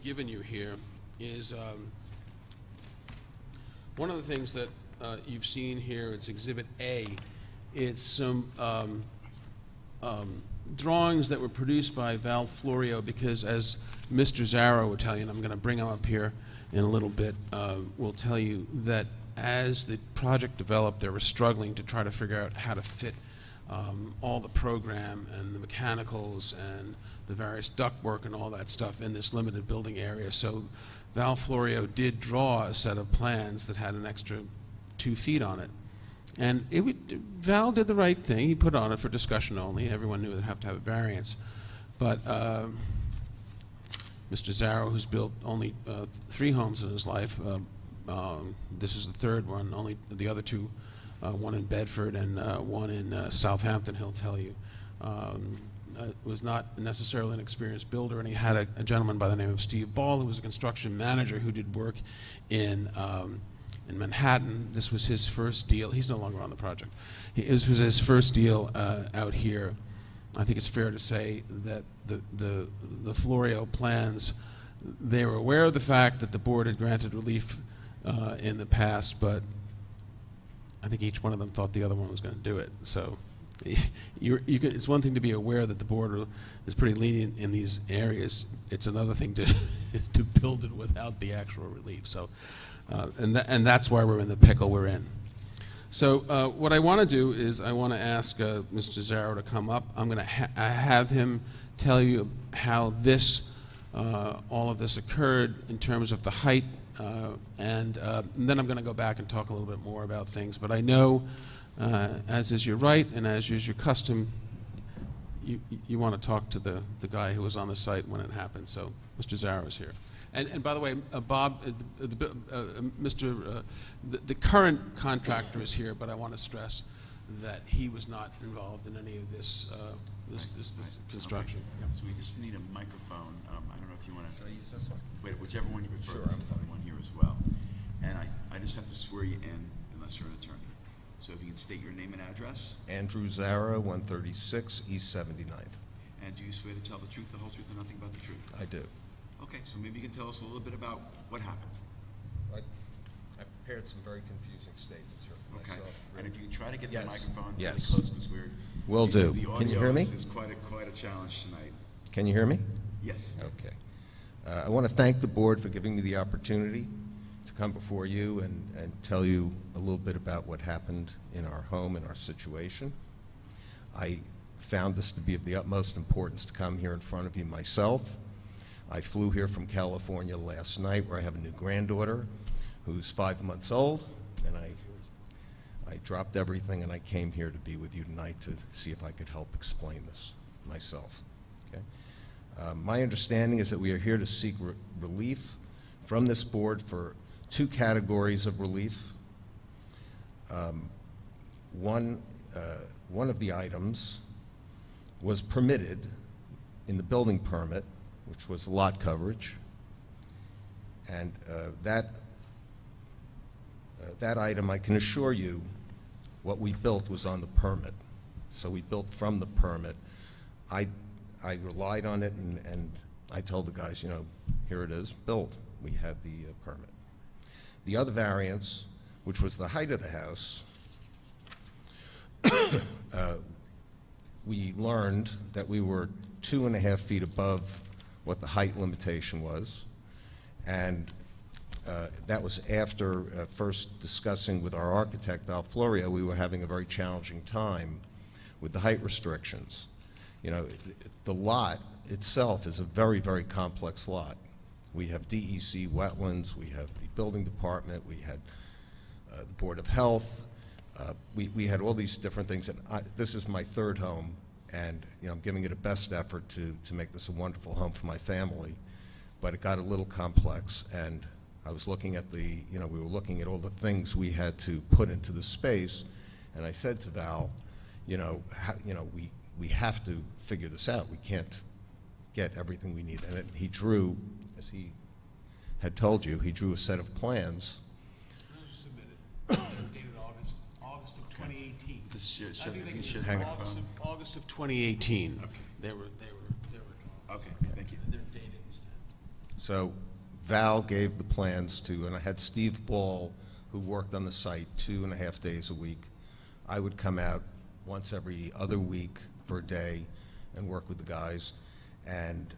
given you here is one of the things that you've seen here. It's Exhibit A. It's some drawings that were produced by Val Florio, because as Mr. Zarro will tell you, and I'm going to bring him up here in a little bit, will tell you that as the project developed, they were struggling to try to figure out how to fit all the program and the mechanicals and the various ductwork and all that stuff in this limited building area. So Val Florio did draw a set of plans that had an extra 2 feet on it. And Val did the right thing. He put on it for discussion only. Everyone knew they'd have to have a variance. But Mr. Zarro, who's built only 3 homes in his life, this is the third one, only the other 2, one in Bedford and one in Southampton, he'll tell you, was not necessarily an experienced builder, and he had a gentleman by the name of Steve Ball, who was a construction manager who did work in Manhattan. This was his first deal. He's no longer on the project. This was his first deal out here. I think it's fair to say that the Florio plans, they were aware of the fact that the board had granted relief in the past, but I think each one of them thought the other one was going to do it. So it's one thing to be aware that the board is pretty lenient in these areas. It's another thing to to build it without the actual relief. So, and that's why we're in the pickle we're in. So what I want to do is I want to ask Mr. Zarro to come up. I'm going to have him tell you how this, all of this occurred in terms of the height, and then I'm going to go back and talk a little bit more about things. But I know, as is your right and as is your custom, you want to talk to the guy who was on the site when it happened. So Mr. Zarro is here. And by the way, Bob, the current contractor is here, but I want to stress that he was not involved in any of this this construction. Okay. So we just need a microphone. I don't know if you want to use this one. Wait, whichever one you prefer. Sure, I'm fine. One here as well. And I just have to swear you in unless you're an attorney. So if you can state your name and address. Andrew Zarro, 136 East 79th. And do you swear to tell the truth, the whole truth, and nothing but the truth? I do. Okay, so maybe you can tell us a little bit about what happened. I prepared some very confusing statements here for Okay, myself. and if you can try to get Yes. the microphone really Yes. close, because Will do. The Can you hear me? audio is quite a challenge tonight. Can you hear me? Yes. Okay. I want to thank the board for giving me the opportunity to come before you and tell you a little bit about what happened in our home and our situation. I found this to be of the utmost importance to come here in front of you myself. I flew here from California last night, where I have a new granddaughter who's 5 months old, and I dropped everything and I came here to be with you tonight to see if I could help explain this myself. Okay? My understanding is that we are here to seek relief from this board for two categories of relief. One of the items was permitted in the building permit, which was lot coverage, and that item, I can assure you, what we built was on the permit. So we built from the permit. I relied on it, and I told the guys, you know, here it is, built. We had the permit. The other variance, which was the height of the house, we learned that we were 2.5 feet above what the height limitation was, and that was after first discussing with our architect, Val Florio. We were having a very challenging time with the height restrictions. You know, the lot itself is a very, very complex lot. We have DEC wetlands, we have the building department, we had the Board of Health, we had all these different things, and this is my third home, and you know, I'm giving it a best effort to make this a wonderful home for my family, but it got a little complex, and I was looking at the, you know, we were looking at all the things we had to put into the space, and I said to Val, you know, we have to figure this out. We can't get everything we need. And he drew, as he had told you, he drew a set of plans. Those are submitted. They're dated August of 2018. I think they can hang August of 2018. Okay. They were. Okay, thank you. They're dated instead. So Val gave the plans to, and I had Steve Ball, who worked on the site 2.5 days a week. I would come out once every other week for a day and work with the guys. And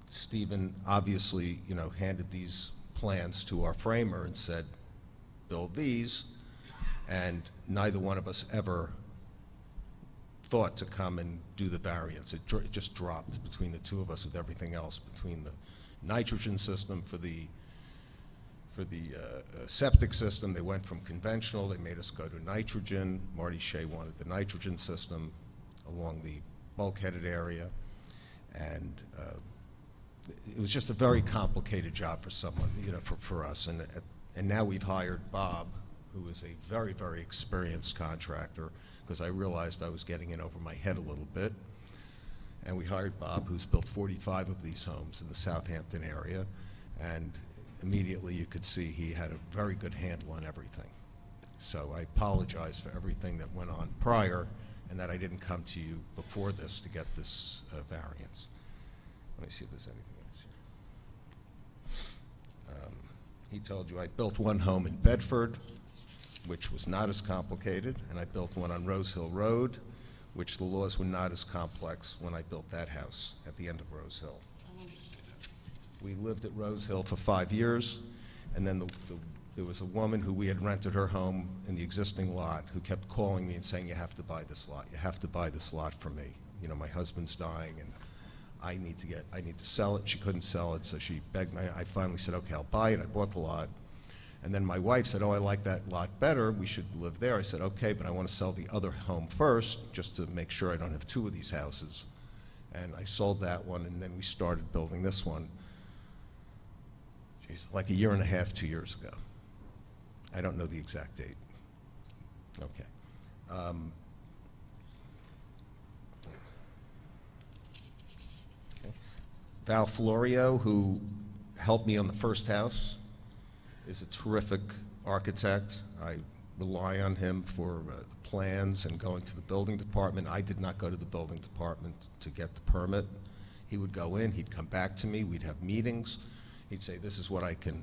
Stephen obviously, you know, handed these plans to our framer and said, build these. And neither one of us ever thought to come and do the variance. It just dropped between the two of us with everything else, between the nitrogen system for the septic system. They went from conventional, they made us go to nitrogen. Marty Shea wanted the nitrogen system along the bulkheaded area, and it was just a very complicated job for someone, you know, for us. And now we've hired Bob, who is a very, very experienced contractor, because I realized I was getting in over my head a little bit. And we hired Bob, who's built 45 of these homes in the Southampton area, and immediately you could see he had a very good handle on everything. So I apologize for everything that went on prior, and that I didn't come to you before this to get this variance. Let me see if there's anything else here. He told you I built one home in Bedford, which was not as complicated, and I built one on Rose Hill Road, which the laws were not as complex when I built that house at the end of Rose Hill. We lived at Rose Hill for 5 years, and then there was a woman who we had rented her home in the existing lot who kept calling me and saying, you have to buy this lot. You have to buy this lot for me. You know, my husband's dying, and I need to sell it. She couldn't sell it, so she begged me. I finally said, okay, I'll buy it. I bought the lot. And then my wife said, oh, I like that lot better. We should live there. I said, okay, but I want to sell the other home first, just to make sure I don't have two of these houses. And I sold that one, and then we started building this one, like 1.5 years, 2 years ago. I don't know the exact date. Okay. Val Florio, who helped me on the first house, is a terrific architect. I rely on him for the plans and going to the building department. I did not go to the building department to get the permit. He would go in, he'd come back to me, we'd have meetings. He'd say, this is what I can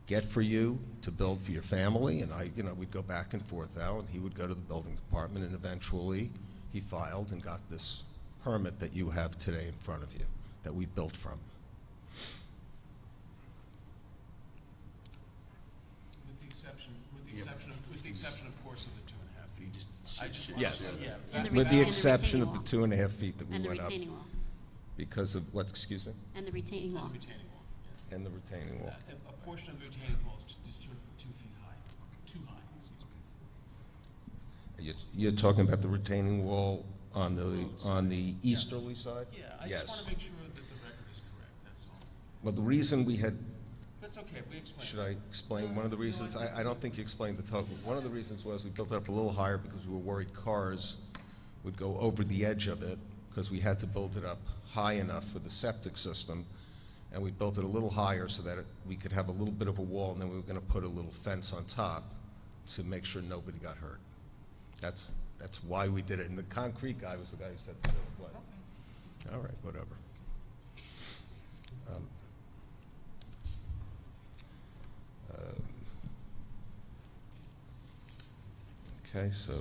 get for you to build for your family, and we'd go back and forth, Val, and he would go to the building department, and eventually he filed and got this permit that you have today in front of you, that we built from. With the exception, of course, of the 2.5 feet. Yes. And With the and exception of retaining the 2.5 feet that we And the went up. retaining wall. Because of what, excuse me? And the retaining wall. And the retaining wall, yes. And the retaining wall. A portion of the retaining wall is 2 feet high, too high, excuse me. You're talking about the retaining wall On the easterly side? Yeah, I Yes. just want to make sure that the record is correct, that's all. Well, the reason we had, That's okay, we explained. should I explain one of the reasons? I don't think you explained the total. One of the reasons was we built it up a little higher because we were worried cars would go over the edge of it, because we had to build it up high enough for the septic system, and we built it a little higher so that we could have a little bit of a wall, and then we were going to put a little fence on top to make sure nobody got hurt. That's why we did it. And the concrete guy was the guy who said to do it. What? All right, whatever. Okay, so.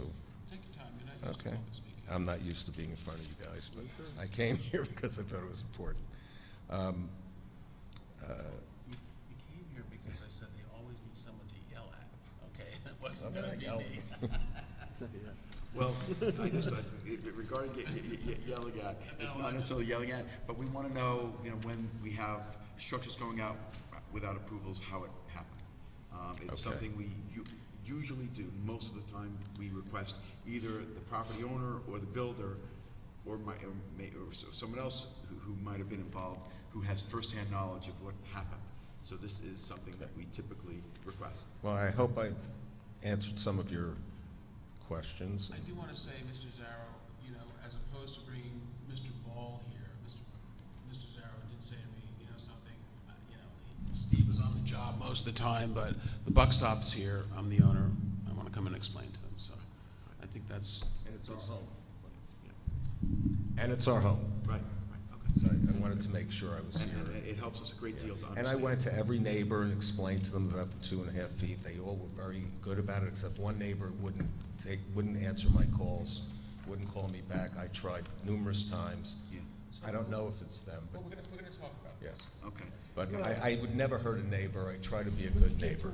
Take your time, you're not used to Okay. public speaking. I'm not used to being in front of you guys, but I came here because I thought it was important. You came here because I said they always need someone to yell at, okay? It wasn't I'm gonna not be yelling. me. Well, I guess regarding yelling at, it's not necessarily yelling at, but we want to know, when we have structures going out without approvals, how it happened. It's Okay. something we usually do. Most of the time, we request either the property owner or the builder or someone else who might have been involved, who has firsthand knowledge of what happened. So this is something that we typically request. Well, I hope I've answered some of your questions. I do want to say, Mr. Zarro, as opposed to bringing Mr. Ball here, Mr. Zarro did say to me, something, Steve was on the job most of the time, but the buck stops here. I'm the owner. I want to come and explain to him, so I think that's. And it's our home. And it's our home. Right. So I wanted to make sure I was here. And it helps us a great deal to understand. And I went to every neighbor and explained to them about the 2.5 feet. They all were very good about it, except one neighbor wouldn't answer my calls, wouldn't call me back. I tried numerous times. Yeah. I don't know if it's them, but Well, we're gonna talk about yes. Okay. But I would never hurt a neighbor. I try to be a good neighbor.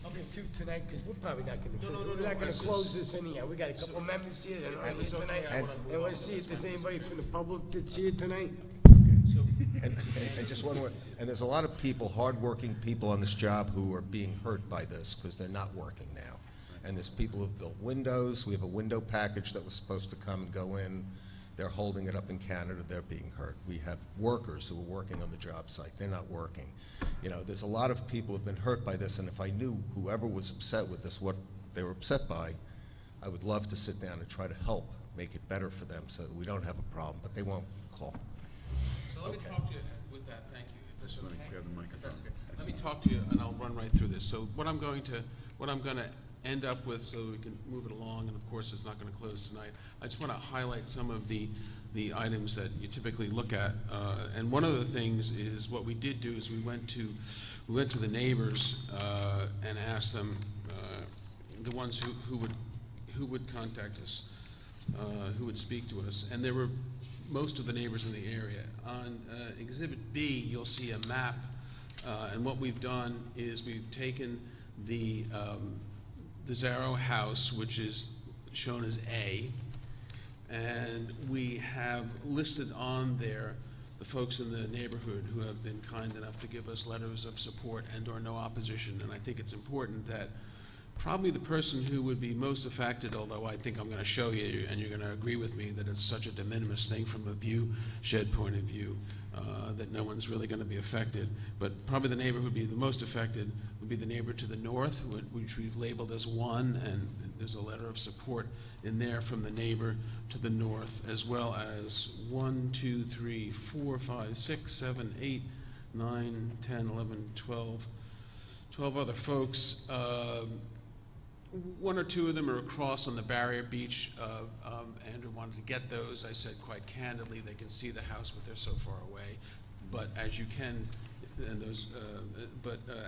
I'll get two tonight, because we're probably not gonna, No, we're not gonna it's close just- this anyhow. We got a couple members here that are If here it's okay, tonight. I wanna And move wanna on see to if this there's anybody from the public that's here tonight. And just one more, and there's a lot of people, hardworking people on this job who are being hurt by this because they're not working now. And there's people who've built windows. We have a window package that was supposed to come and go in. They're holding it up in Canada. They're being hurt. We have workers who are working on the job site. They're not working. There's a lot of people who've been hurt by this, and if I knew whoever was upset with this, what they were upset by, I would love to sit down and try to help make it better for them so that we don't have a problem, but they won't call. So let me talk to you with that, thank you, if that's Let me okay. grab the If that's microphone. okay. Let me talk to you, and I'll run right through this. So what I'm gonna end up with, so we can move it along, and of course, it's not gonna close tonight. I just wanna highlight some of the items that you typically look at. And one of the things is, what we did do is we went to the neighbors and asked them, the ones who would contact us, who would speak to us, and there were most of the neighbors in the area. On Exhibit B, you'll see a map, and what we've done is we've taken the Zarro house, which is shown as A, and we have listed on there the folks in the neighborhood who have been kind enough to give us letters of support and/or no opposition. And I think it's important that probably the person who would be most affected, although I think I'm going to show you, and you're going to agree with me that it's such a de minimis thing from a view shed point of view, that no one's really going to be affected. But probably the neighbor who would be the most affected would be the neighbor to the north, which we've labeled as 1, and there's a letter of support in there from the neighbor to the north, as well as 1, 2, 3, 4, 5, 6, 7, 8, 9, 10, 11, 12 other folks. One or two of them are across on the barrier beach. Andrew wanted to get those. I said quite candidly, they can see the house, but they're so far away. But as you can,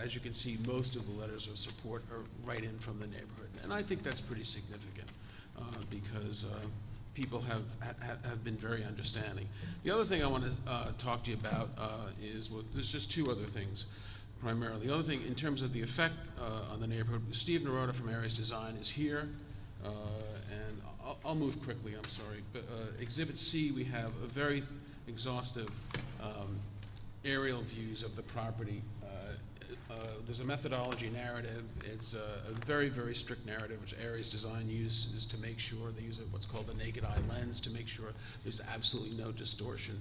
as you can see, most of the letters of support are right in from the neighborhood, and I think that's pretty significant because people have been very understanding. The other thing I want to talk to you about is, well, there's just two other things. Primarily. The other thing, in terms of the effect on the neighborhood, Steve Naroda from Aries Design is here, and I'll move quickly, I'm sorry. But Exhibit C, we have a very exhaustive aerial views of the property there's a methodology narrative. It's a very, very strict narrative, which Ares Design uses to make sure they use what's called a naked eye lens to make sure there's absolutely no distortion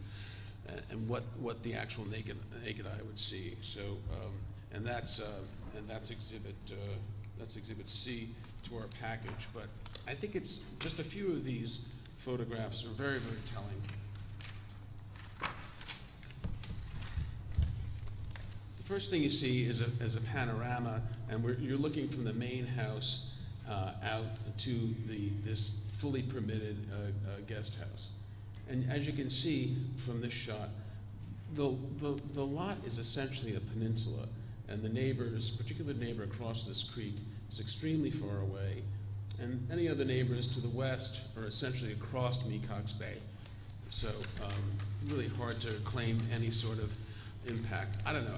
and what the actual naked eye would see. So, and that's exhibit C to our package. But I think it's just a few of these photographs are very, very telling. The first thing you see is a panorama, and you're looking from the main house out to this fully permitted guest house. And as you can see from this shot, the lot is essentially a peninsula, and the neighbors, particular neighbor across this creek, is extremely far away, and any other neighbors to the west are essentially across Mecox Bay. So really hard to claim any sort of impact. I don't know.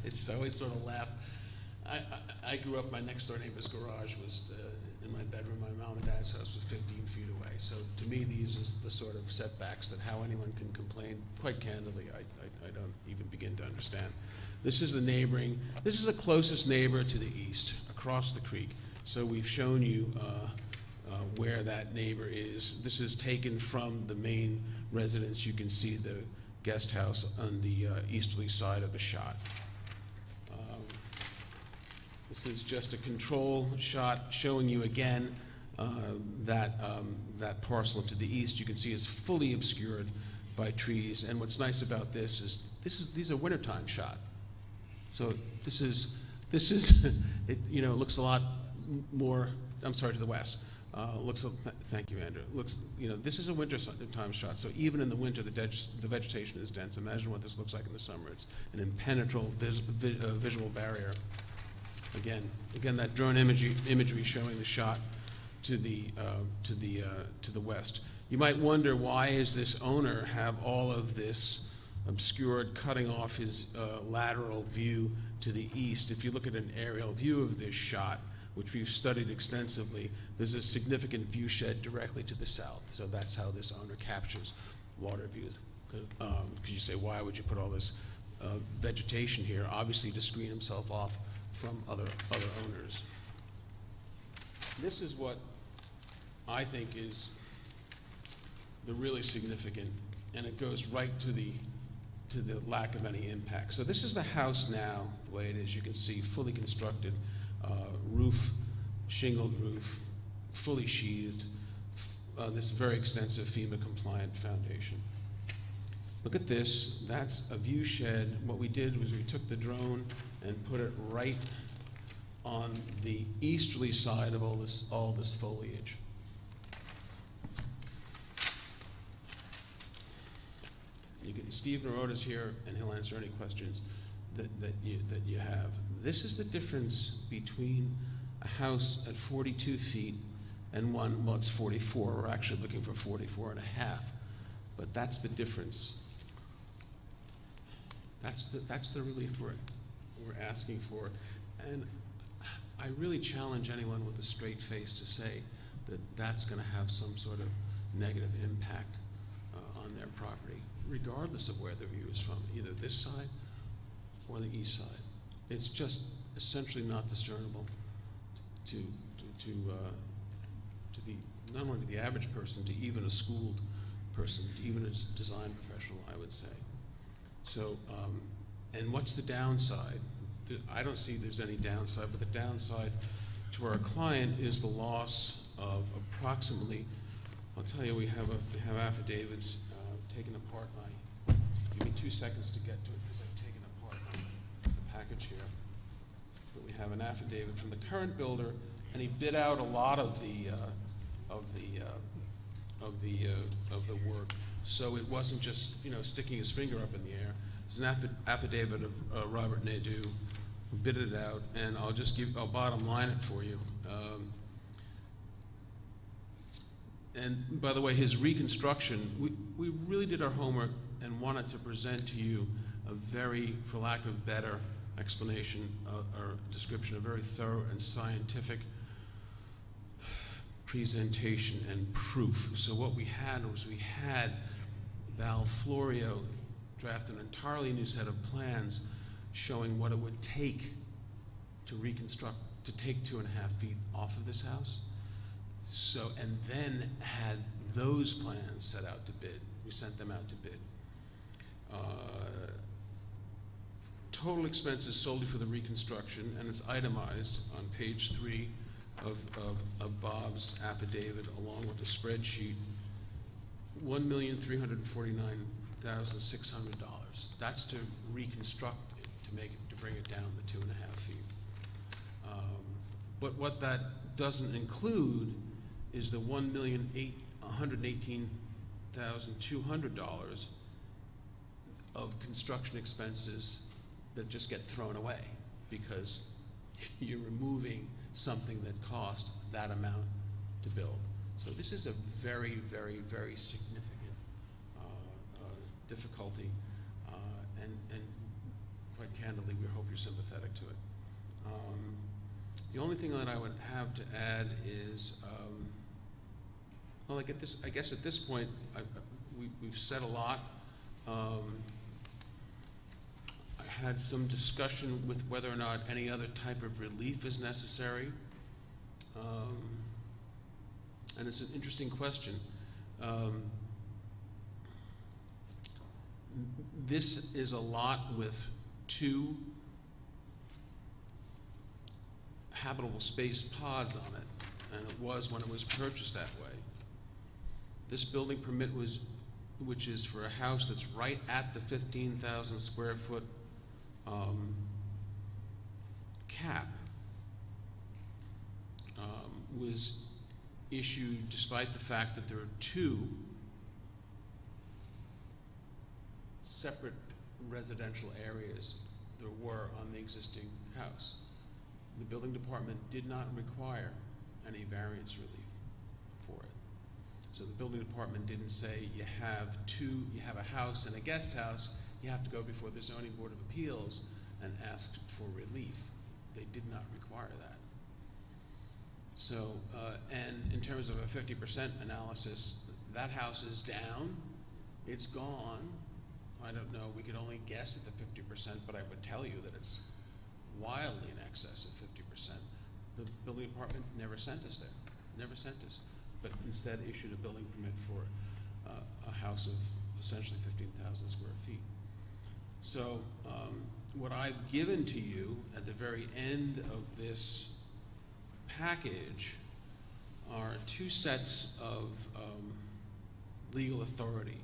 It's I always sort of laugh. I grew up. My next door neighbor's garage was in my bedroom. My mom and dad's house was 15 feet away. So to me, these are the sort of setbacks that how anyone can complain. Quite candidly, I don't even begin to understand. This is the neighboring. This is the closest neighbor to the east, across the creek. So we've shown you where that neighbor is. This is taken from the main residence. You can see the guest house on the easterly side of the shot. This is just a control shot showing you again that parcel to the east. You can see is fully obscured by trees. And what's nice about this is these are wintertime shot. So this is it. You know, looks a lot more. I'm sorry, to the west. Thank you, Andrew. This is a winter time shot, so even in the winter, the vegetation is dense. Imagine what this looks like in the summer. It's an impenetrable visual barrier. Again, that drone imagery showing the shot to the west. You might wonder, why is this owner have all of this obscured, cutting off his lateral view to the east? If you look at an aerial view of this shot, which we've studied extensively, there's a significant view shed directly to the south. So that's how this owner captures water views. Because you say, why would you put all this vegetation here? Obviously to screen himself off from other owners. This is what I think is the really significant, and it goes right to the lack of any impact. So this is the house now, the way it is. You can see fully constructed. Roof, shingled roof, fully sheathed, this very extensive FEMA-compliant foundation. Look at this. That's a view shed. What we did was we took the drone and put it right on the easterly side of all this foliage. Steve Naroda's here, and he'll answer any questions that you have. This is the difference between a house at 42 feet and one, well, it's 44. We're actually looking for 44 and a half, but that's the difference. That's the relief we're asking for. And I really challenge anyone with a straight face to say that that's going to have some sort of negative impact on their property, regardless of where the view is from, either this side or the east side. It's just essentially not discernible to be, not only to the average person, to even a schooled person, to even a design professional, I would say. So, and what's the downside? I don't see there's any downside, but the downside to our client is the loss of approximately, I'll tell you, we have affidavits taken apart. Give me 2 seconds to get to it, because I've taken apart the package here. But we have an affidavit from the current builder, and he bid out a lot of the work. So it wasn't just sticking his finger up in the air. It's an affidavit of Robert Nadeau, who bid it out, and I'll bottom line it for you. And by the way, his reconstruction, we really did our homework and wanted to present to you a very, for lack of better explanation or description, a very thorough and scientific presentation and proof. So what we had Val Florio draft an entirely new set of plans showing what it would take to reconstruct, to take 2.5 feet off of this house. So, and then had those plans set out to bid. We sent them out to bid. Total expenses solely for the reconstruction, and it's itemized on page 3 of Bob's affidavit along with the spreadsheet, $1,349,600. That's to reconstruct it, to make it, to bring it down the 2.5 feet. But what that doesn't include is the $1,118,200 of construction expenses that just get thrown away because you're removing something that cost that amount to build. So this is a very, very, very significant difficulty, and quite candidly, we hope you're sympathetic to it. The only thing that I would have to add is, well, I guess at this point, we've said a lot. I had some discussion with whether or not any other type of relief is necessary. And it's an interesting question. This is a lot with 2 habitable space pods on it, and it was when it was purchased that way. This building permit which is for a house that's right at the 15,000 square foot cap, was issued despite the fact that there are 2 separate residential areas there were on the existing house. The building department did not require any variance relief for it. So the building department didn't say you have a house and a guest house, you have to go before the zoning board of appeals and ask for relief. They did not require that. So, and in terms of a 50% analysis, that house is down, it's gone. I don't know, we could only guess at the 50%, but I would tell you that it's wildly in excess of 50%. The building department never sent us there, never sent us, but instead issued a building permit for a house of essentially 15,000 square feet. So what I've given to you at the very end of this package are 2 sets of legal authority.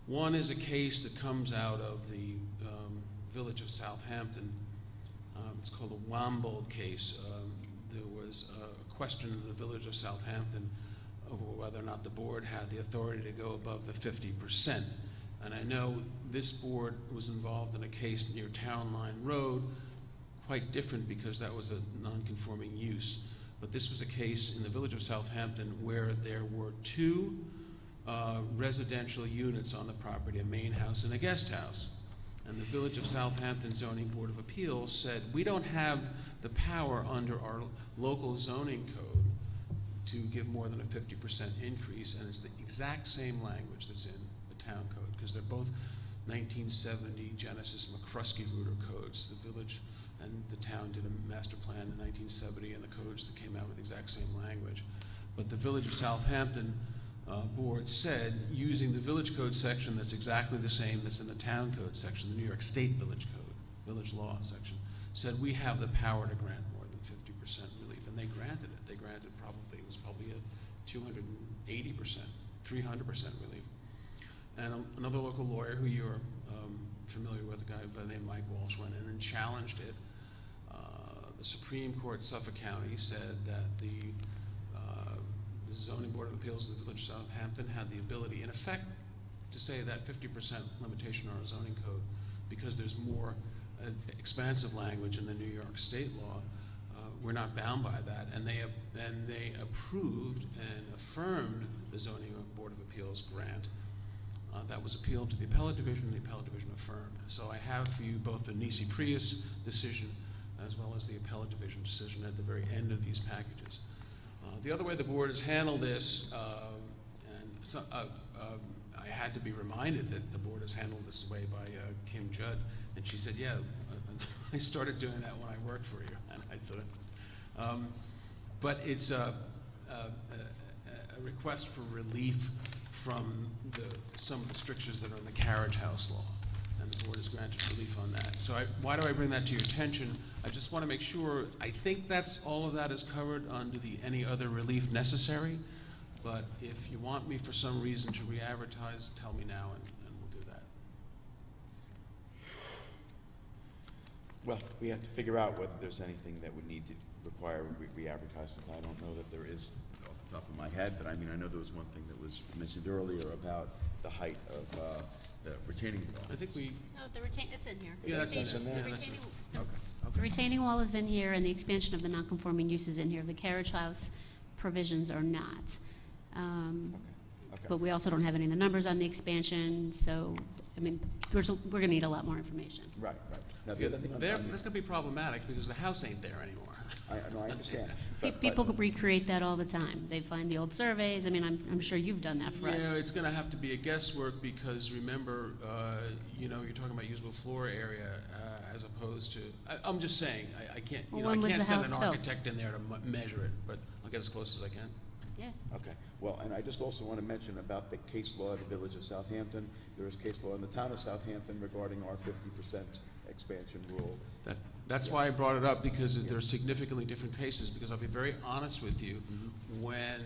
One is a case that comes out of the village of Southampton. It's called the Wambold case. There was a question in the village of Southampton over whether or not the board had the authority to go above the 50%. And I know this board was involved in a case near Town Line Road, quite different because that was a non-conforming use. But this was a case in the village of Southampton where there were 2 residential units on the property, a main house and a guest house. And the village of Southampton Zoning Board of Appeals said, we don't have the power under our local zoning code to give more than a 50% increase, and it's the exact same language that's in the town code, because they're both 1970 Genesis McCruskey-Reuter codes. The village and the town did a master plan in 1970, and the codes that came out with the exact same language. But the village of Southampton board said, using the village code section that's exactly the same that's in the town code section, the New York State village code, village law section, said we have the power to grant more than 50% relief, and they granted it. They granted probably, it was probably a 280%, 300% relief. And another local lawyer who you're familiar with, a guy by the name of Mike Walsh, went in and challenged it. The Supreme Court, Suffolk County, said that the Zoning Board of Appeals of the Village of Southampton had the ability, in effect, to say that 50% limitation on our zoning code, because there's more expansive language in the New York State law. We're not bound by that, and they approved and affirmed the Zoning Board of Appeals grant. That was appealed to the Appellate Division, and the Appellate Division affirmed. So I have for you both the Nisi Prius decision as well as the Appellate Division decision at the very end of these packages. The other way the board has handled this, and so, I had to be reminded that the board is handled this way by Kim Judd, and she said, yeah, I started doing that when I worked for you. And I said, but it's a request for relief from some of the strictures that are in the carriage house law, and the board has granted relief on that. So why do I bring that to your attention? I just want to make sure, I think all of that is covered under the any other relief necessary, but if you want me for some reason to re-advertise, tell me now, and we'll do that. Well, we have to figure out whether there's anything that would need to require re-advertisement. I don't know that there is off the top of my head, but I mean, I know there was one thing that was mentioned earlier about the height of the retaining wall. I think we, No, it's in here. Yeah, that's in there. The Yeah, that's retaining- Okay. The retaining wall is in here, and the expansion of the non-conforming use is in here. The carriage house provisions are not. Okay. But we also don't have any of the numbers on the expansion, so, I mean, we're gonna need a lot more information. Right. Now, the yeah, other thing that's gonna be problematic because the house ain't there anymore. I understand. People could recreate that all the time. They find the old surveys. I mean, I'm sure you've done that for us. Yeah, it's gonna have to be a guesswork because remember, you're talking about usable floor area as opposed to, I'm just saying, I can't, Well, I when was can't the send house an built? architect in there to measure it, but I'll get as close as I can. Yeah. Okay, well, and I just also want to mention about the case law of the Village of Southampton. There is case law in the town of Southampton regarding our 50% expansion rule. That's why I brought it up, because there are significantly different cases, because I'll be very honest with you, when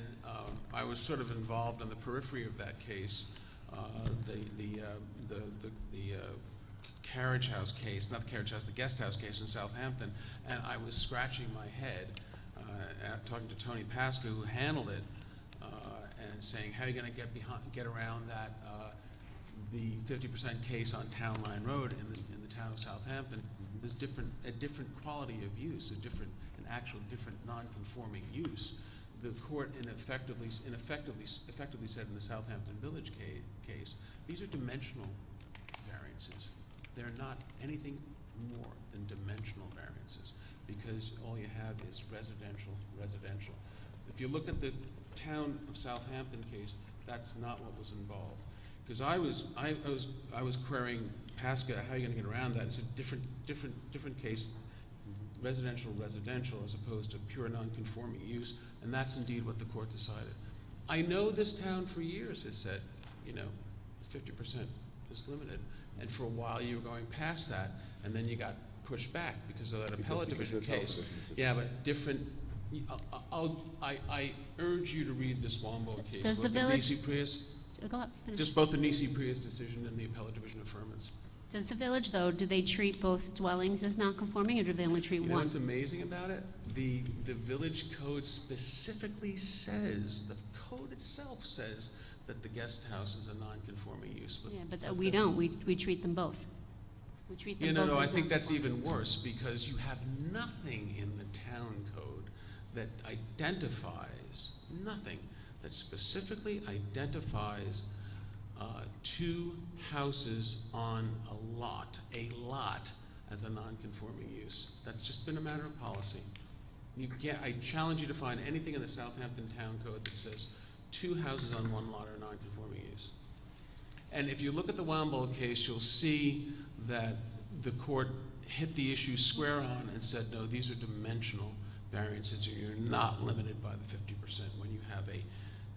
I was sort of involved on the periphery of that case, the carriage house case, not the carriage house, the guest house case in Southampton, and I was scratching my head, talking to Tony Pasco, who handled it, and saying, how are you gonna get around that, the 50% case on Town Line Road in the town of Southampton? There's a different quality of use, an actual different non-conforming use. The court effectively said in the Southampton Village case, these are dimensional variances. They're not anything more than dimensional variances, because all you have is residential. If you look at the town of Southampton case, that's not what was involved. Because I was querying Pasca, how are you going to get around that? It's a different case, residential, as opposed to pure non-conforming use, and that's indeed what the court decided. I know this town for years has said, 50% is limited, and for a while you were going past that, and then you got pushed back because of that appellate division case. Yeah, but different. I urge you to read this Wombo case. Does the village? Go up. Finish. Just both the Nisi Prius decision and the appellate division affirmance. Does the village, though, do they treat both dwellings as non-conforming, or do they only treat You know one? what's amazing about it? The village code specifically says, the code itself says that the guest house is a non-conforming use. Yeah, but we don't. We treat them both. We treat them both I as think that's non-conforming. even worse, because you have nothing in the town code that identifies, nothing that specifically identifies two houses on a lot as a non-conforming use. That's just been a matter of policy. I challenge you to find anything in the Southampton Town Code that says two houses on one lot are non-conforming use. And if you look at the Wamble case, you'll see that the court hit the issue square on and said, no, these are dimensional variances, or you're not limited by the 50% when you have a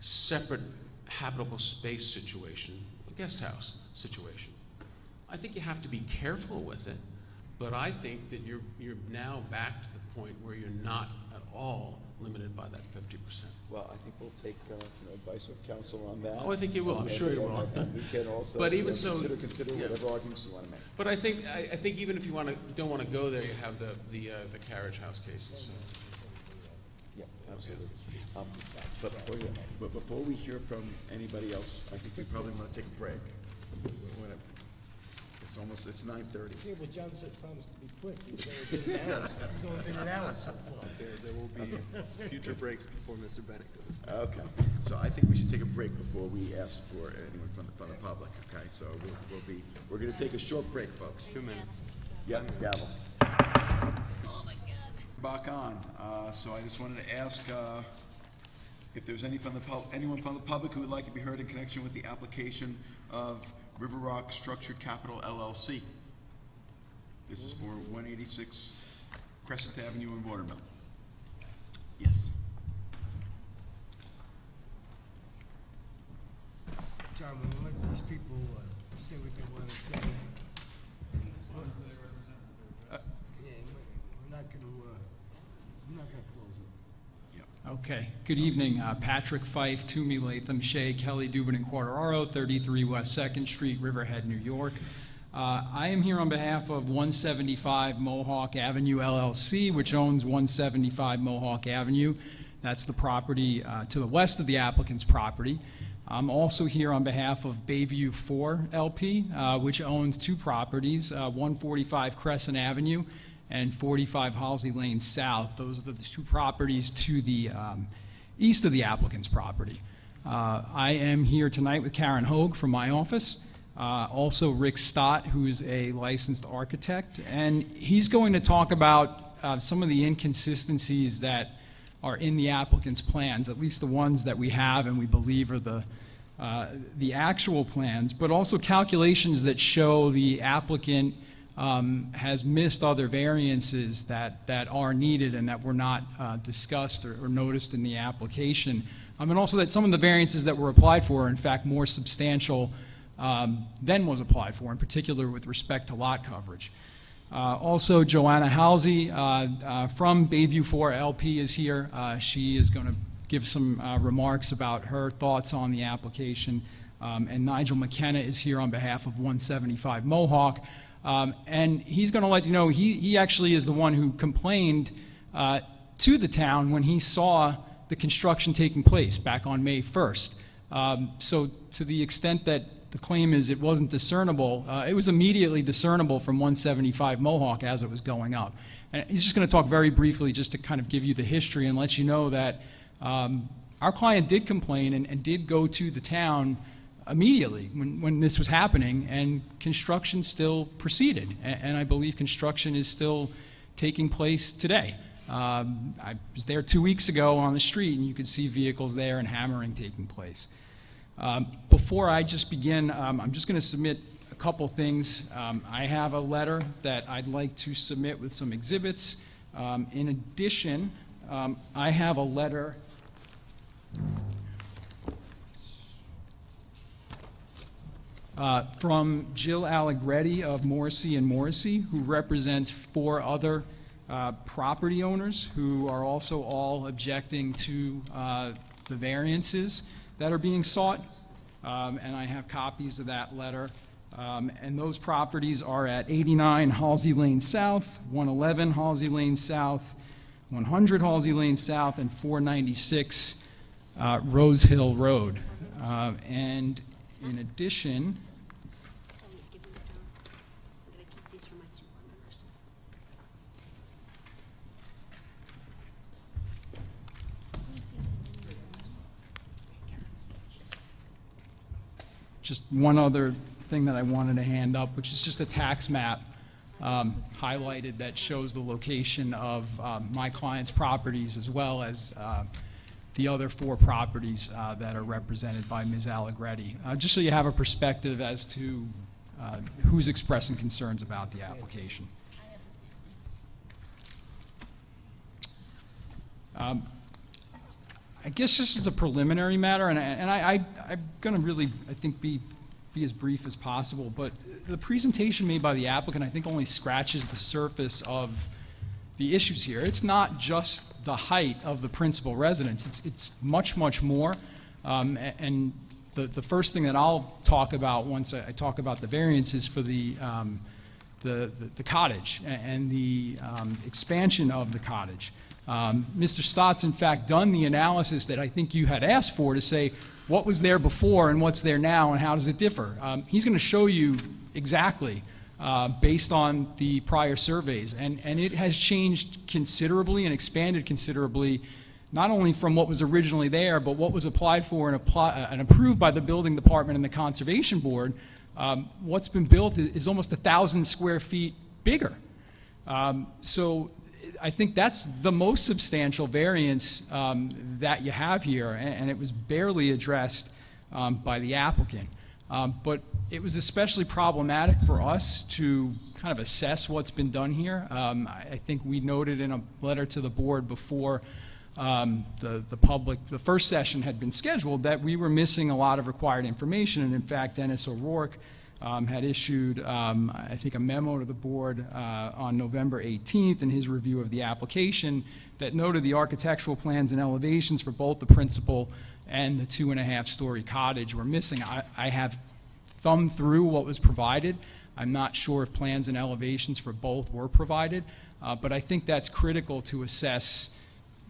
separate habitable space situation, a guest house situation. I think you have to be careful with it, but I think that you're now back to the point where you're not at all limited by that 50%. Well, I think we'll take advice of counsel on that. Oh, I think you will. I'm sure you will. And we can also But even so, consider yeah. whatever arguments you want to make. But I think even if you don't want to go there, you have the carriage house cases. Yeah, absolutely. But before we hear from anybody else, I think we probably want to take a break. It's 9:30. Yeah, well, John said promise to be quick. He's only been an hour so far. There will be future breaks before Mr. Bennett goes. Okay, so I think we should take a break before we ask for anyone from the public, okay? So we're going to take a short break, folks. 2 minutes. Yep, gavel. Oh, my God. Back on. So I just wanted to ask If there's anyone from the public who would like to be heard in connection with the application of River Rock Structured Capital LLC. This is for 186 Crescent Avenue in Watermill. Yes. John, we'll let these people say what they want to say. Yeah, we're not gonna close it. Okay. Good evening. Patrick Fife, Toomey, Latham, Shea, Kelly, Dubin, and Quartararo, 33 West 2nd Street, Riverhead, New York. I am here on behalf of 175 Mohawk Avenue LLC, which owns 175 Mohawk Avenue. That's the property to the west of the applicant's property. I'm also here on behalf of Bayview 4 LP, which owns two properties, 145 Crescent Avenue and 45 Halsey Lane South. Those are the two properties to the east of the applicant's property. I am here tonight with Karen Hogue from my office, also Rick Stott, who's a licensed architect, and he's going to talk about some of the inconsistencies that are in the applicant's plans, at least the ones that we have and we believe are the actual plans, but also calculations that show the applicant has missed other variances that are needed and that were not discussed or noticed in the application. And also that some of the variances that were applied for are in fact more substantial than was applied for, in particular with respect to lot coverage. Also, Joanna Halsey from Bayview 4 LP is here. She is going to give some remarks about her thoughts on the application. And Nigel McKenna is here on behalf of 175 Mohawk. And he's going to let you know he actually is the one who complained to the town when he saw the construction taking place back on May 1st. So to the extent that the claim is it wasn't discernible, it was immediately discernible from 175 Mohawk as it was going up. And he's just going to talk very briefly just to kind of give you the history and let you know that our client did complain and did go to the town immediately when this was happening, and construction still proceeded. And I believe construction is still taking place today. I was there 2 weeks ago on the street, and you could see vehicles there and hammering taking place. Before I just begin, I'm just going to submit a couple things. I have a letter that I'd like to submit with some exhibits. In addition, I have a letter from Jill Allegretti of Morrissey & Morrissey, who represents 4 other property owners who are also all objecting to the variances that are being sought, and I have copies of that letter. And those properties are at 89 Halsey Lane South, 111 Halsey Lane South, 100 Halsey Lane South, and 496 Rose Hill Road. And in addition, just one other thing that I wanted to hand up, which is just a tax map highlighted that shows the location of my client's properties as well as the other 4 properties that are represented by Ms. Allegretti, just so you have a perspective as to who's expressing concerns about the application. I guess this is a preliminary matter, and I'm going to really, I think, be as brief as possible, but the presentation made by the applicant, I think, only scratches the surface of the issues here. It's not just the height of the principal residence. It's much, much more, and the first thing that I'll talk about once I talk about the variances for the cottage and the expansion of the cottage. Mr. Stott's, in fact, done the analysis that I think you had asked for to say what was there before and what's there now and how does it differ. He's going to show you exactly based on the prior surveys, and it has changed considerably and expanded considerably, not only from what was originally there, but what was applied for and approved by the building department and the conservation board. What's been built is almost 1,000 square feet bigger. So I think that's the most substantial variance that you have here, and it was barely addressed by the applicant. But it was especially problematic for us to kind of assess what's been done here. I think we noted in a letter to the board before the first session had been scheduled that we were missing a lot of required information, and in fact, Dennis O'Rourke had issued, I think, a memo to the board on November 18th in his review of the application that noted the architectural plans and elevations for both the principal and the 2.5-story cottage were missing. I have thumbed through what was provided. I'm not sure if plans and elevations for both were provided, but I think that's critical to assess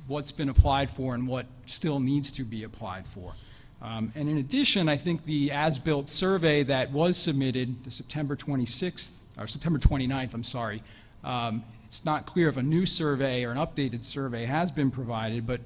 what's been applied for and what still needs to be applied for. And in addition, I think the as-built survey that was submitted the September 26th, or September 29th, I'm sorry, it's not clear if a new survey or an updated survey has been provided, but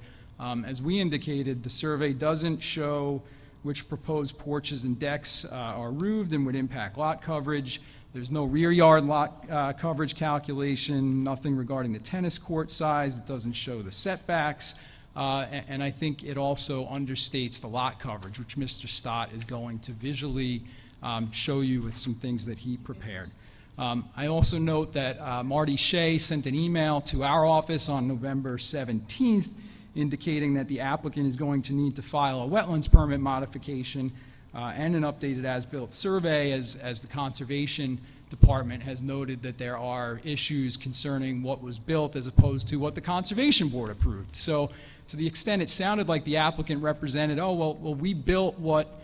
as we indicated, the survey doesn't show which proposed porches and decks are roofed and would impact lot coverage. There's no rear yard lot coverage calculation, nothing regarding the tennis court size. It doesn't show the setbacks. And I think it also understates the lot coverage, which Mr. Stott is going to visually show you with some things that he prepared. I also note that Marty Shea sent an email to our office on November 17th indicating that the applicant is going to need to file a wetlands permit modification and an updated as-built survey, as the Conservation Department has noted that there are issues concerning what was built as opposed to what the Conservation Board approved. So to the extent it sounded like the applicant represented, oh, well we built what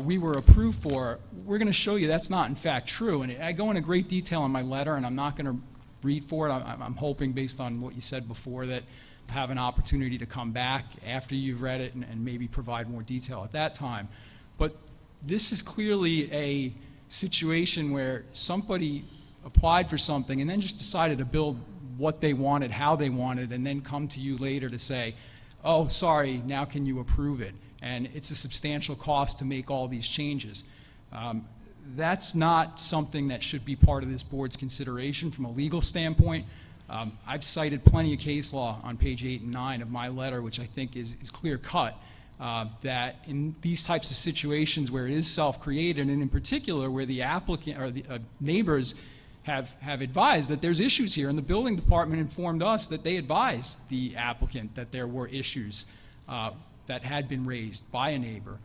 we were approved for, we're going to show you that's not in fact true. And I go into great detail in my letter, and I'm not going to read for it. I'm hoping, based on what you said before, that I have an opportunity to come back after you've read it and maybe provide more detail at that time. But this is clearly a situation where somebody applied for something and then just decided to build what they wanted, how they wanted, and then come to you later to say, oh, sorry, now can you approve it? And it's a substantial cost to make all these changes. That's not something that should be part of this board's consideration from a legal standpoint. I've cited plenty of case law on page 8 and 9 of my letter, which I think is clear cut, that in these types of situations where it is self-created, and in particular where the applicant or the neighbors have advised that there's issues here, and the building department informed us that they advised the applicant that there were issues that had been raised by a neighbor.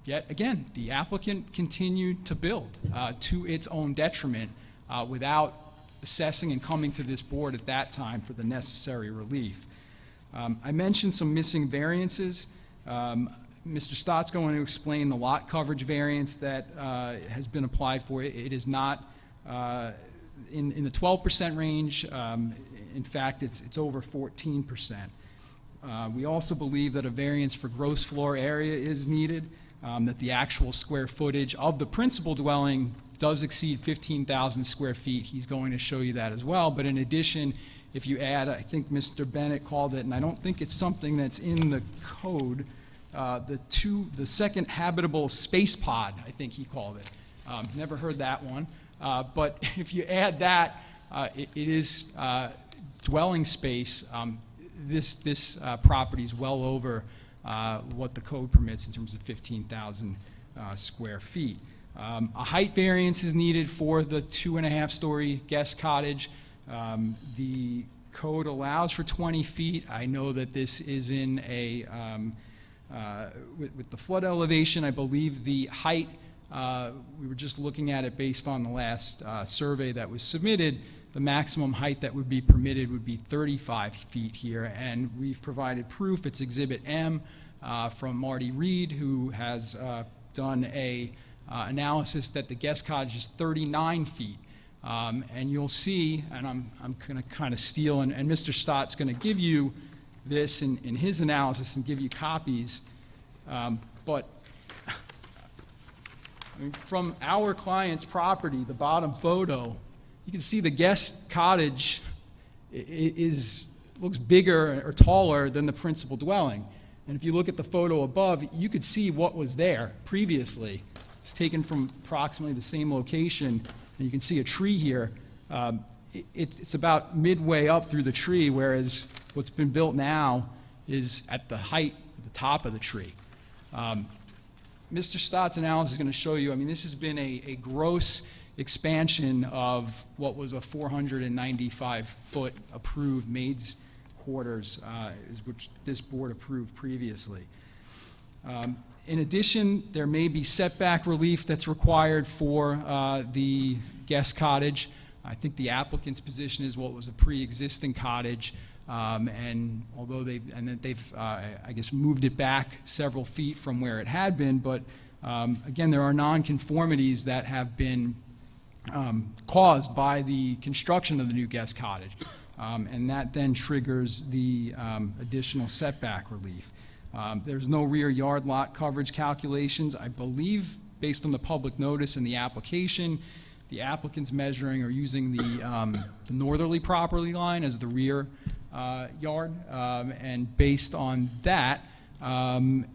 Yet again, the applicant continued to build to its own detriment without assessing and coming to this board at that time for the necessary relief. I mentioned some missing variances. Mr. Stott's going to explain the lot coverage variance that has been applied for. It is not in the 12% range. In fact, it's over 14%. We also believe that a variance for gross floor area is needed, that the actual square footage of the principal dwelling does exceed 15,000 square feet. He's going to show you that as well. But in addition, if you add, I think Mr. Bennett called it, and I don't think it's something that's in the code, the second habitable space pod, I think he called it. Never heard that one. But if you add that, it is dwelling space. This property is well over what the code permits in terms of 15,000 square feet. A height variance is needed for the 2.5-story guest cottage. The code allows for 20 feet. I know that this is in a, with the flood elevation, I believe the height, we were just looking at it based on the last survey that was submitted, the maximum height that would be permitted would be 35 feet here, and we've provided proof. It's Exhibit M from Marty Reed, who has done a analysis that the guest cottage is 39 feet. And you'll see, and I'm going to kind of steal, and Mr. Stott's going to give you this in his analysis and give you copies. But I mean, from our client's property, the bottom photo, you can see the guest cottage looks bigger or taller than the principal dwelling. And if you look at the photo above, you could see what was there previously. It's taken from approximately the same location, and you can see a tree here. it's about midway up through the tree, whereas what's been built now is at the height, at the top of the tree. Mr. Stott's analysis is going to show you, I mean, this has been a gross expansion of what was a 495-foot approved maids' quarters, which this board approved previously. In addition, there may be setback relief that's required for the guest cottage. I think the applicant's position is what was a pre-existing cottage, and although they've I guess moved it back several feet from where it had been, but again, there are nonconformities that have been caused by the construction of the new guest cottage, and that then triggers the additional setback relief. There's no rear yard lot coverage calculations. I believe, based on the public notice and the application, the applicant's measuring or using the northerly property line as the rear yard, and based on that, and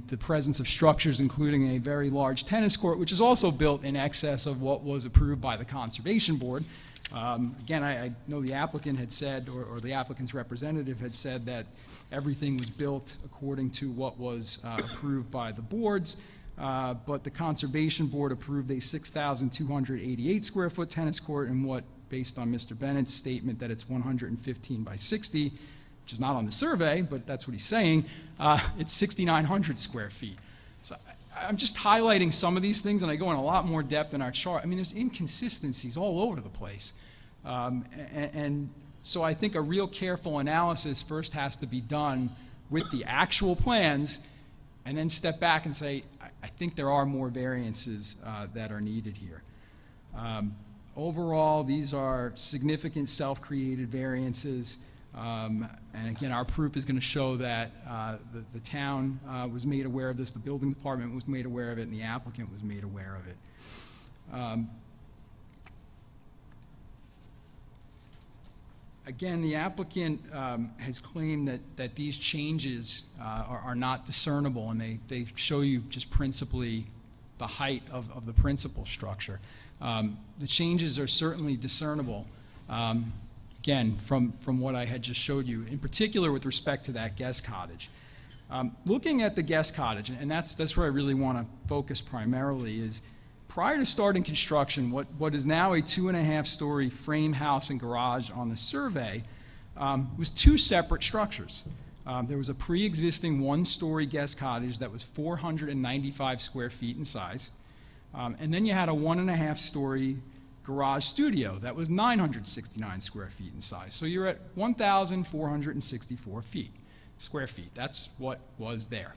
the presence of structures including a very large tennis court, which is also built in excess of what was approved by the Conservation Board. Again, I know the applicant had said, or the applicant's representative had said that everything was built according to what was approved by the boards, but the Conservation Board approved a 6,288 square foot tennis court, and what, based on Mr. Bennett's statement that it's 115 by 60, which is not on the survey, but that's what he's saying, it's 6,900 square feet. So I'm just highlighting some of these things, and I go in a lot more depth in our chart. I mean, there's inconsistencies all over the place. And so I think a real careful analysis first has to be done with the actual plans, and then step back and say, I think there are more variances that are needed here. Overall, these are significant self-created variances. And again, our proof is going to show that the town was made aware of this, the building department was made aware of it, and the applicant was made aware of it. Again, the applicant has claimed that these changes are not discernible, and they show you just principally the height of the principal structure. The changes are certainly discernible. Again, from what I had just showed you, in particular with respect to that guest cottage. Looking at the guest cottage, and that's where I really want to focus primarily, is prior to starting construction, what is now a 2.5-story frame house and garage on the survey was two separate structures. There was a pre-existing 1-story guest cottage that was 495 square feet in size, and then you had a 1.5-story garage studio that was 969 square feet in size. So you're at 1,464 square feet. That's what was there.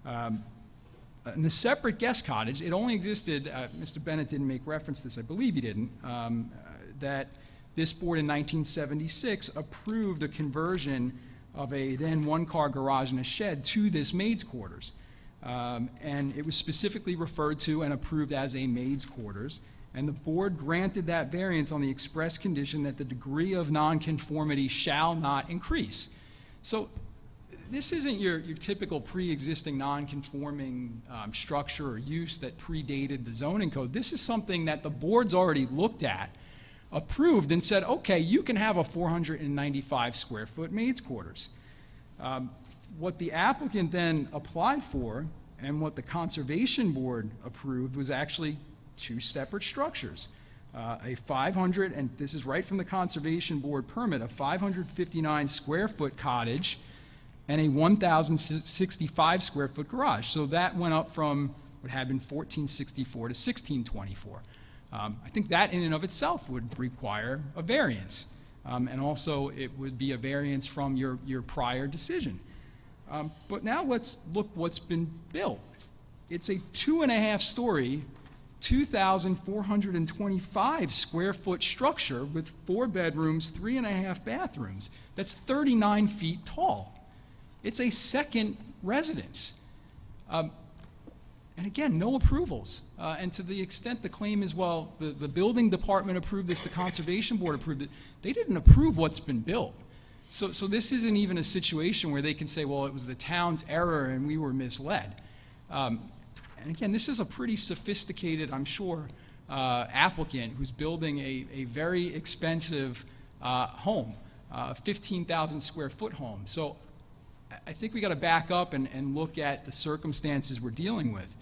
In the separate guest cottage, it only existed, Mr. Bennett didn't make reference to this, I believe he didn't, that this board in 1976 approved a conversion of a then 1-car garage and a shed to this maid's quarters. And it was specifically referred to and approved as a maid's quarters. And the board granted that variance on the express condition that the degree of nonconformity shall not increase. So this isn't your typical pre-existing non-conforming structure or use that predated the zoning code. This is something that the board's already looked at, approved, and said, okay, you can have a 495 square foot maid's quarters. What the applicant then applied for and what the Conservation Board approved was actually two separate structures. A 500, and this is right from the Conservation Board permit, a 559 square foot cottage and a 1,065 square foot garage. So that went up from what had been 1,464 to 1,624. I think that in and of itself would require a variance. And also it would be a variance from your prior decision. But now let's look what's been built. It's a 2.5-story, 2,425 square foot structure with 4 bedrooms, 3.5 bathrooms. That's 39 feet tall. It's a second residence. And again, no approvals. And to the extent the claim is, well, the building department approved this, the Conservation Board approved it, they didn't approve what's been built. So this isn't even a situation where they can say, well, it was the town's error and we were misled. And again, this is a pretty sophisticated, I'm sure, applicant who's building a very expensive home, a 15,000 square foot home. So I think we got to back up and look at the circumstances we're dealing with.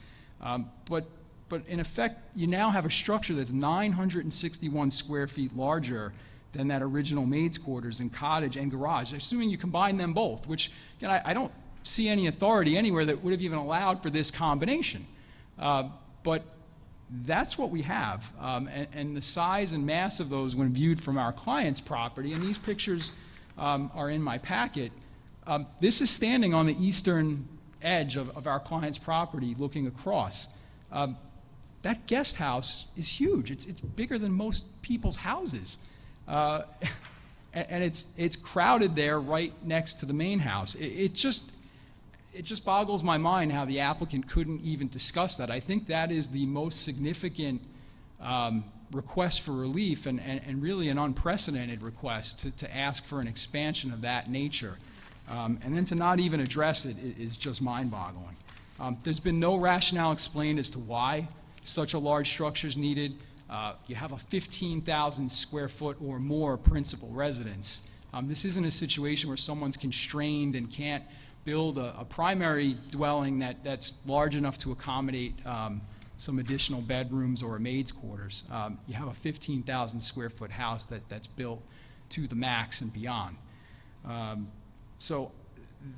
But in effect, you now have a structure that's 961 square feet larger than that original maid's quarters and cottage and garage, assuming you combine them both, which, again, I don't see any authority anywhere that would have even allowed for this combination. But that's what we have. And the size and mass of those when viewed from our client's property, and these pictures are in my packet, this is standing on the eastern edge of our client's property looking across. That guest house is huge. It's bigger than most people's houses. And it's crowded there right next to the main house. It just boggles my mind how the applicant couldn't even discuss that. I think that is the most significant request for relief and really an unprecedented request to ask for an expansion of that nature. And then to not even address it is just mind-boggling. There's been no rationale explained as to why such a large structure is needed. You have a 15,000 square foot or more principal residence. This isn't a situation where someone's constrained and can't build a primary dwelling that's large enough to accommodate some additional bedrooms or a maid's quarters. You have a 15,000 square foot house that's built to the max and beyond. So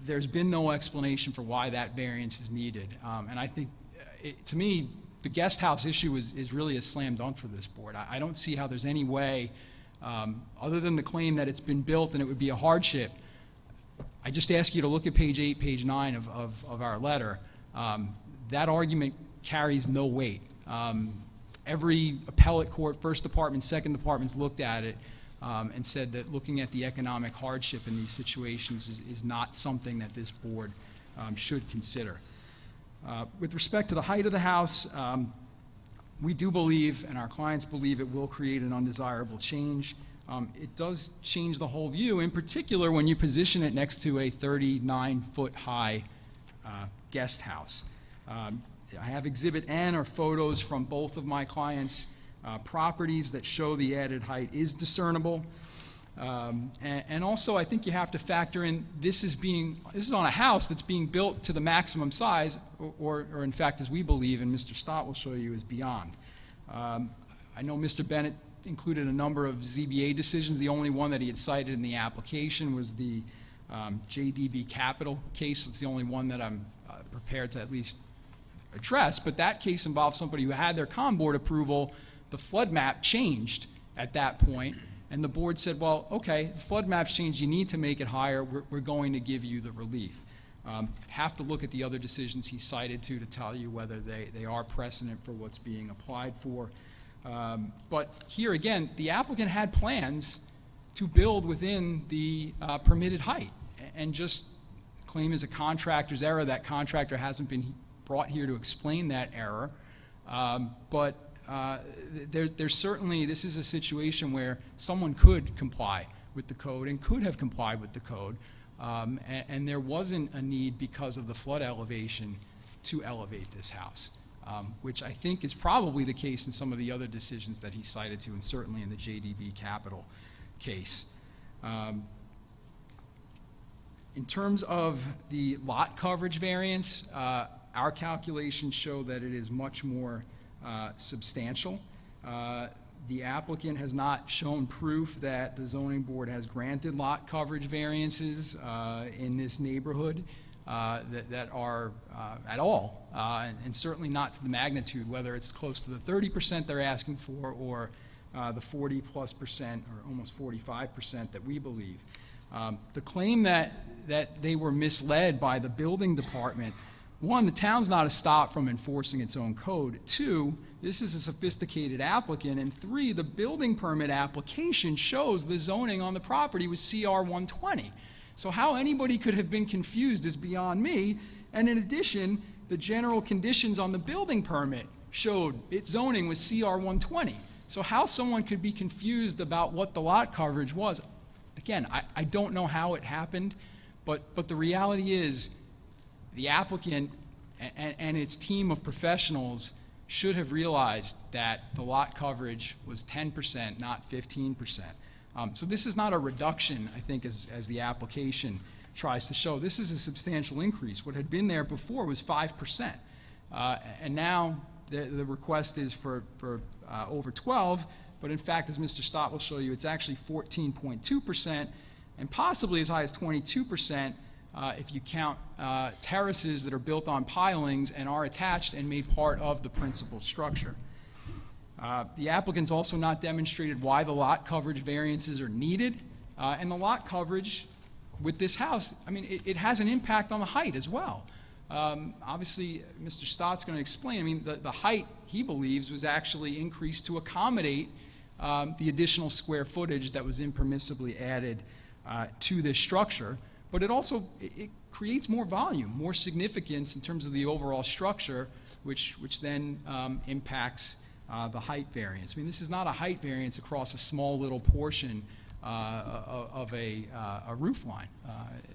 there's been no explanation for why that variance is needed. And I think, to me, the guest house issue is really a slam dunk for this board. I don't see how there's any way, other than the claim that it's been built and it would be a hardship. I just ask you to look at page 8, page 9 of our letter. That argument carries no weight. Every appellate court, first department, second department's looked at it and said that looking at the economic hardship in these situations is not something that this board should consider. With respect to the height of the house, we do believe, and our clients believe, it will create an undesirable change. It does change the whole view, in particular when you position it next to a 39-foot high guest house. I have Exhibit N, or photos from both of my clients' properties that show the added height is discernible. And also, I think you have to factor in this is on a house that's being built to the maximum size, or in fact, as we believe, and Mr. Stott will show you, is beyond. I know Mr. Bennett included a number of ZBA decisions. The only one that he had cited in the application was the JDB Capital case. It's the only one that I'm prepared to at least address, but that case involved somebody who had their COM board approval. The flood map changed at that point, and the board said, well, okay, the flood map's changed, you need to make it higher, we're going to give you the relief. Have to look at the other decisions he cited to tell you whether they are precedent for what's being applied for. But here again, the applicant had plans to build within the permitted height, and just claim as a contractor's error. That contractor hasn't been brought here to explain that error. But there's certainly, this is a situation where someone could comply with the code and could have complied with the code, and there wasn't a need because of the flood elevation to elevate this house, which I think is probably the case in some of the other decisions that he cited to, and certainly in the JDB Capital case. In terms of the lot coverage variance, our calculations show that it is much more substantial. The applicant has not shown proof that the zoning board has granted lot coverage variances in this neighborhood that are at all, and certainly not to the magnitude, whether it's close to the 30% they're asking for or the 40+% or almost 45% that we believe. The claim that they were misled by the building department, one, the town's not a stop from enforcing its own code. Two, this is a sophisticated applicant. And three, the building permit application shows the zoning on the property was CR 120. So how anybody could have been confused is beyond me. And in addition, the general conditions on the building permit showed its zoning was CR 120. So how someone could be confused about what the lot coverage was, again, I don't know how it happened, but the reality is the applicant and its team of professionals should have realized that the lot coverage was 10%, not 15%. So this is not a reduction, I think, as the application tries to show. This is a substantial increase. What had been there before was 5%. And now the request is for over 12, but in fact, as Mr. Stott will show you, it's actually 14.2%, and possibly as high as 22% if you count terraces that are built on pilings and are attached and made part of the principal structure. The applicant's also not demonstrated why the lot coverage variances are needed, and the lot coverage with this house, I mean, it has an impact on the height as well. Obviously, Mr. Stott's going to explain, I mean, the height, he believes, was actually increased to accommodate the additional square footage that was impermissibly added to this structure, but it also it creates more volume, more significance in terms of the overall structure, which then impacts the height variance. I mean, this is not a height variance across a small little portion of a roof line.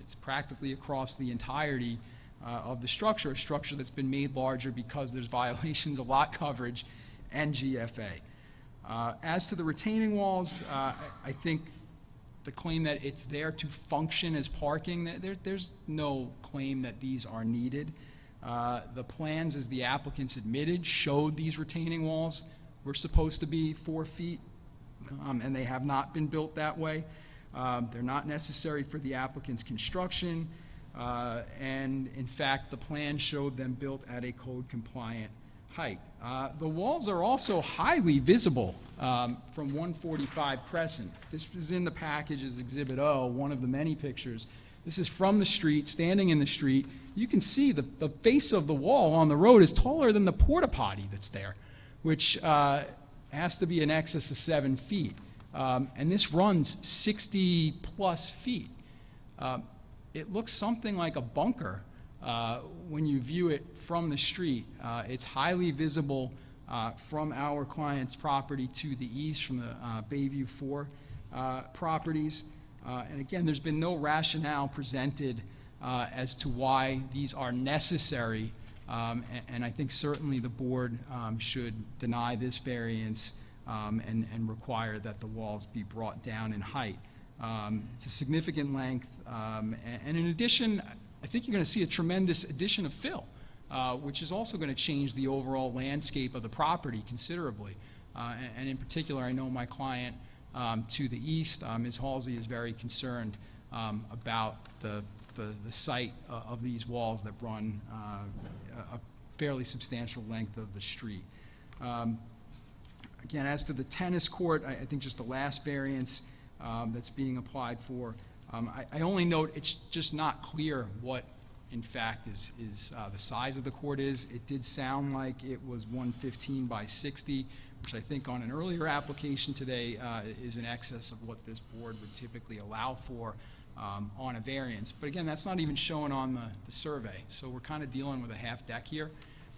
It's practically across the entirety of the structure, a structure that's been made larger because there's violations of lot coverage and GFA. As to the retaining walls, I think the claim that it's there to function as parking, there's no claim that these are needed. The plans, as the applicants admitted, showed these retaining walls were supposed to be 4 feet, and they have not been built that way. They're not necessary for the applicant's construction, and in fact, the plan showed them built at a code-compliant height. The walls are also highly visible from 145 Crescent. This is in the package as Exhibit O, one of the many pictures. This is from the street, standing in the street. You can see the face of the wall on the road is taller than the porta potty that's there, which has to be in excess of 7 feet. And this runs 60 plus feet. It looks something like a bunker when you view it from the street. It's highly visible from our client's property to the east, from the Bayview 4 properties. And again, there's been no rationale presented as to why these are necessary, and I think certainly the board should deny this variance and require that the walls be brought down in height. It's a significant length, and in addition, I think you're going to see a tremendous addition of fill, which is also going to change the overall landscape of the property considerably. And in particular, I know my client to the east, Ms. Halsey, is very concerned about the site of these walls that run a fairly substantial length of the street. Again, as to the tennis court, I think just the last variance that's being applied for, I only note it's just not clear what, in fact, is the size of the court is. It did sound like it was 115 by 60, which I think on an earlier application today is in excess of what this board would typically allow for on a variance. But again, that's not even shown on the survey. So we're kind of dealing with a half deck here,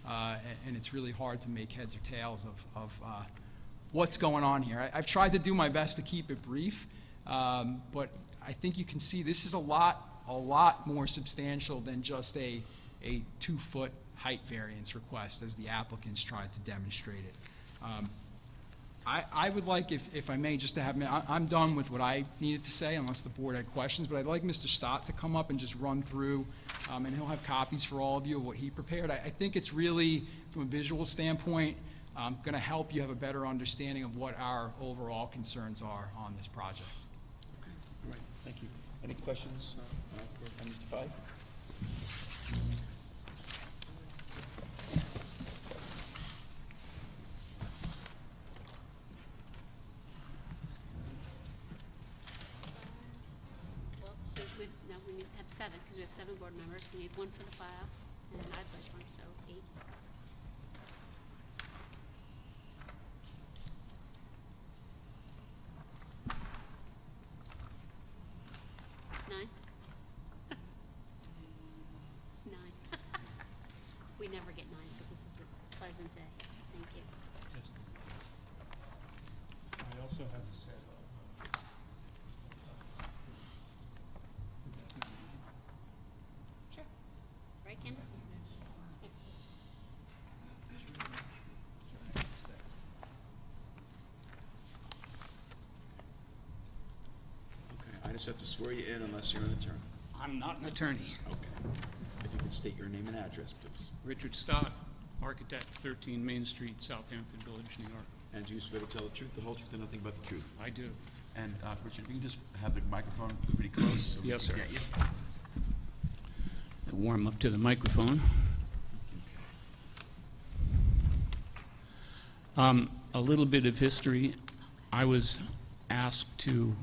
and it's really hard to make heads or tails of what's going on here. I've tried to do my best to keep it brief, but I think you can see this is a lot more substantial than just a 2-foot height variance request, as the applicants tried to demonstrate it. I would like, if I may, just to have, I'm done with what I needed to say, unless the board had questions, but I'd like Mr. Stott to come up and just run through, and he'll have copies for all of you of what he prepared. I think it's really, from a visual standpoint, going to help you have a better understanding of what our overall concerns are on this project. All right, thank you. Any questions for Mr. Five? Now we need to have 7, because we have 7 board members. We need 1 for the file, and I'd like 1, so 8. 9? 9. We never get 9, so this is a pleasant day. Thank you. I also have a set Sure. Right, Candace? I just have to swear you in unless you're an attorney. I'm not an attorney. Okay. If you could state your name and address, please. Richard Stott, architect, 13 Main Street, Southampton Village, New York. And do you swear to tell the truth, the whole truth, and nothing but the truth? I do. And Richard, if you can just have the microphone pretty close so we Yes, can sir. get you. I warm up to the microphone. A little bit of history. I was asked to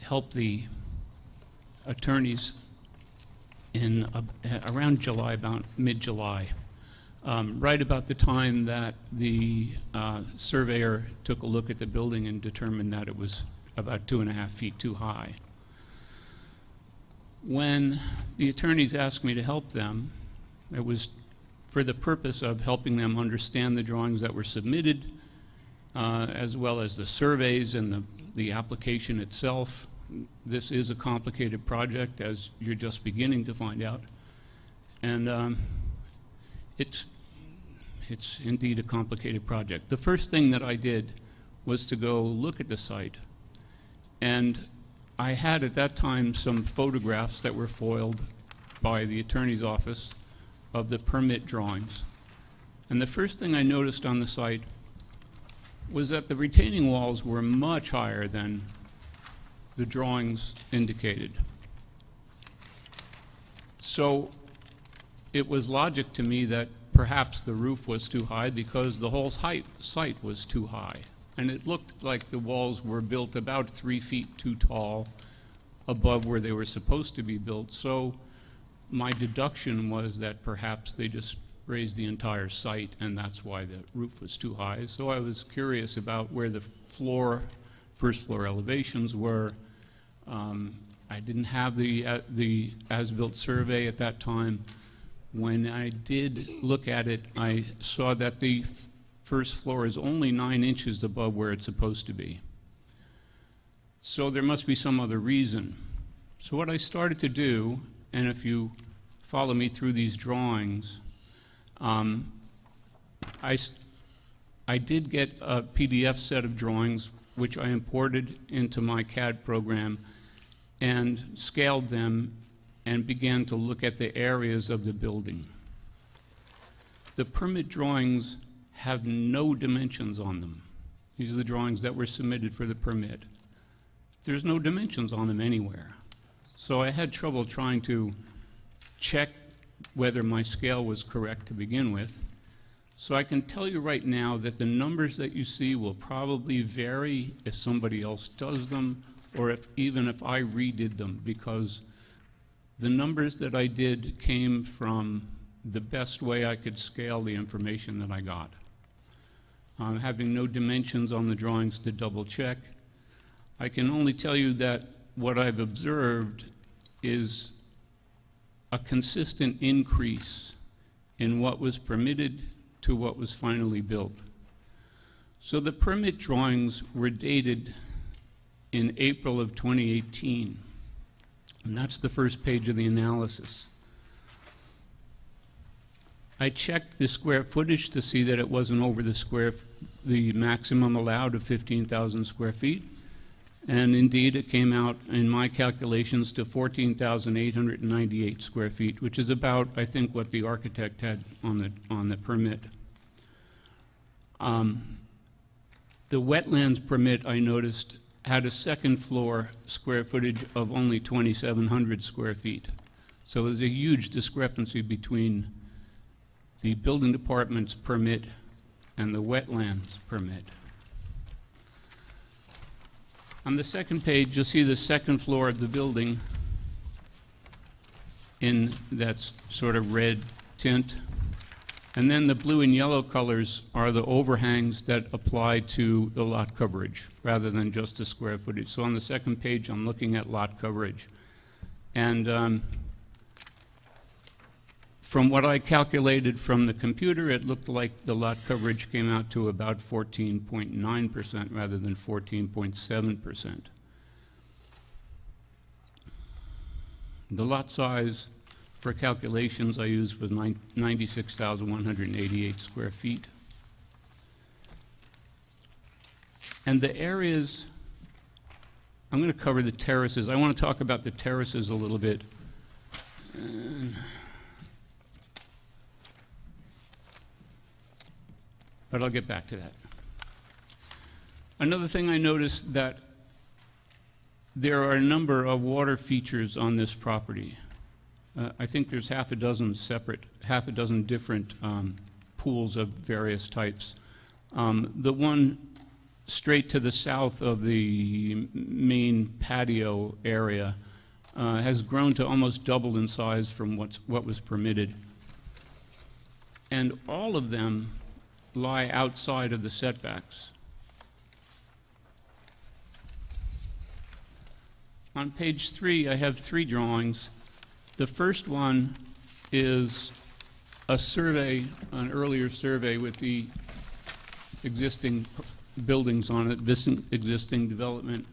help the attorneys in around July, about mid-July, right about the time that the surveyor took a look at the building and determined that it was about 2.5 feet too high. When the attorneys asked me to help them, it was for the purpose of helping them understand the drawings that were submitted, as well as the surveys and the application itself. This is a complicated project, as you're just beginning to find out. And it's indeed a complicated project. The first thing that I did was to go look at the site. And I had at that time some photographs that were foiled by the attorney's office of the permit drawings. And the first thing I noticed on the site was that the retaining walls were much higher than the drawings indicated. So it was logic to me that perhaps the roof was too high because the whole site was too high. And it looked like the walls were built about 3 feet too tall above where they were supposed to be built. So my deduction was that perhaps they just raised the entire site and that's why the roof was too high. So I was curious about where the first floor elevations were. I didn't have the as-built survey at that time. When I did look at it, I saw that the first floor is only 9 inches above where it's supposed to be. So there must be some other reason. So what I started to do, and if you follow me through these drawings, I did get a PDF set of drawings which I imported into my CAD program and scaled them and began to look at the areas of the building. The permit drawings have no dimensions on them. These are the drawings that were submitted for the permit. There's no dimensions on them anywhere. So I had trouble trying to check whether my scale was correct to begin with. So I can tell you right now that the numbers that you see will probably vary if somebody else does them or even if I redid them, because the numbers that I did came from the best way I could scale the information that I got. Having no dimensions on the drawings to double check, I can only tell you that what I've observed is a consistent increase in what was permitted to what was finally built. So the permit drawings were dated in April of 2018, and that's the first page of the analysis. I checked the square footage to see that it wasn't over the maximum allowed of 15,000 square feet. And indeed, it came out in my calculations to 14,898 square feet, which is about, I think, what the architect had on the permit. The wetlands permit, I noticed, had a second floor square footage of only 2,700 square feet. So there's a huge discrepancy between the building department's permit and the wetlands permit. On the second page, you'll see the second floor of the building in that sort of red tint. And then the blue and yellow colors are the overhangs that apply to the lot coverage rather than just the square footage. So on the second page, I'm looking at lot coverage. And from what I calculated from the computer, it looked like the lot coverage came out to about 14.9% rather than 14.7%. The lot size for calculations I used was 96,188 square feet. And the areas I'm going to cover the terraces. I want to talk about the terraces a little bit. But I'll get back to that. Another thing I noticed that there are a number of water features on this property. I think there's half a dozen different pools of various types. The one straight to the south of the main patio area has grown to almost double in size from what was permitted. And all of them lie outside of the setbacks. On page 3, I have 3 drawings. The first one is a survey, an earlier survey with the existing buildings on it, this existing development.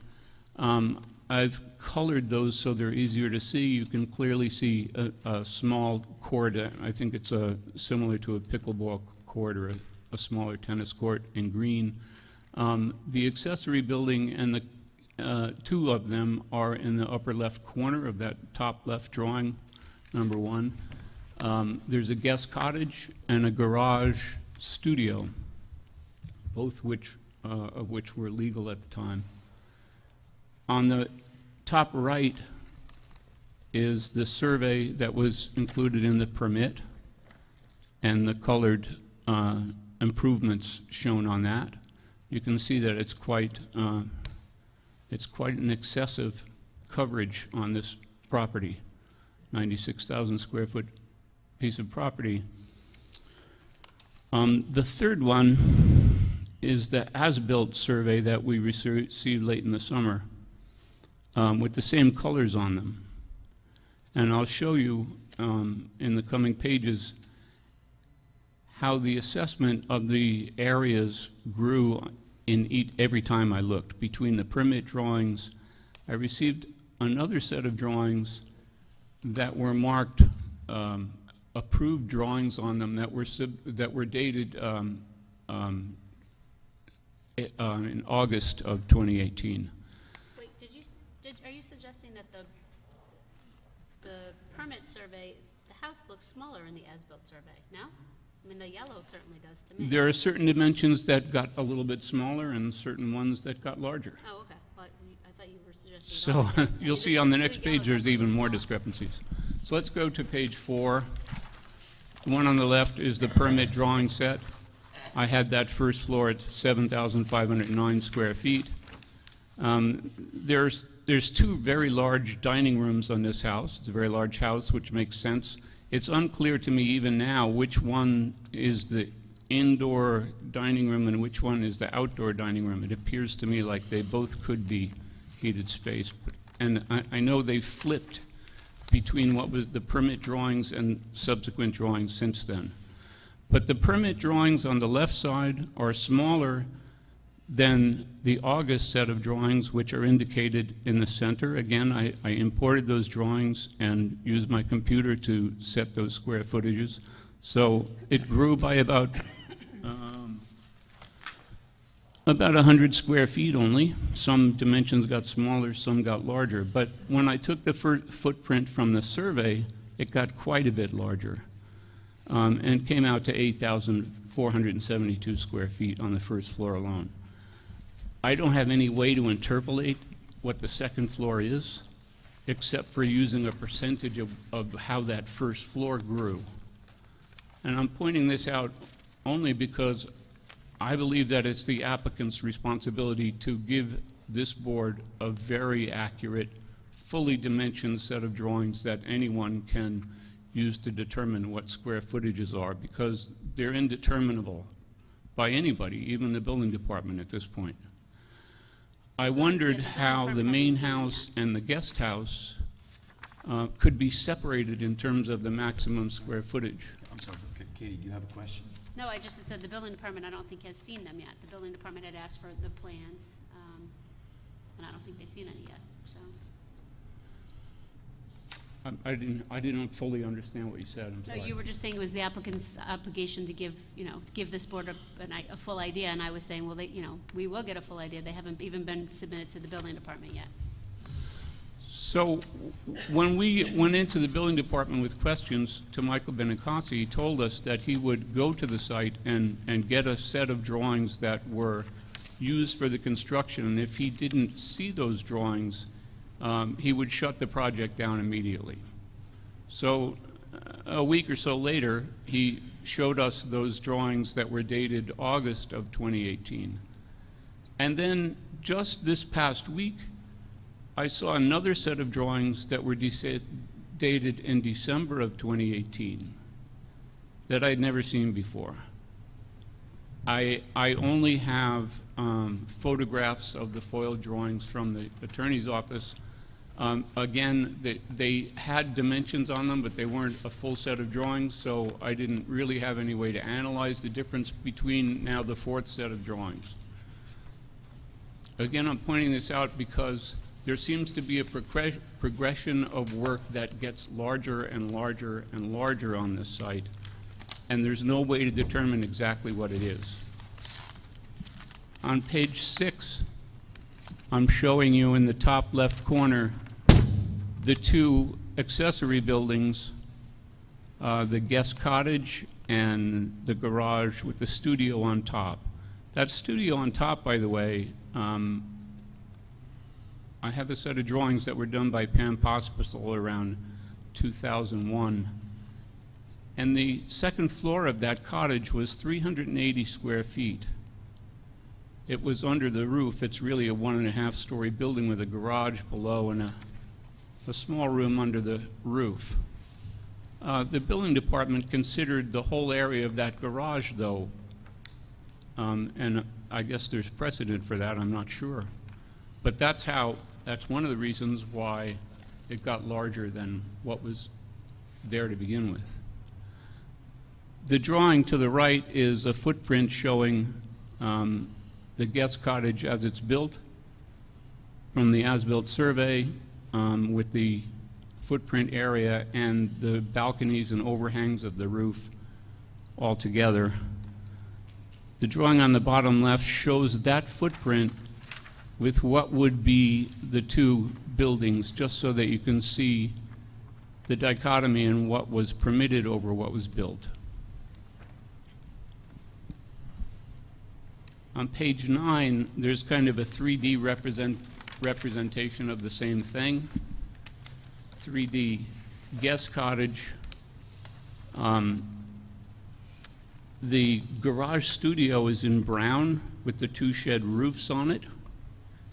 I've colored those so they're easier to see. You can clearly see a small court. I think it's similar to a pickleball court or a smaller tennis court in green. The accessory building and the 2 of them are in the upper left corner of that top left drawing, number 1. There's a guest cottage and a garage studio, both of which were legal at the time. On the top right is the survey that was included in the permit and the colored improvements shown on that. You can see that it's quite an excessive coverage on this property, 96,000 square foot piece of property. The third one is the as-built survey that we received late in the summer with the same colors on them. And I'll show you in the coming pages how the assessment of the areas grew in every time I looked. Between the permit drawings, I received another set of drawings that were marked approved drawings on them that were dated in August of 2018. Wait, are you suggesting that the permit survey, the house looks smaller in the as-built survey, no? I mean, the yellow certainly does to me. There are certain dimensions that got a little bit smaller and certain ones that got larger. Oh, okay. Well, I thought you were suggesting. So you'll see on the next page there's even more discrepancies. So let's go to page 4. The one on the left is the permit drawing set. I had that first floor at 7,509 square feet. There's 2 very large dining rooms on this house. It's a very large house, which makes sense. It's unclear to me even now which one is the indoor dining room and which one is the outdoor dining room. It appears to me like they both could be heated space. And I know they've flipped between what was the permit drawings and subsequent drawings since then. But the permit drawings on the left side are smaller than the August set of drawings, which are indicated in the center. Again, I imported those drawings and used my computer to set those square footages. So it grew by about 100 square feet only. Some dimensions got smaller, some got larger. But when I took the footprint from the survey, it got quite a bit larger and came out to 8,472 square feet on the first floor alone. I don't have any way to interpolate what the second floor is, except for using a percentage of how that first floor grew. And I'm pointing this out only because I believe that it's the applicant's responsibility to give this board a very accurate, fully dimensioned set of drawings that anyone can use to determine what square footages are, because they're indeterminable by anybody, even the building department at this point. I wondered how the main house and the guest house could be separated in terms of the maximum square footage. I'm sorry, Katie, do you have a question? No, I just said the building department, I don't think has seen them yet. The building department had asked for the plans, and I don't think they've seen any yet, so. I didn't fully understand what you said. I'm No, sorry. you were just saying it was the applicant's obligation to give, give this board a full idea, and I was saying, well, we will get a full idea. They haven't even been submitted to the building department yet. So when we went into the building department with questions to Michael Benincasa, he told us that he would go to the site and get a set of drawings that were used for the construction, and if he didn't see those drawings, he would shut the project down immediately. So a week or so later, he showed us those drawings that were dated August of 2018. And then just this past week, I saw another set of drawings that were dated in December of 2018 that I'd never seen before. I only have photographs of the foiled drawings from the attorney's office. Again, they had dimensions on them, but they weren't a full set of drawings, so I didn't really have any way to analyze the difference between now the fourth set of drawings. Again, I'm pointing this out because there seems to be a progression of work that gets larger and larger and larger on this site, and there's no way to determine exactly what it is. On page 6, I'm showing you in the top left corner the two accessory buildings, the guest cottage and the garage with the studio on top. That studio on top, by the way, I have a set of drawings that were done by Pam Pospisil around 2001. And the second floor of that cottage was 380 square feet. It was under the roof. It's really a 1.5-story building with a garage below and a small room under the roof. The building department considered the whole area of that garage, though, and I guess there's precedent for that, I'm not sure. But that's one of the reasons why it got larger than what was there to begin with. The drawing to the right is a footprint showing the guest cottage as it's built from the as-built survey, with the footprint area and the balconies and overhangs of the roof all together. The drawing on the bottom left shows that footprint with what would be the two buildings, just so that you can see the dichotomy in what was permitted over what was built. On page 9, there's kind of a 3D representation of the same thing. 3D guest cottage. The garage studio is in brown with the two shed roofs on it.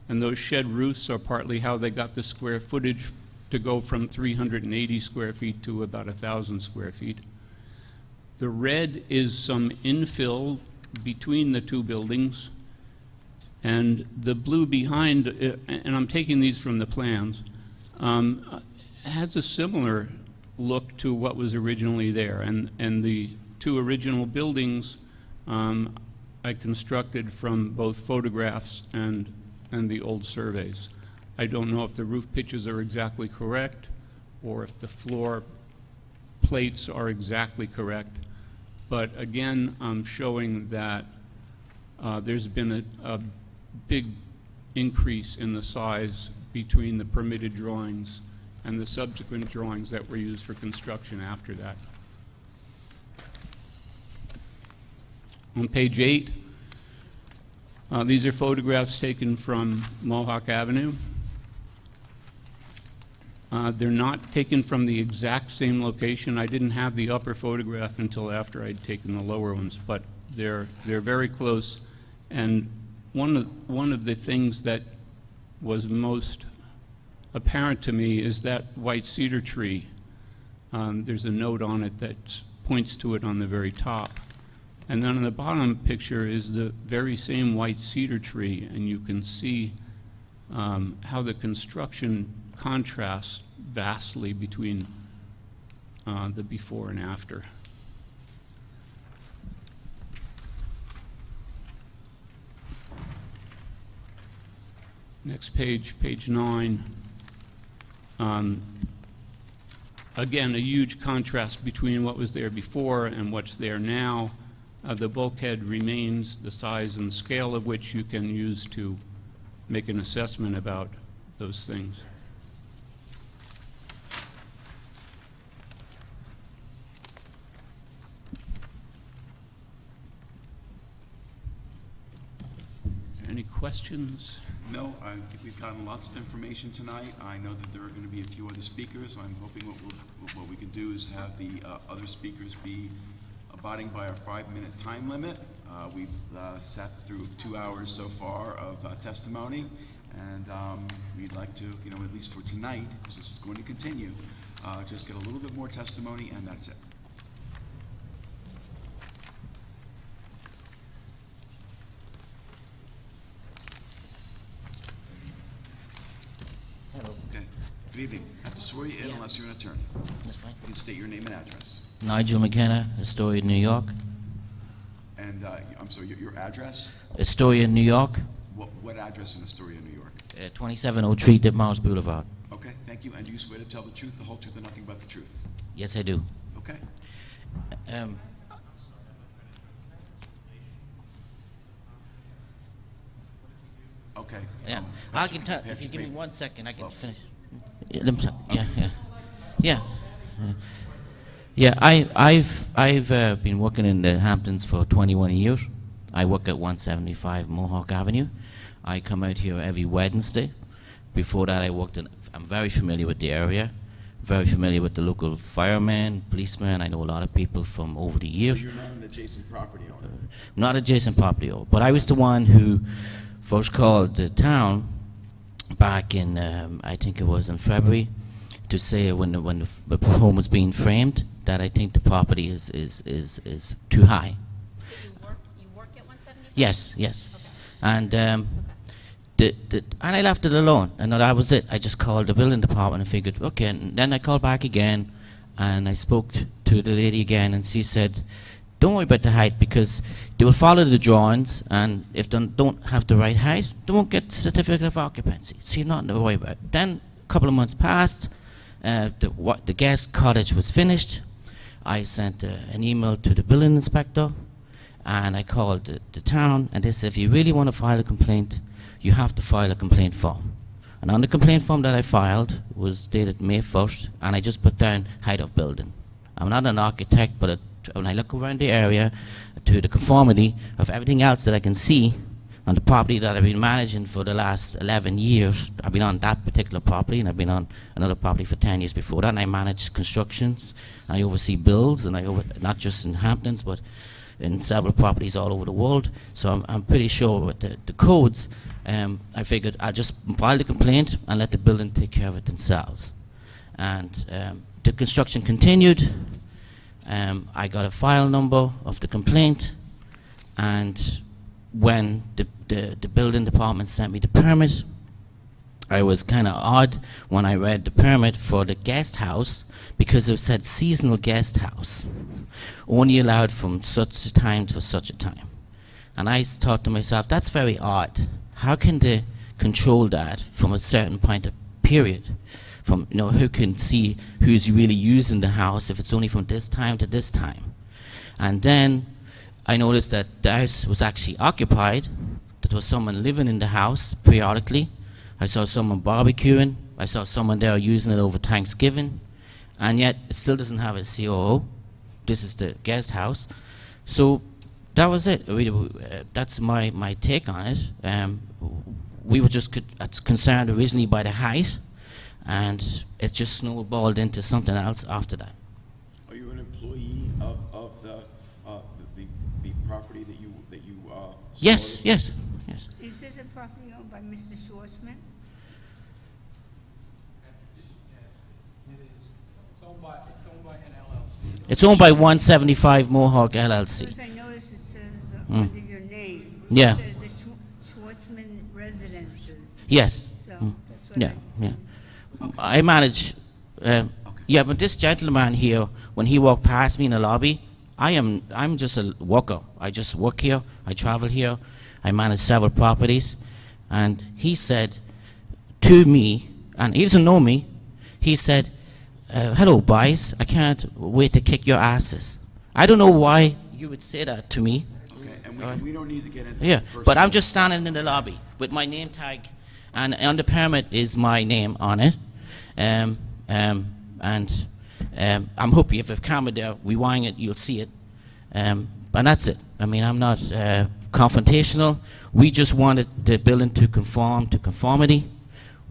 And those shed roofs are partly how they got the square footage to go from 380 square feet to about 1,000 square feet. The red is some infill between the two buildings, and the blue behind, and I'm taking these from the plans, has a similar look to what was originally there. And the two original buildings I constructed from both photographs and the old surveys. I don't know if the roof pitches are exactly correct or if the floor plates are exactly correct, but again, I'm showing that there's been a big increase in the size between the permitted drawings and the subsequent drawings that were used for construction after that. On page 8, these are photographs taken from Mohawk Avenue. They're not taken from the exact same location. I didn't have the upper photograph until after I'd taken the lower ones, but they're very close. And one of the things that was most apparent to me is that white cedar tree. There's a note on it that points to it on the very top. And then on the bottom picture is the very same white cedar tree, and you can see how the construction contrasts vastly between the before and after. Next page, page 9. Again, a huge contrast between what was there before and what's there now. The bulkhead remains, the size and scale of which you can use to make an assessment about those things. Any questions? No, I think we've gotten lots of information tonight. I know that there are going to be a few other speakers. I'm hoping what we can do is have the other speakers be abiding by our 5-minute time limit. We've sat through 2 hours so far of testimony, and we'd like to, at least for tonight, because this is going to continue, just get a little bit more testimony, and that's it. Hello. Okay. Good evening. I have to swear you in unless you're an attorney. That's fine. You can state your name and address. Nigel McKenna, Astoria, New York. And, I'm sorry, your address? Astoria, New York. What address in Astoria, New York? 2703 Ditmars Boulevard. Okay, thank you. And do you swear to tell the truth, the whole truth, and nothing but the truth? Yes, I do. Okay. Okay. Yeah, I can tell, if you give me 1 second, I can finish. Yeah, I've been working in the Hamptons for 21 years. I work at 175 Mohawk Avenue. I come out here every Wednesday. Before that, I'm very familiar with the area, very familiar with the local firemen, policemen. I know a lot of people from over the years. You're not an adjacent property owner? Not adjacent property owner, but I was the one who first called the town back in, I think it was in February, to say when the home was being framed, that I think the property is too high. You work at 175? Yes, yes. Okay. And and I left it alone, and that was it. I just called the building department and figured, okay. And then I called back again, and I spoke to the lady again, and she said, don't worry about the height, because they will follow the drawings, and if they don't have the right height, they won't get certificate of occupancy. So you're not to worry about it. Then a couple of months passed, the guest cottage was finished. I sent an email to the building inspector, and I called the town, and they said, if you really want to file a complaint, you have to file a complaint form. And on the complaint form that I filed was dated May 1st, and I just put down height of building. I'm not an architect, but when I look around the area to the conformity of everything else that I can see on the property that I've been managing for the last 11 years, I've been on that particular property, and I've been on another property for 10 years before that, and I manage constructions, and I oversee builds, and not just in Hamptons, but in several properties all over the world. So I'm pretty sure with the codes. I figured I'll just file the complaint and let the building take care of it themselves. And the construction continued. I got a file number of the complaint, and when the building department sent me the permit, I was kind of odd when I read the permit for the guest house, because it said seasonal guest house, only allowed from such a time to such a time. And I thought to myself, that's very odd. How can they control that from a certain point of period? From, who can see who's really using the house if it's only from this time to this time? And then I noticed that the house was actually occupied, that there was someone living in the house periodically. I saw someone barbecuing. I saw someone there using it over Thanksgiving. And yet it still doesn't have a COO. This is the guest house. So that was it. That's my take on it. We were just concerned originally by the height, and it just snowballed into something else after that. Are you an employee of the property that you Yes, yes, yes. Is this a property owned by Mr. Schwartzman? It's owned by an LLC. It's owned by 175 Mohawk LLC. Because I noticed it says under your name. Yeah. It says the Schwartzman Residences. Yes. So that's what I manage. Yeah, but this gentleman here, when he walked past me in the lobby, I'm just a worker. I just work here. I travel here. I manage several properties, and he said to me, and he doesn't know me. He said, "Hello, boys. I can't wait to kick your asses." I don't know why you would say that to me. Okay, and we don't need to get into Yeah, personal but I'm just standing in the lobby with my name tag, and on the permit is my name on it. I'm hoping if a camera there, rewind it, you'll see it. And that's it. I mean, I'm not confrontational. We just wanted the building to conform to conformity.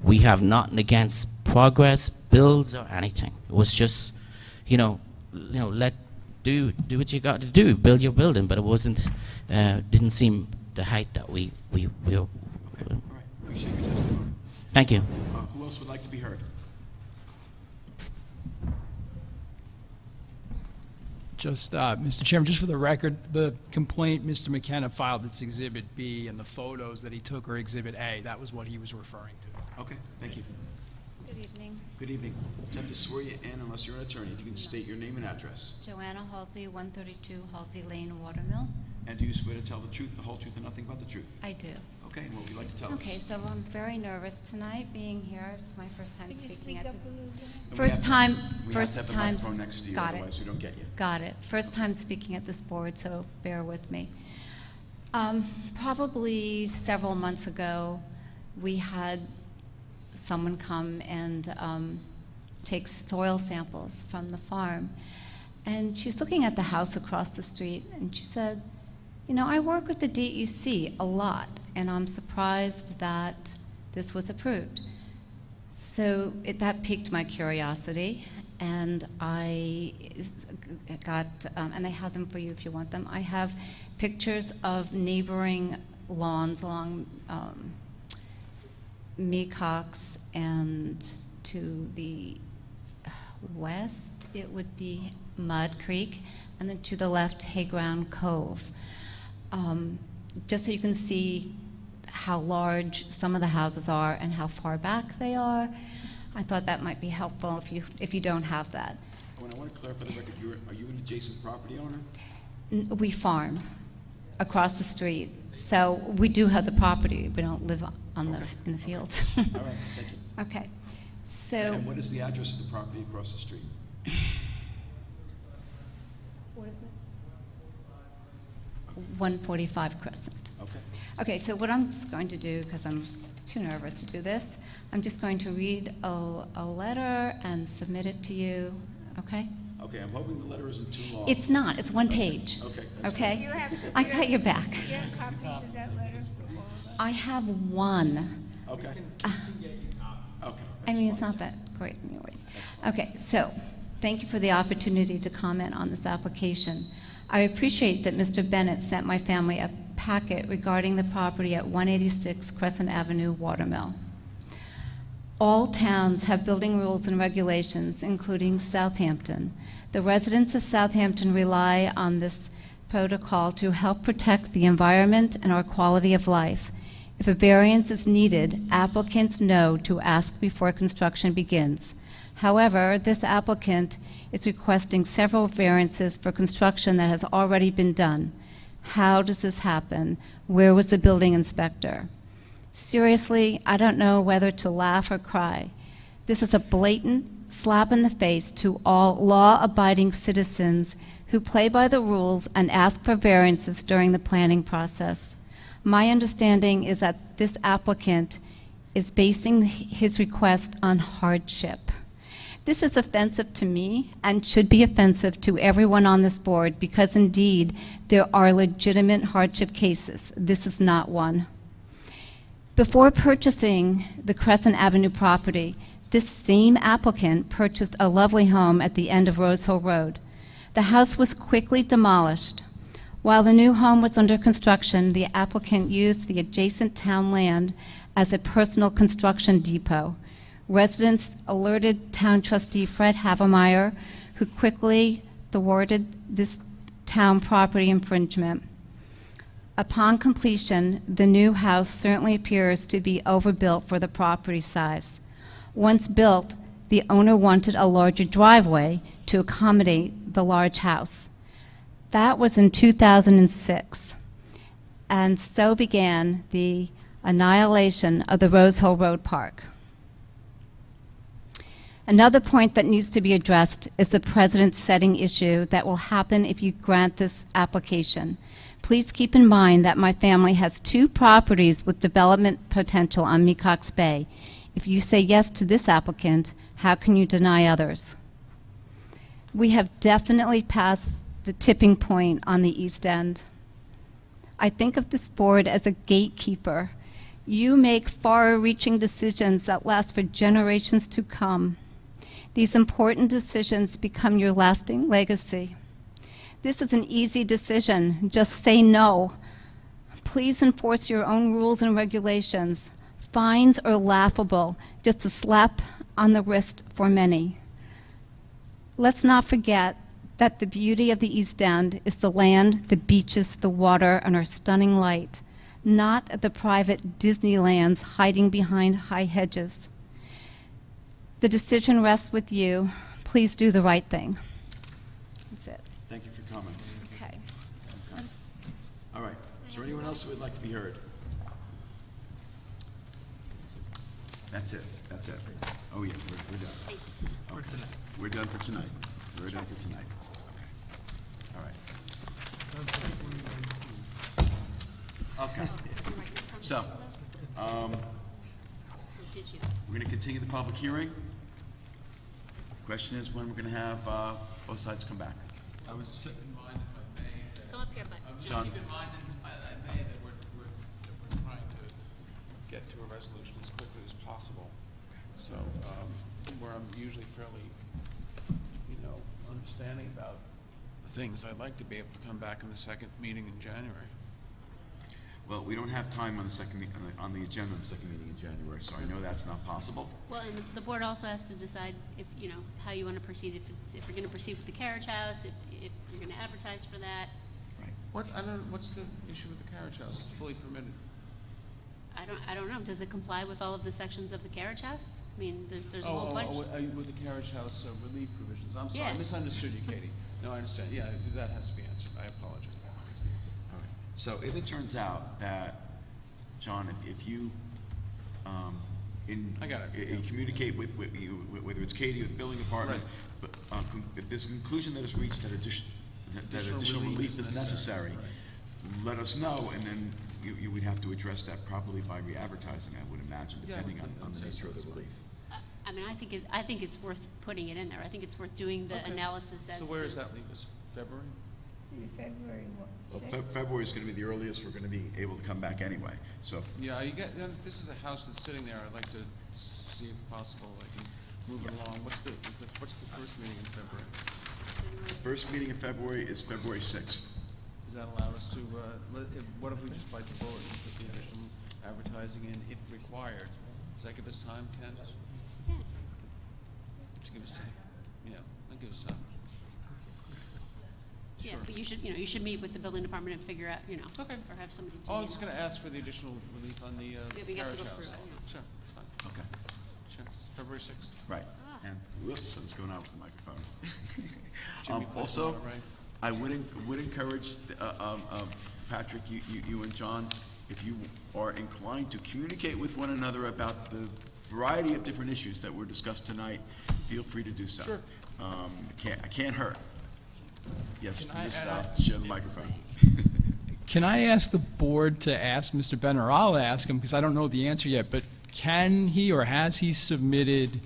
We have nothing against progress, builds, or anything. It was just, do what you got to do, build your building. But it wasn't, didn't seem the height that we were. Okay, all right. Appreciate your testimony. Thank you. Who else would like to be heard? Just, Mr. Chairman, just for the record, the complaint Mr. McKenna filed, it's Exhibit B, and the photos that he took are Exhibit A. That was what he was referring to. Okay, thank you. Good evening. Good evening. I have to swear you in unless you're an attorney. If you can state your name and address. Joanna Halsey, 132 Halsey Lane, Watermill. And do you swear to tell the truth, the whole truth, and nothing but the truth? I do. Okay, and what would you like to tell us? Okay, so I'm very nervous tonight being here. It's my first time Could you speaking speak at up this. a little bit? And First time, we first have to time. have the microphone next to you, Got it. otherwise we don't get you. Got it. First time speaking at this board, so bear with me. Probably several months ago, we had someone come and take soil samples from the farm. And she's looking at the house across the street, and she said, I work with the DEC a lot, and I'm surprised that this was approved. So that piqued my curiosity, and I got, and I have them for you if you want them. I have pictures of neighboring lawns along Mecox, and to the west it would be Mud Creek, and then to the left Hayground Cove. Just so you can see how large some of the houses are and how far back they are, I thought that might be helpful if you don't have that. Oh, and I want to clarify the record. Are you an adjacent property owner? We farm across the street, so we do have the property. We don't live on in the fields. All right, thank you. Okay, so. And what is the address of the property across the street? What is it? 145 Crescent. Okay. Okay, so what I'm just going to do, because I'm too nervous to do this, I'm just going to read a letter and submit it to you, okay? Okay, I'm hoping the letter isn't too long. It's not, it's one page. Okay. That's Okay? You have- I got your back. Do you have copies of that letter for all of us? I have one. Okay. Okay. I mean, it's not that great anyway. Okay, so thank you for the opportunity to comment on this application. I appreciate that Mr. Bennett sent my family a packet regarding the property at 186 Crescent Avenue, Watermill. All towns have building rules and regulations, including Southampton. The residents of Southampton rely on this protocol to help protect the environment and our quality of life. If a variance is needed, applicants know to ask before construction begins. However, this applicant is requesting several variances for construction that has already been done. How does this happen? Where was the building inspector? Seriously, I don't know whether to laugh or cry. This is a blatant slap in the face to all law-abiding citizens who play by the rules and ask for variances during the planning process. My understanding is that this applicant is basing his request on hardship. This is offensive to me and should be offensive to everyone on this board because indeed there are legitimate hardship cases. This is not one. Before purchasing the Crescent Avenue property, this same applicant purchased a lovely home at the end of Rose Hill Road. The house was quickly demolished. While the new home was under construction, the applicant used the adjacent town land as a personal construction depot. Residents alerted town trustee Fred Havemeyer, who quickly thwarted this town property infringement. Upon completion, the new house certainly appears to be overbuilt for the property size. Once built, the owner wanted a larger driveway to accommodate the large house. That was in 2006, and so began the annihilation of the Rose Hill Road Park. Another point that needs to be addressed is the precedent setting issue that will happen if you grant this application. Please keep in mind that my family has 2 properties with development potential on Mecox Bay. If you say yes to this applicant, how can you deny others? We have definitely passed the tipping point on the East End. I think of this board as a gatekeeper. You make far-reaching decisions that last for generations to come. These important decisions become your lasting legacy. This is an easy decision. Just say no. Please enforce your own rules and regulations. Fines are laughable, just a slap on the wrist for many. Let's not forget that the beauty of the East End is the land, the beaches, the water, and our stunning light, not the private Disneylands hiding behind high hedges. The decision rests with you. Please do the right thing. That's it. Thank you for your comments. Okay. All right. Is there anyone else who would like to be heard? That's it. That's it. Oh, yeah, we're done. Okay. We're done for tonight. We're done for tonight. Okay. All right. Okay. So, we're going to continue the public hearing. Question is when we're going to have both sides come back. I would keep in mind, if I may, that Come up here, bud. John. keep in mind, if I may, that we're trying to get to a resolution as quickly as possible. So, where I'm usually fairly, understanding about things, I'd like to be able to come back in the second meeting in January. Well, we don't have time on the second on the agenda on the second meeting in January, so I know that's not possible. Well, and the board also has to decide if, how you want to proceed, if you're going to proceed with the carriage house, if you're going to advertise for that. What's the issue with the carriage house? It's fully permitted. I don't know. Does it comply with all of the sections of the carriage house? I mean, there's a whole bunch. With the carriage house relief provisions. I'm sorry, Yeah. I misunderstood you, Katie. No, I understand. Yeah, that has to be answered. I apologize. All right. So if it turns out that, John, if you I got it. Communicate with you, whether it's Katie or the building department, but if there's a conclusion that is reached that additional relief is necessary, let us know, and then you would have to address that probably by re-advertising, I would imagine, depending on the nature of the relief. I mean, I think it's worth putting it in there. I think it's worth doing the analysis as to. So where does that leave us? February? February what? Well, February is going to be the earliest we're going to be able to come back anyway, so. Yeah, this is a house that's sitting there. I'd like to see if possible I can move it along. What's the first meeting in February? The first meeting in February is February 6th. Does that allow us to, what if we just bite the bullet and put the additional advertising in if required? Does that give us time, Candace? Yeah. To give us time? Yeah, that gives us time. Yeah, but you should meet with the building department and figure out, Okay. or have somebody do. Oh, I'm just gonna ask for the additional relief on the we have to carriage go house. through it, Sure, that's fine. Okay. Sure, February 6th. Right. And whoops, something's going on with the microphone. Jimmy, Also, right? I would encourage, Patrick, you and John, if you are inclined to communicate with one another about the variety of different issues that were discussed tonight, feel free to do so. Sure. I can't hurt. Yes, Can I Mr. add Share the microphone. Can I ask the board to ask Mr. Benner, I'll ask him because I don't know the answer yet, but can he or has he submitted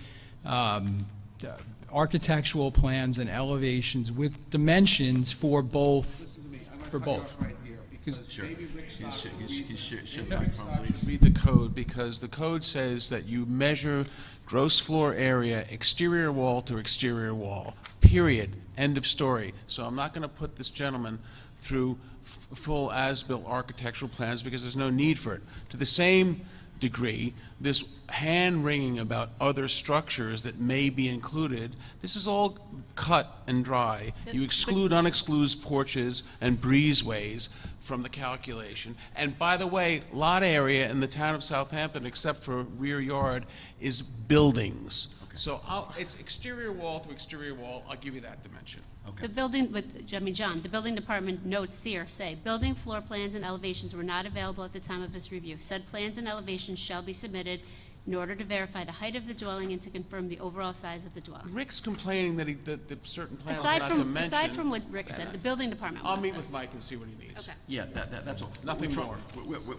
architectural plans and elevations with dimensions for both? Listen to me, I'm For gonna cut both. you off right here, because Sure. maybe Rick's not. Share the microphone, please. Read the code, because the code says that you measure gross floor area, exterior wall to exterior wall, period, end of story. So I'm not gonna put this gentleman through full as-built architectural plans because there's no need for it. To the same degree, this hand-wringing about other structures that may be included, this is all cut and dry. You exclude unexcluded porches and breezeways from the calculation. And by the way, lot area in the town of Southampton, except for rear yard, is buildings. So it's exterior wall to exterior wall, I'll give you that dimension. The building, John, the building department notes here say, building floor plans and elevations were not available at the time of this review. Said plans and elevations shall be submitted in order to verify the height of the dwelling and to confirm the overall size of the dwelling. Rick's complaining that that certain plans are not dimensioned. Aside from what Rick said, the building department I'll wants meet this. with Mike and see what he needs. Okay. Yeah, that's all. Nothing more.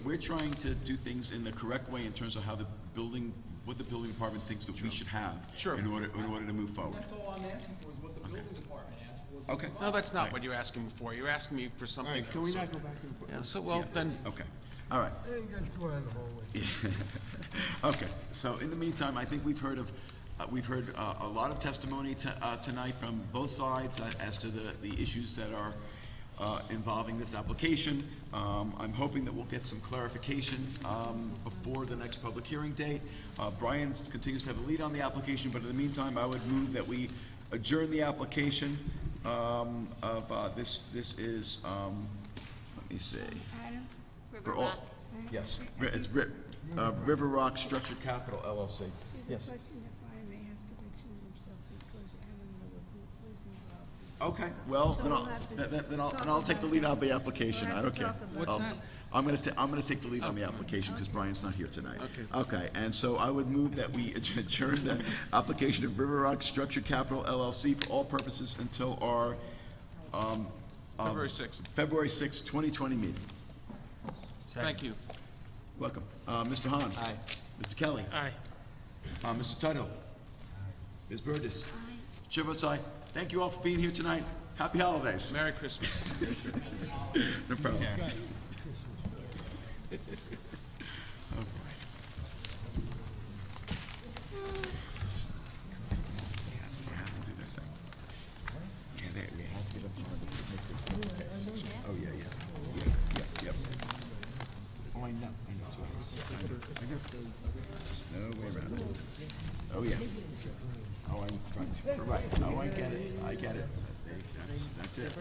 We're trying to do things in the correct way in terms of how what the building department thinks that we should have Sure. in order to move forward. That's all I'm asking for, is what the building department asked for, Okay. No, that's not what you're asking me for. You're asking me for All something right, can we else. not go back and forth? Yeah, so, well, Yeah. then, Okay, all right. Hey, you guys go around the hallway. Okay, so in the meantime, I think we've heard a lot of testimony tonight from both sides as to the issues that are involving this application. I'm hoping that we'll get some clarification before the next public hearing date. Brian continues to have a lead on the application, but in the meantime, I would move that we adjourn the application of this is, let me see. For all, yes, it's River Rock Structured Capital LLC. Yes. Okay, well, then I'll take the lead on the application, I don't care. What's that? I'm gonna take the lead on the application, because Brian's not here tonight. Okay, and so I would move that we adjourn the application of River Rock Structured Capital LLC for all purposes until our, February 6th. February 6th, 2020 meeting. Thank you. Welcome. Mr. Hahn? Aye. Mr. Kelly? Aye. Mr. Tuttle? Ms. Burgess? Chair votes aye. Thank you all for being here tonight. Happy holidays. Merry Christmas. No problem. Oh, boy. We have to do that thing. Yeah, we have to get up. Oh, yeah. Oh, I know. No way around it. Oh, yeah. Oh, I'm trying to. Right. Oh, I get it. That's it.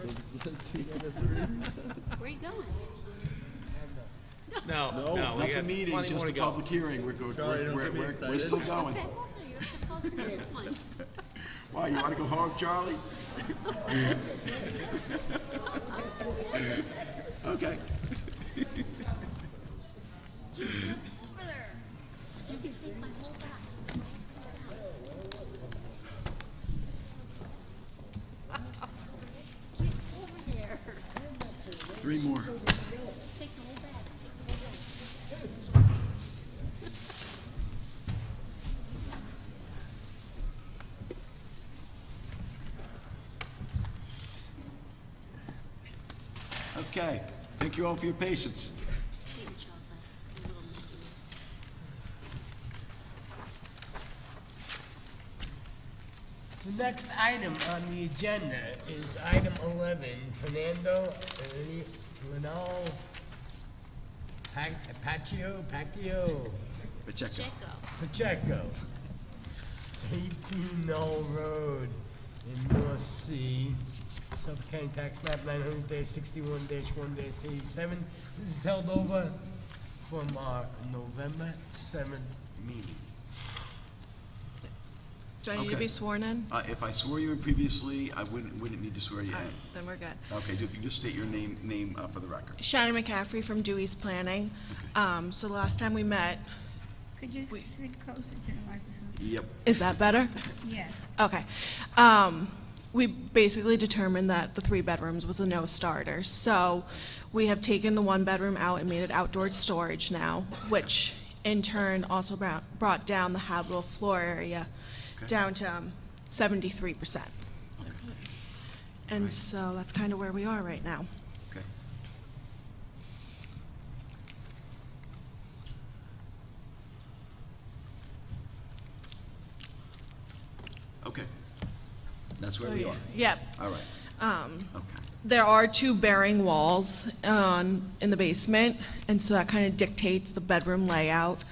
Where are you going? No, No, we not the got meeting, plenty just more the to go. public hearing. We're still going. Okay, well, you're supposed to be this one. Why, you want to go home, Charlie? Okay. Over there. You can see my whole back. Get over there. 3 more. Take the whole bag. Okay. Thank you all for your patience. Tea and chocolate. A little Mickey's. The next item on the agenda is item 11, Fernando Linal Pacquiao Pacheco, 18 Knoll Road in North Sea, Suffolk County Tax Map 900-61-1-87. This is held over from our November 7th meeting. Do I need to Okay. be sworn in? If I swore you in previously, I wouldn't need to swear you All right, in. then we're good. Okay, if you just state your name for the record. Shannon McCaffrey from Dewey's Planning. So the last time we met, Could you speak closer to the microphone? Yep. is that better? Yeah. Okay. We basically determined that the 3 bedrooms was a no-starter. So we have taken the 1 bedroom out and made it outdoor storage now, which in turn also brought down the habitable floor area down to 73%. And so that's kind of where we are right now. Okay. Okay. That's where we are. Yep. All right. Okay. There are 2 bearing walls in the basement, and so that kind of dictates the bedroom layout.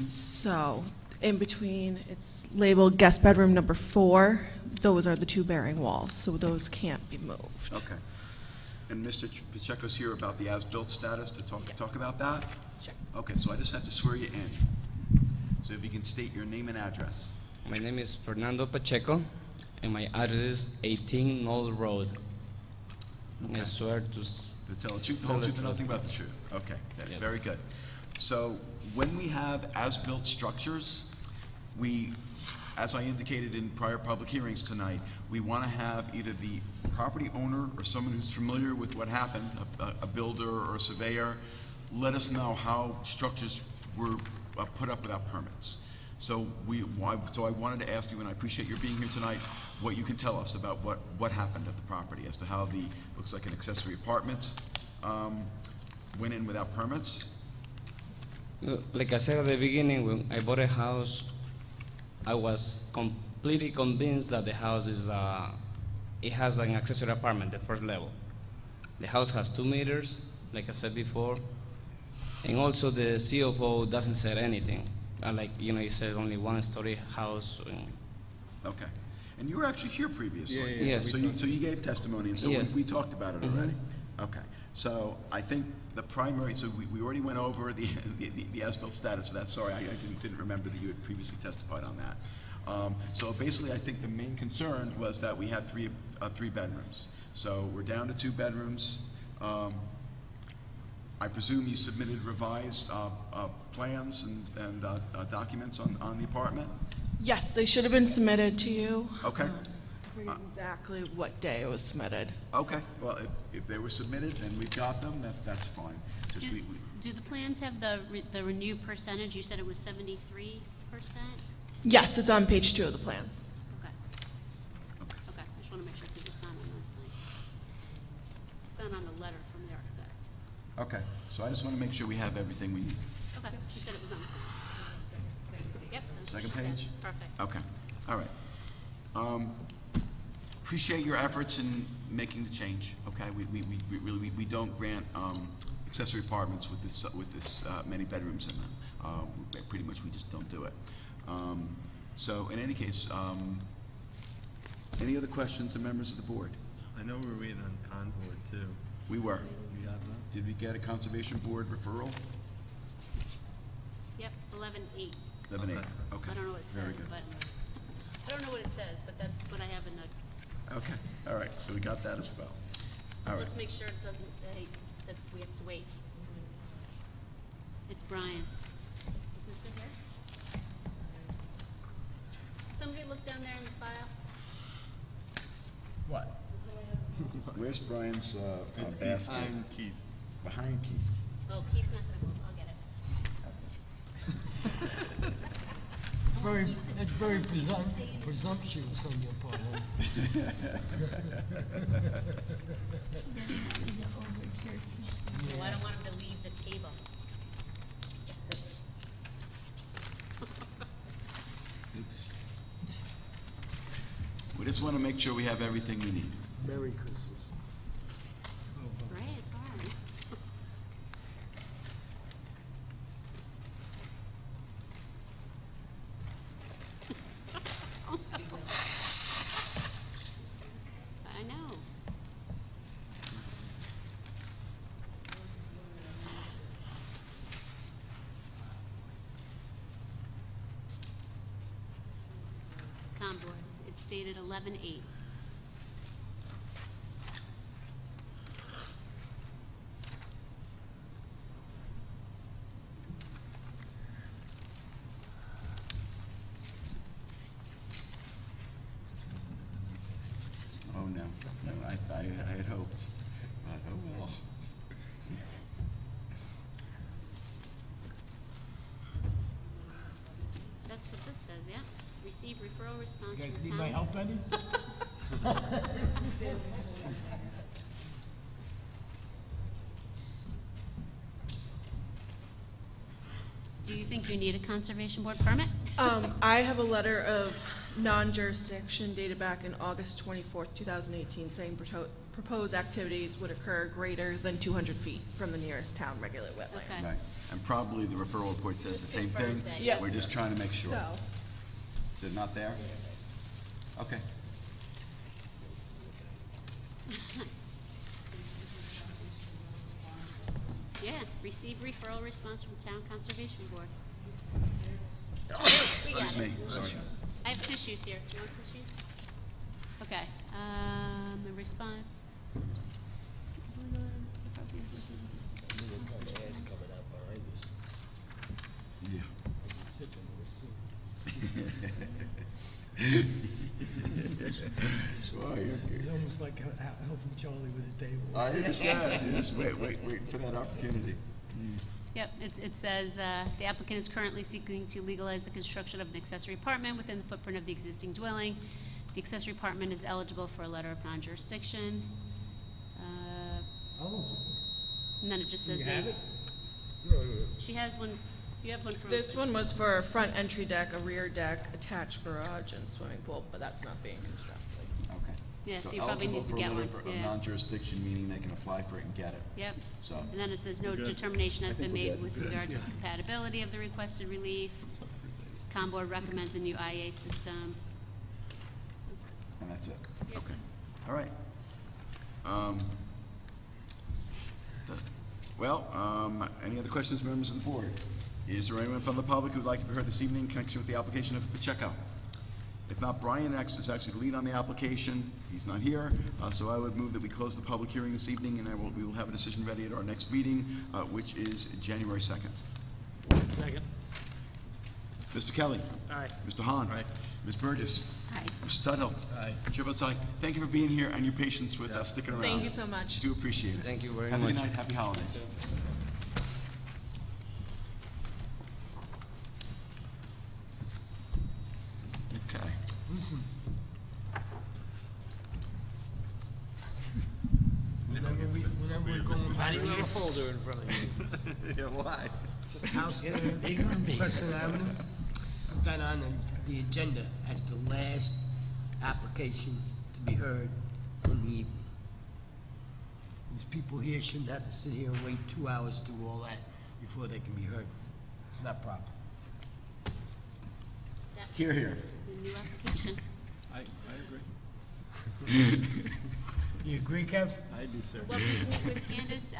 So in between, it's labeled guest bedroom number 4. Those are the 2 bearing walls, so those can't be moved. Okay. And Mr. Pacheco's here about the as-built status to talk about that? Sure. Okay, so I just have to swear you in. So if you can state your name and address. My name is Fernando Pacheco, and my address is 18 Knoll Road. I swear to tell the truth, the whole truth, and nothing but the truth. Okay, Yes. very good. So when we have as-built structures, we, as I indicated in prior public hearings tonight, we want to have either the property owner or someone who's familiar with what happened, a builder or a surveyor, let us know how structures were put up without permits. So I wanted to ask you, and I appreciate your being here tonight, what you can tell us about what happened at the property as to how looks like an accessory apartment went in without permits. Like I said at the beginning, when I bought a house, I was completely convinced that the house it has an accessory apartment, the first level. The house has 2 meters, like I said before, and also the CFO doesn't say anything. He said only 1-story house. Okay. And you were actually here previously. Yeah. Yes. So you gave testimony, and so Yes. we talked about it already. Okay. So I think the primary, so we already went over the as-built status of that. Sorry, I didn't remember that you had previously testified on that. So basically, I think the main concern was that we had three bedrooms. So we're down to 2 bedrooms. I presume you submitted revised plans and documents on the apartment? Yes, they should have been submitted to you. Okay. I forget exactly what day it was submitted. Okay. Well, if they were submitted and we've got them, that's fine. Just Do the plans have the renew percentage? You said it was 73%? Yes, it's on page 2 of the plans. Okay. Okay, I just want to make sure because it's not on this thing. It's not on the letter from the architect. Okay. So I just want to make sure we have everything we need. Okay, she said it was on the plans. Yep. that's what Second she said. page? Perfect. Okay. All right. Appreciate your efforts in making the change. Okay. We don't grant accessory apartments with this many bedrooms in them. Pretty much we just don't do it. So in any case, any other questions of members of the board? I know we're waiting on Concord too. We were. We have that? Did we get a conservation board referral? Yep, 11-8. 11-8. Okay. I don't know what it Very says, good. but I don't know what it says, but that's what I have in the. Okay. All right. So we got that as well. All right. Let's make sure it doesn't say that we have to wait. It's Brian's. Is this it here? Somebody look down there in the file. What? Where's Brian's It's basket? behind Keith. Behind Keith. Oh, Keith's not gonna move. I'll get it. It's very presumptuous on your part. Oh, I don't want him to leave the table. Oops. We just want to make sure we have everything we need. Merry Christmas. Right, it's hard. I know. Conboard, it's dated 11-8. Oh, no. No, I had hoped. But, oh, well. That's what this says, yeah? Receive referral response You guys from need town. my help any? Do you think you need a conservation board permit? I have a letter of non-jurisdiction dated back in August 24th, 2018, saying proposed activities would occur greater than 200 feet from the nearest town regulated wetland. Okay. Right. And probably the referral report says the same thing. confirms that, yeah. We're just trying to make sure. So, Is it not there? Okay. Yeah, receive referral response from town conservation board. We got Excuse it. me. Sorry. I have tissues here. Do you want tissues? Okay, a response. Yeah. Sure, It's almost like helping Charlie with a table. I understand. Yes, wait for that opportunity. Yep, it says, the applicant is currently seeking to legalize the construction of an accessory apartment within the footprint of the existing dwelling. The accessory apartment is eligible for a letter of non-jurisdiction. And then it just says You have they, it? No. she has one, you have one from. This one was for a front entry deck, a rear deck, attached garage, and swimming pool, but that's not being constructed. Okay. Yeah, so you probably need to get one, eligible for a letter yeah. of non-jurisdiction, meaning they can apply for it and get it. Yep. So. And then it says no We're good. determination has I think been we're made good. with regard to the compatibility of the requested relief. Board recommends a new IA system. And that's it? Yep. Okay. All right. Any other questions, members of the board? Is there anyone from the public who would like to be heard this evening in connection with the application of Pacheco? If not, Brian is actually the lead on the application. He's not here, so I would move that we close the public hearing this evening, and we will have a decision ready at our next meeting, which is January 2nd. Second. Mr. Kelly. Aye. Mr. Hahn. Aye. Ms. Burgess. Aye. Mr. Tuthill. Aye. Chair votes aye. Thank you for being here and your patience with us sticking around. Thank you so much. Do appreciate it. Thank you very Have a much. good night. Happy holidays. Okay. Listen. Whenever we're going Why back do you have a to folder in front of you? Yeah, why? House Preston Avenue, put that on the agenda as the last application to be heard in the evening. These people here shouldn't have to sit here and wait 2 hours to do all that before they can be heard. It's not proper. Here, here. The new application. I agree. You agree, Kev? I do, sir. Well, please meet with Candace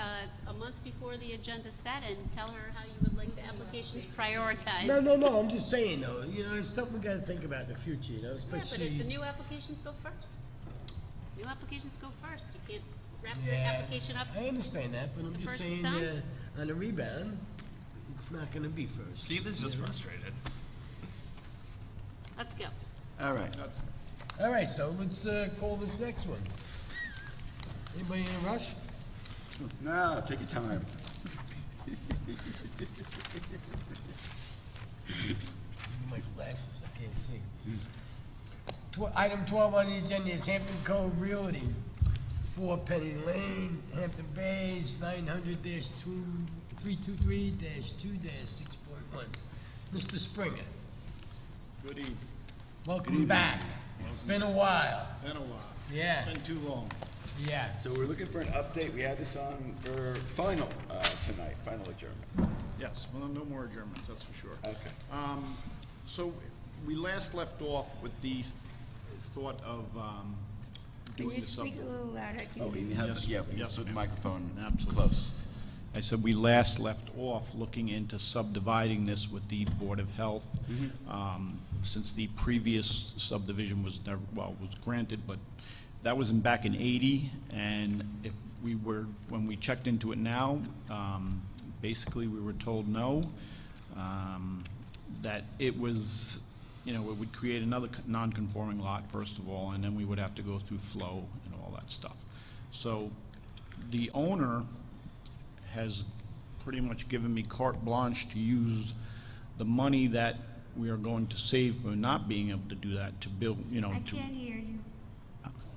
a month before the agenda's set and tell her how you would like the applications prioritized. No, I'm just saying though, you know, it's something we gotta think about in the future, you know, Yeah, but especially. the new applications go first. New applications go first. You can't wrap your Yeah, application up. I understand that, but I'm the just first saying, time? on the rebound, it's not gonna be first. Keith is just frustrated. Let's go. All right. All right, so let's call this next one. Anybody in a rush? No, take your time. My glasses, I can't see. Item 12 on the agenda is Hampton Cove Realty, 4 Penny Lane, Hampton Bays, 900-323-2-6.1. Mr. Springer, Good evening. welcome back. It's been a while. Been a while. Yeah. Been too long. Yeah. So we're looking for an update. We had this on for final tonight, final adjournment. Yes, well, no more adjournments, that's for sure. Okay. So we last left off with the thought of Can doing you the speak a little louder? I Oh, can't you hear have, Yes, yeah, yes, put the ma'am. microphone Absolutely. close. I said we last left off looking into subdividing this with the Board of Health. Since the previous subdivision was never, well, was granted, but that was back in '80, and if we were, when we checked into it now, basically we were told no, that it was, you know, it would create another non-conforming lot, first of all, and then we would have to go through flow and all that stuff. So the owner has pretty much given me carte blanche to use the money that we are going to save for not being able to do that, to build, you know, I to, can't hear you.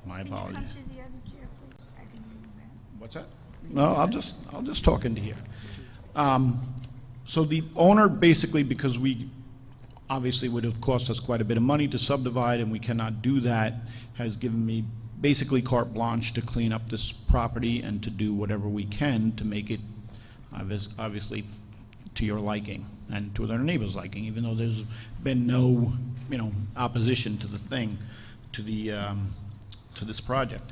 my Can you apologies. come to the other chair, please? I can hear you better. What's that? No, I'll just talk into here. So the owner basically, because we obviously would have cost us quite a bit of money to subdivide, and we cannot do that, has given me basically carte blanche to clean up this property and to do whatever we can to make it obviously to your liking and to their neighbors' liking, even though there's been no, you know, opposition to the thing, to the, to this project.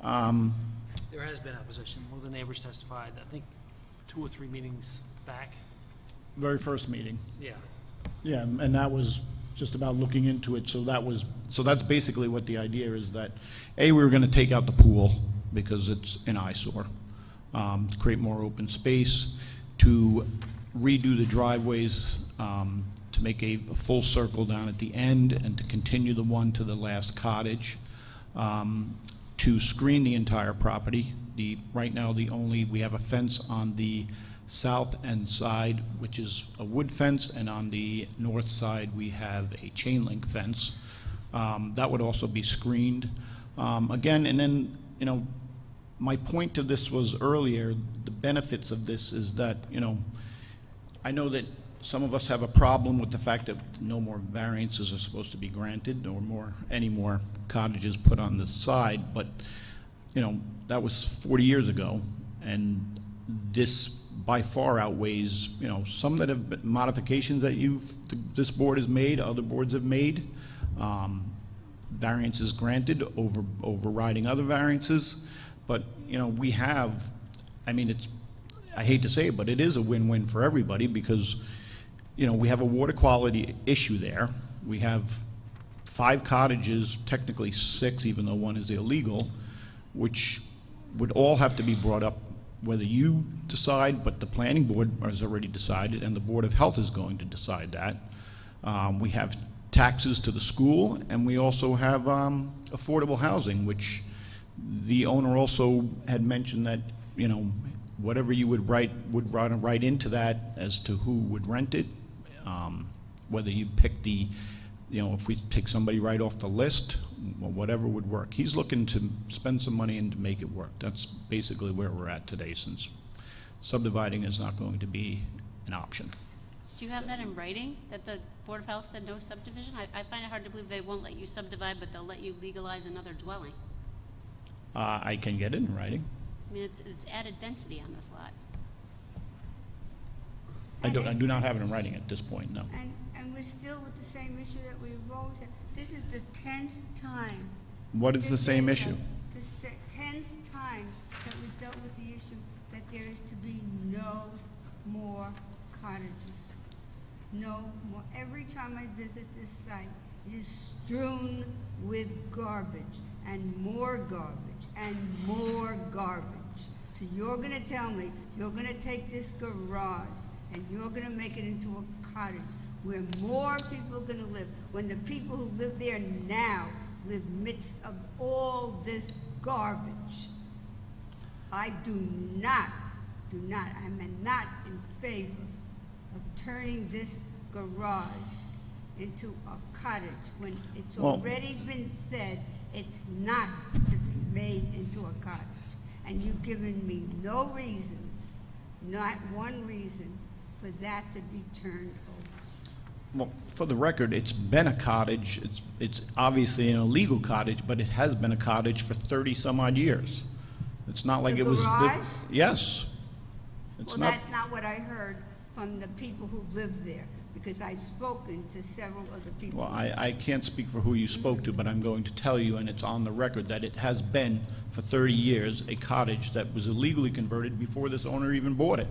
There has been opposition. One of the neighbors testified, I think, 2 or 3 meetings back. Very first meeting. Yeah. Yeah, and that was just about looking into it, so that's basically what the idea is, that, A, we were gonna take out the pool, because it's an eyesore, to create more open space, to redo the driveways, to make a full circle down at the end, and to continue the one to the last cottage, to screen the entire property. Right now, we have a fence on the south end side, which is a wood fence, and on the north side, we have a chain link fence. That would also be screened. Again, and then, you know, my point to this was earlier, the benefits of this is that, you know, I know that some of us have a problem with the fact that no more variances are supposed to be granted, or any more cottages put on the side, but, you know, that was 40 years ago, and this by far outweighs, you know, some that have been modifications that this board has made, other boards have made, variances granted overriding other variances, but, you know, we have, I mean, I hate to say it, but it is a win-win for everybody, because, you know, we have a water quality issue there. We have 5 cottages, technically 6, even though one is illegal, which would all have to be brought up, whether you decide, but the planning board has already decided, and the Board of Health is going to decide that. We have taxes to the school, and we also have affordable housing, which the owner also had mentioned that, you know, whatever you would write into that as to who would rent it, whether you pick you know, if we take somebody right off the list, or whatever would work. He's looking to spend some money and to make it work. That's basically where we're at today, since subdividing is not going to be an option. Do you have that in writing, that the Board of Health said no subdivision? I find it hard to believe they won't let you subdivide, but they'll let you legalize another dwelling. I can get it in writing. I mean, it's added density on this lot. I do not have it in writing at this point, no. And we're still with the same issue that we've always had. This is the 10th time. What is the same issue? The 10th time that we've dealt with the issue that there is to be no more cottages. No more. Every time I visit this site, it is strewn with garbage, and more garbage, and more garbage. So you're gonna tell me, you're gonna take this garage, and you're gonna make it into a cottage where more people are gonna live, when the people who live there now live midst of all this garbage. I do not, I'm not in favor of turning this garage into a cottage when it's already been said it's not to be made into a cottage. And you've given me no reasons, not one reason, for that to be turned over. Well, for the record, it's been a cottage. It's obviously an illegal cottage, but it has been a cottage for 30-some-odd years. It's not like it was... garage? Yes. Well, that's not what I heard from the people who live there, because I've spoken to several other people. Well, I can't speak for who you spoke to, but I'm going to tell you, and it's on the record, that it has been, for 30 years, a cottage that was illegally converted before this owner even bought it.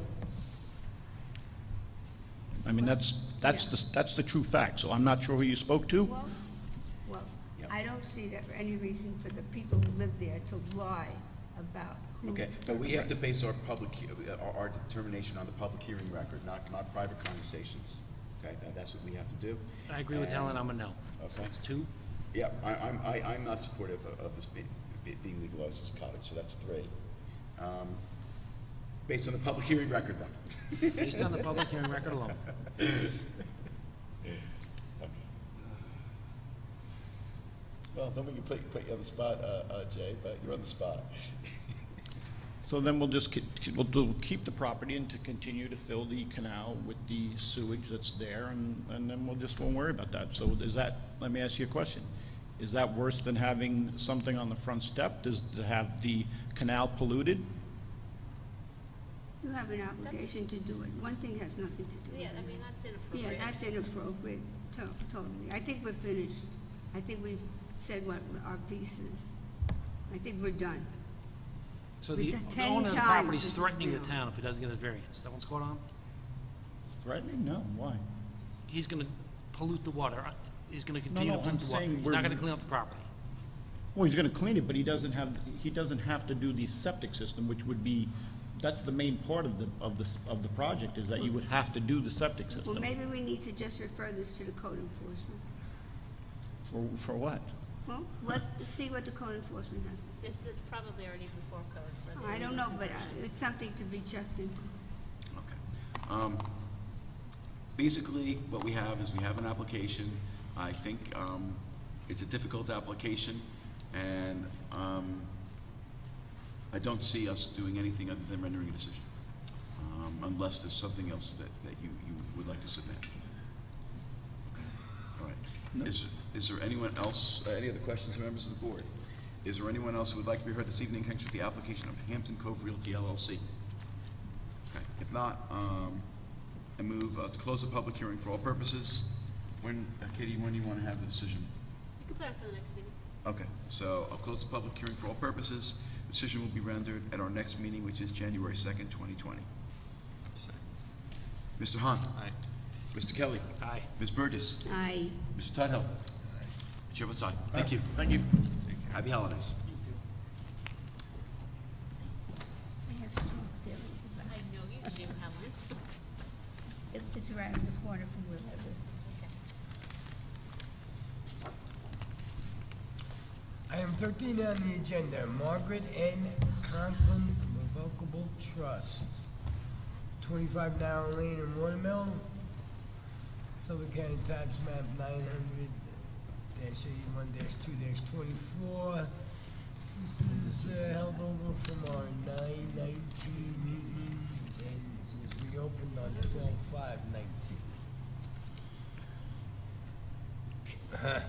I mean, that's the true fact, so I'm not sure who you spoke to. Well, I don't see that any reason for the people who live there to lie about who. Okay, but we have to base our our determination on the public hearing record, not private conversations. Okay, that's what we have to do. I agree with Helen, I'm a no. Okay. It's 2. Yeah, I'm not supportive of this being legalized as a cottage, so that's 3. Based on the public hearing record, though. Based on the public hearing record alone. Well, don't make you put you on the spot, Jay, but you're on the spot. So then we'll just we'll keep the property and to continue to fill the canal with the sewage that's there, and then won't worry about that. So is that, let me ask you a question. Is that worse than having something on the front step? Does to have the canal polluted? You have an obligation to do it. One thing has nothing to do with it. Yeah, I mean, that's inappropriate. Yeah, that's inappropriate, totally. I think we're finished. I think we've said what our piece is. I think we're done. So We've the done 10 owner of the times property is this threatening the now. town if he doesn't get his variance. Is that what's going on? Threatening? No, why? He's gonna pollute the water. He's gonna continue to pollute the water. He's not gonna clean up the property. Well, he's gonna clean it, but he doesn't have to do the septic system, which would be, that's the main part of the project, is that you would have to do the septic system. Well, maybe we need to just refer this to the code enforcement. For what? Well, let's see what the code enforcement has to say. It's probably already before code for the... I don't know, but it's something to be checked into. Basically, what we have is we have an application. I think it's a difficult application, and I don't see us doing anything other than rendering a decision, unless there's something else that you would like to submit. All right. No. Is there anyone else, any other questions, members of the board? Is there anyone else who would like to be heard this evening in connection with the application of Hampton Cove Realty LLC? Okay. If not, I move to close the public hearing for all purposes. When, Katie, when do you want to have the decision? You can put it for the next meeting. Okay, so I'll close the public hearing for all purposes. Decision will be rendered at our next meeting, which is January 2nd, 2020. Mr. Hahn? Aye. Mr. Kelly? Aye. Ms. Burgess? Aye. Mr. Tudhill? Chair votes aye. Thank you. Thank you. Happy holidays. I have strong feelings about I know you do, Helen. it. It's around the corner from where I live. Okay. Item 13 on the agenda, Margaret N. Conklin Revocable Trust, 25 Narrow Lane in Watermill, Suffolk County Tax Map 900-81-2-24. This is held over from our 9/19 meeting and was reopened on 12/5/19.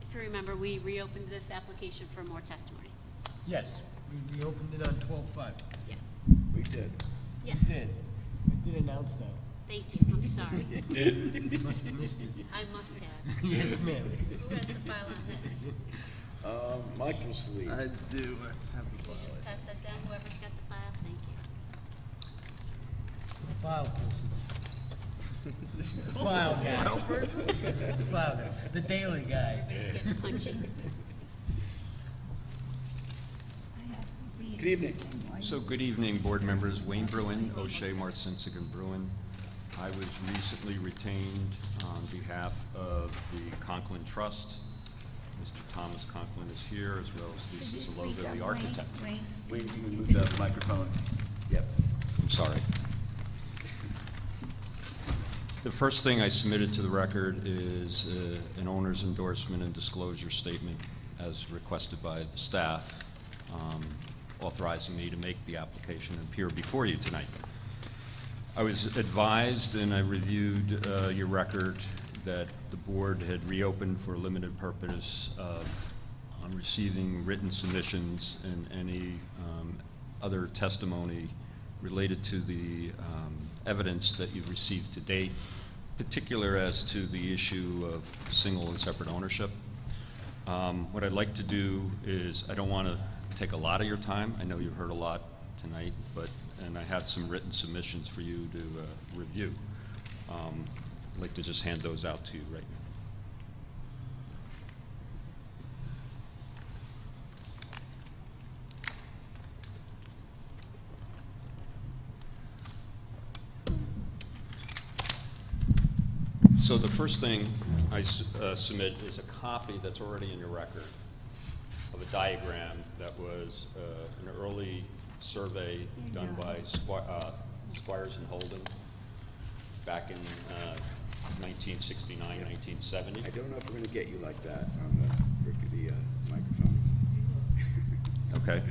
If you remember, we reopened this application for more testimony. Yes, we reopened it on 12/5. Yes. We did. Yes. We did. We did announce that. Thank you, I'm sorry. Must have missed it. I must have. Yes, ma'am. Who has the file on this? Michael's lead. I do, I have the Can you just pass that down, whoever's got the file? Thank you. The file person. The file guy. File person? The file guy. The daily guy. Everybody's getting punchy. Good evening. So good evening, board members. Wayne Bruin, O'Shea, Marcinsigan and Bruin. I was recently retained on behalf of the Conklin Trust. Mr. Thomas Conklin is here, as well as Lisa Zaloga, the architect. Wayne, can you move the microphone? Yep. I'm sorry. The first thing I submitted to the record is an owner's endorsement and disclosure statement as requested by the staff, authorizing me to make the application and appear before you tonight. I was advised and I reviewed your record that the board had reopened for a limited purpose of receiving written submissions and any other testimony related to the evidence that you've received to date, particular as to the issue of single and separate ownership. What I'd like to do is, I don't want to take a lot of your time. I know you've heard a lot tonight, and I have some written submissions for you to review. I'd like to just hand those out to you right now. So the first thing I submit is a copy that's already in your record of a diagram that was an early survey done by Squires and Holden back in 1969, 1970. I don't know if we're going to get you like that on the microphone. Okay.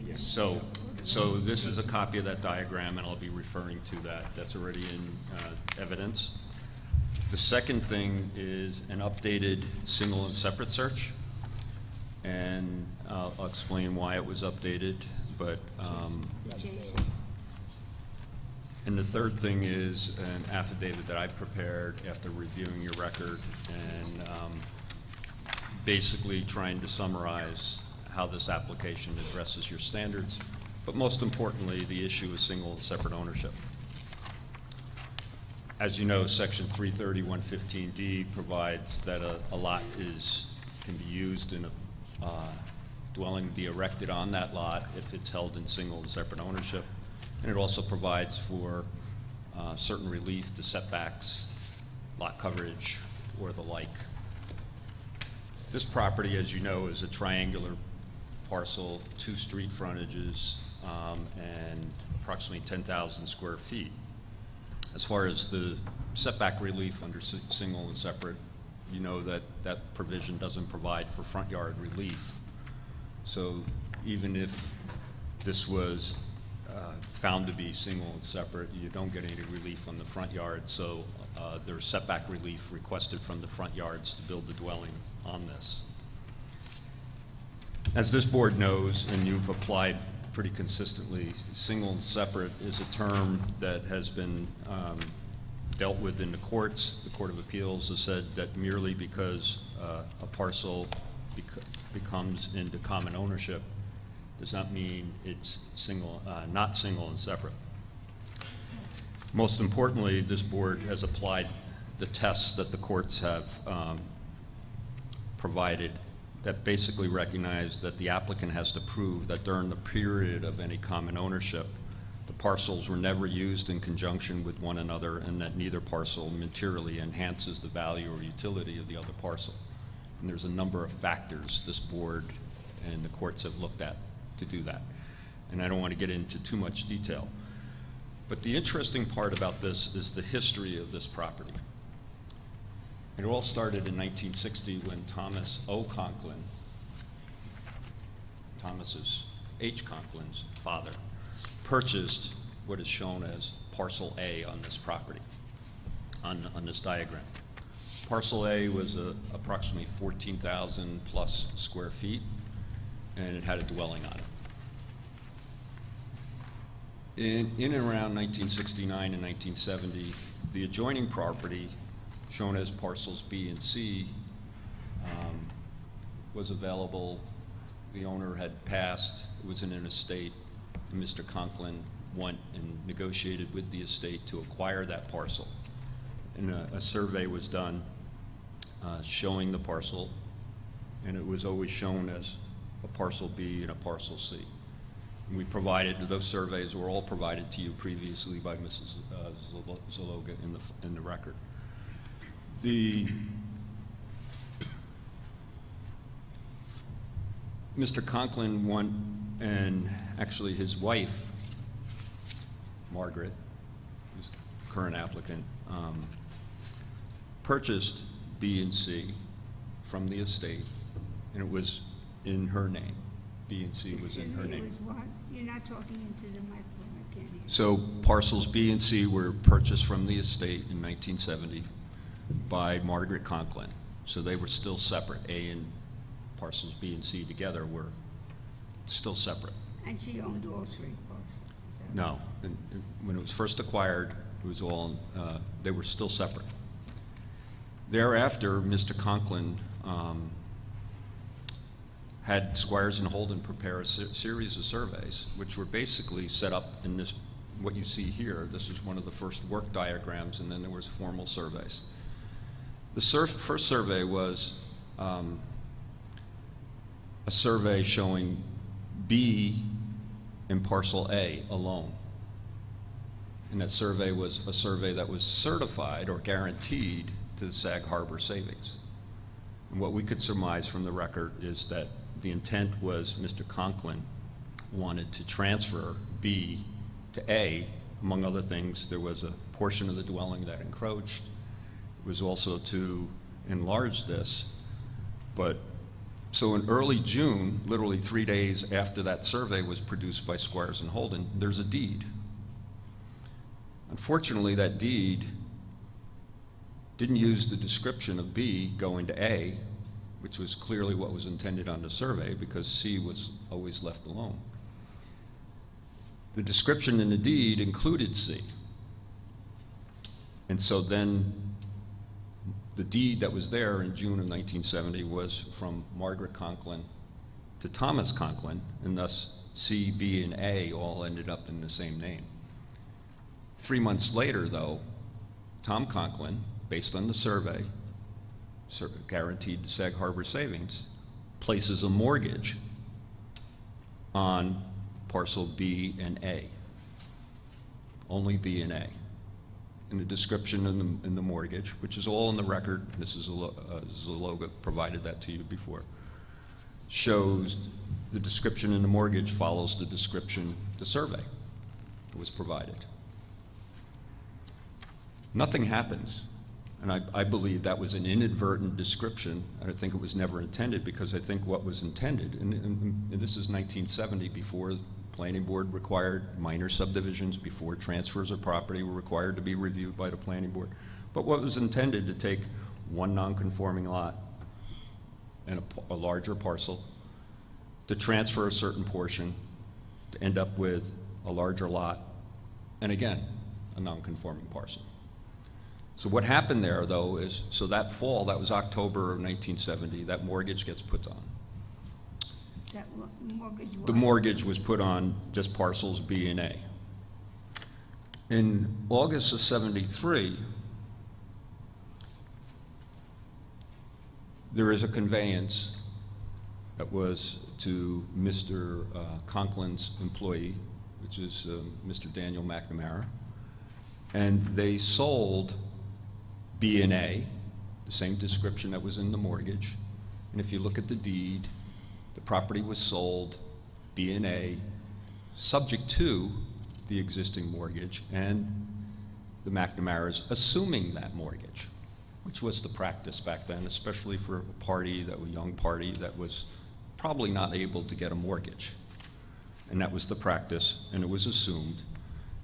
Yeah. So this is a copy of that diagram, and I'll be referring to that. That's already in evidence. The second thing is an updated single and separate search, and I'll explain why it was updated. But and the third thing is an affidavit that I prepared after reviewing your record and basically trying to summarize how this application addresses your standards, but most importantly, the issue of single and separate ownership. As you know, Section 330.115D provides that a lot can be used in a dwelling to be erected on that lot if it's held in single and separate ownership. And it also provides for certain relief to setbacks, lot coverage, or the like. This property, as you know, is a triangular parcel, 2 street frontages, and approximately 10,000 square feet. As far as the setback relief under single and separate, you know that that provision doesn't provide for front yard relief. So even if this was found to be single and separate, you don't get any relief on the front yard, so there's setback relief requested from the front yards to build the dwelling on this. As this board knows, and you've applied pretty consistently, single and separate is a term that has been dealt with in the courts. The Court of Appeals has said that merely because a parcel becomes into common ownership does not mean it's not single and separate. Most importantly, this board has applied the tests that the courts have provided that basically recognize that the applicant has to prove that during the period of any common ownership, the parcels were never used in conjunction with one another and that neither parcel materially enhances the value or utility of the other parcel. And there's a number of factors this board and the courts have looked at to do that. And I don't want to get into too much detail. But the interesting part about this is the history of this property. It all started in 1960 when Thomas O. Conklin, Thomas H. Conklin's father, purchased what is shown as Parcel A on this property, on this diagram. Parcel A was approximately 14,000 plus square feet, and it had a dwelling on it. In and around 1969 and 1970, the adjoining property, shown as parcels B and C, was available. The owner had passed, it was in an estate, and Mr. Conklin went and negotiated with the estate to acquire that parcel. And a survey was done showing the parcel, and it was always shown as a parcel B and a parcel C. And we provided, those surveys were all provided to you previously by Mrs. Zaloga in the record. Mr. Conklin went, and actually his wife, Margaret, who's the current applicant, purchased B and C from the estate, and it was in her name. B and C was in her name. It was what? You're not talking into the microphone, I can't hear. So parcels B and C were purchased from the estate in 1970 by Margaret Conklin. So they were still separate. A and parcels B and C together were still separate. And she owned all three parcels? No. And when it was first acquired, it was all, they were still separate. Thereafter, Mr. Conklin had Squires and Holden prepare a series of surveys, which were basically set up in this, what you see here. This is one of the first work diagrams, and then there was formal surveys. The first survey was a survey showing B in parcel A alone. And that survey was a survey that was certified or guaranteed to the Sag Harbor Savings. And what we could surmise from the record is that the intent was Mr. Conklin wanted to transfer B to A. Among other things, there was a portion of the dwelling that encroached. It was also to enlarge this. But so in early June, literally 3 days after that survey was produced by Squires and Holden, there's a deed. Unfortunately, that deed didn't use the description of B going to A, which was clearly what was intended on the survey, because C was always left alone. The description in the deed included C. And so then the deed that was there in June of 1970 was from Margaret Conklin to Thomas Conklin, and thus C, B, and A all ended up in the same name. 3 months later, though, Tom Conklin, based on the survey, guaranteed to Sag Harbor Savings, places a mortgage on parcel B and A. Only B and A. And the description in the mortgage, which is all in the record, Mrs. Zaloga provided that to you before, shows the description in the mortgage follows the description, the survey. was provided. Nothing happens. And I believe that was an inadvertent description. I think it was never intended, because I think what was intended, and this is 1970, before the planning board required minor subdivisions, before transfers of property were required to be reviewed by the planning board. But what was intended to take one non-conforming lot and a larger parcel, to transfer a certain portion, to end up with a larger lot, and again, a non-conforming parcel. So what happened there, though, is, so that fall, that was October of 1970, that mortgage gets put on. That mortgage was? The mortgage was put on just parcels B and A. In August of '73, there is a conveyance that was to Mr. Conklin's employee, which is Mr. Daniel McNamara, and they sold B and A, the same description that was in the mortgage. And if you look at the deed, the property was sold, B and A, subject to the existing mortgage and the McNamara's assuming that mortgage, which was the practice back then, especially for a party, that was a young party that was probably not able to get a mortgage. And that was the practice, and it was assumed.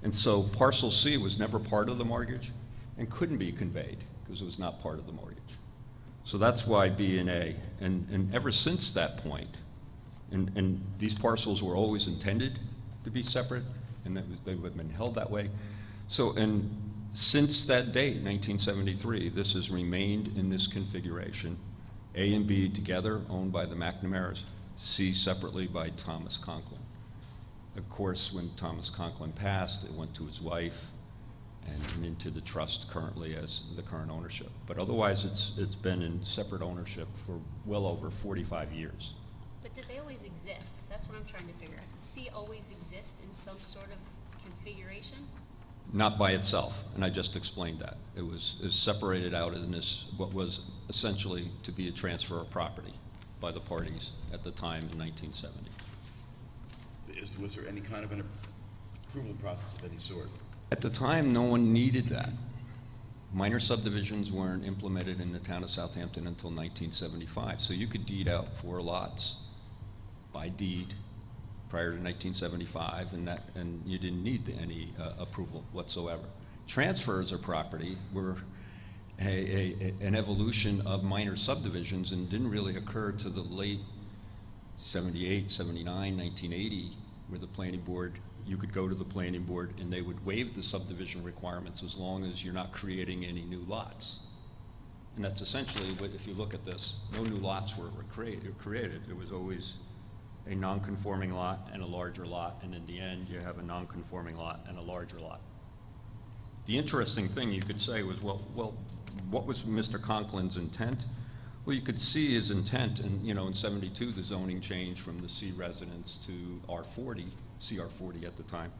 And so parcel C was never part of the mortgage and couldn't be conveyed because it was not part of the mortgage. So that's why B and A, and ever since that point, and these parcels were always intended to be separate, and they have been held that way. So, and since that date, 1973, this has remained in this configuration. A and B together, owned by the McNamaras, C separately by Thomas Conklin. Of course, when Thomas Conklin passed, it went to his wife and into the trust currently as the current ownership. But otherwise, it's been in separate ownership for well over 45 years. But did they always exist? That's what I'm trying to figure out. Did C always exist in some sort of configuration? Not by itself, and I just explained that. It was separated out in this, what was essentially to be a transfer of property by the parties at the time in 1970. Was there any kind of an approval process of any sort? At the time, no one needed that. Minor subdivisions weren't implemented in the town of Southampton until 1975, so you could deed out 4 lots by deed prior to 1975, and you didn't need any approval whatsoever. Transfers of property were an evolution of minor subdivisions and didn't really occur to the late 78, 79, 1980, where the planning board, you could go to the planning board and they would waive the subdivision requirements as long as you're not creating any new lots. And that's essentially what, if you look at this, no new lots were created. It was always a non-conforming lot and a larger lot, and in the end, you have a non-conforming lot and a larger lot. The interesting thing you could say was, well, what was Mr. Conklin's intent? Well, you could see his intent, and in '72, the zoning changed from the C residence to R40, CR40 at the time.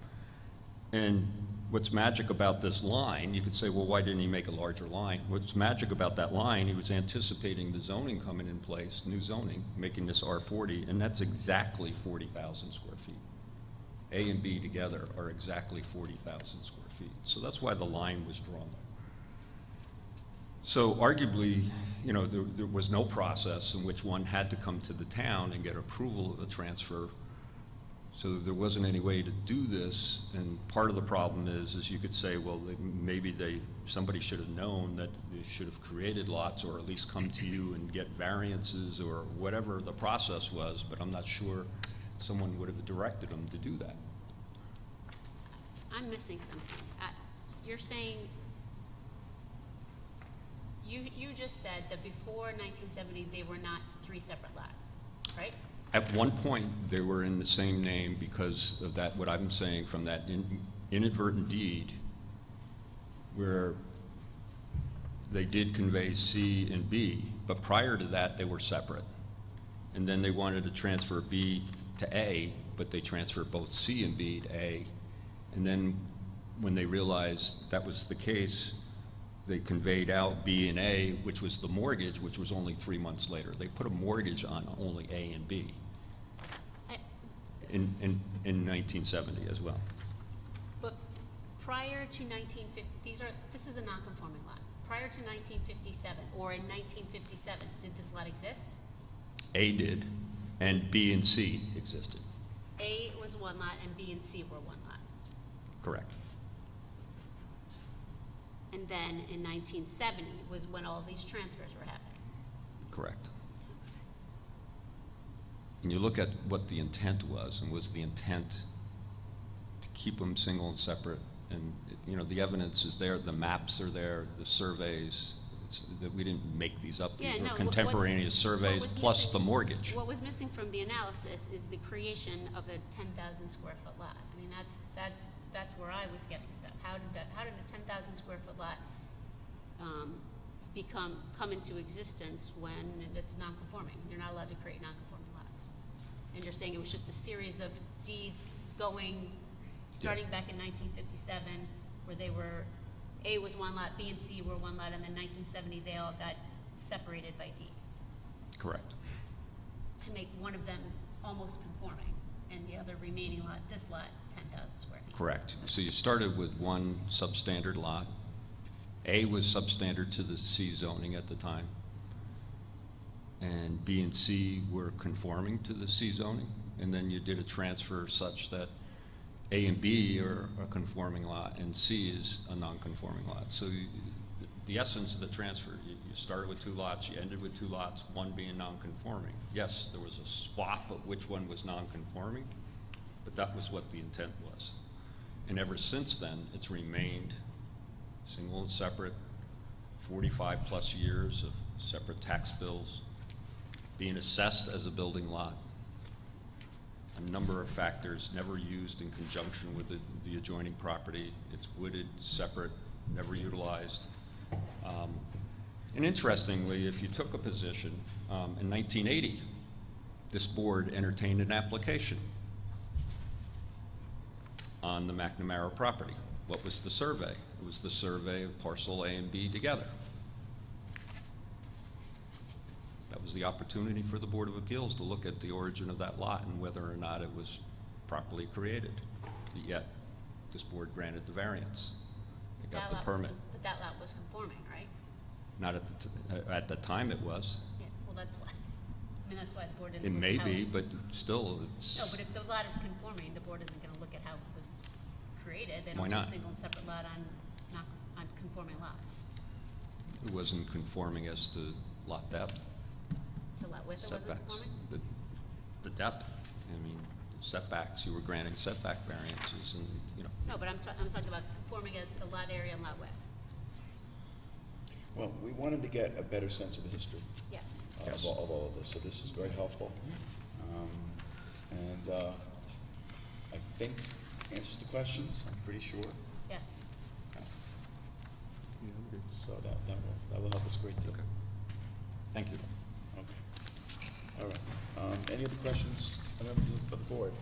And what's magic about this line, you could say, well, why didn't he make a larger line? What's magic about that line, he was anticipating the zoning coming in place, new zoning, making this R40, and that's exactly 40,000 square feet. A and B together are exactly 40,000 square feet. So that's why the line was drawn there. So arguably, there was no process in which one had to come to the town and get approval of a transfer. So there wasn't any way to do this, and part of the problem is you could say, well, maybe somebody should have known that they should have created lots, or at least come to you and get variances, or whatever the process was, but I'm not sure someone would have directed them to do that. I'm missing something. You're saying, you just said that before 1970, they were not 3 separate lots, right? At one point, they were in the same name because of that, what I'm saying, from that inadvertent deed where they did convey C and B, but prior to that, they were separate. And then they wanted to transfer B to A, but they transferred both C and B to A. And then when they realized that was the case, they conveyed out B and A, which was the mortgage, which was only 3 months later. They put a mortgage on only A and B in 1970 as well. But prior to 1950, this is a non-conforming lot. Prior to 1957, or in 1957, did this lot exist? A did, and B and C existed. A was one lot and B and C were one lot. Correct. And then in 1970 was when all these transfers were happening. Correct. And you look at what the intent was, and was the intent to keep them single and separate, and the evidence is there, the maps are there, the surveys. That we didn't make these up. These were contemporaneous surveys plus the mortgage. What was missing from the analysis is the creation of a 10,000 square foot lot. I mean, that's where I was getting stuff. How did a 10,000 square foot lot come into existence when it's non-conforming? You're not allowed to create non-conforming lots. And you're saying it was just a series of deeds starting back in 1957, where they were, A was one lot, B and C were one lot, and then 1970 they all got separated by deed. Correct. To make one of them almost conforming, and the other remaining lot, this lot, 10,000 square feet. Correct. So you started with one substandard lot. A was substandard to the C zoning at the time, and B and C were conforming to the C zoning, and then you did a transfer such that A and B are a conforming lot, and C is a non-conforming lot. So the essence of the transfer, you started with two lots, you ended with two lots, one being non-conforming. Yes, there was a swap of which one was non-conforming, but that was what the intent was. And ever since then, it's remained single and separate, 45 plus years of separate tax bills, being assessed as a building lot. A number of factors, never used in conjunction with the adjoining property. It's wooded, separate, never utilized. And interestingly, if you took a position, in 1980, this board entertained an application on the McNamara property. What was the survey? It was the survey of parcel A and B together. That was the opportunity for the Board of Appeals to look at the origin of that lot and whether or not it was properly created. Yet, this board granted the variance. It got the permit. But that lot was conforming, right? Not at the time it was. Yeah, well, that's why. I mean, that's why the board didn't It look may at how be, but still, it's. No, but if the lot is conforming, the board isn't gonna look at how it was created. They Why don't do not? a single and separate lot on conforming lots. It wasn't conforming as to lot depth. To lot width, it wasn't Setbacks. conforming? The depth, I mean, setbacks, you were granting setback variances and, No, but I'm talking about conforming as to lot area and lot width. Well, we wanted to get a better sense of the history Yes. of all of this, so this is very helpful. I think answers the questions, I'm pretty sure. Yes. So that will help us a great deal. Thank you. Okay. All right. Any other questions, members of the board?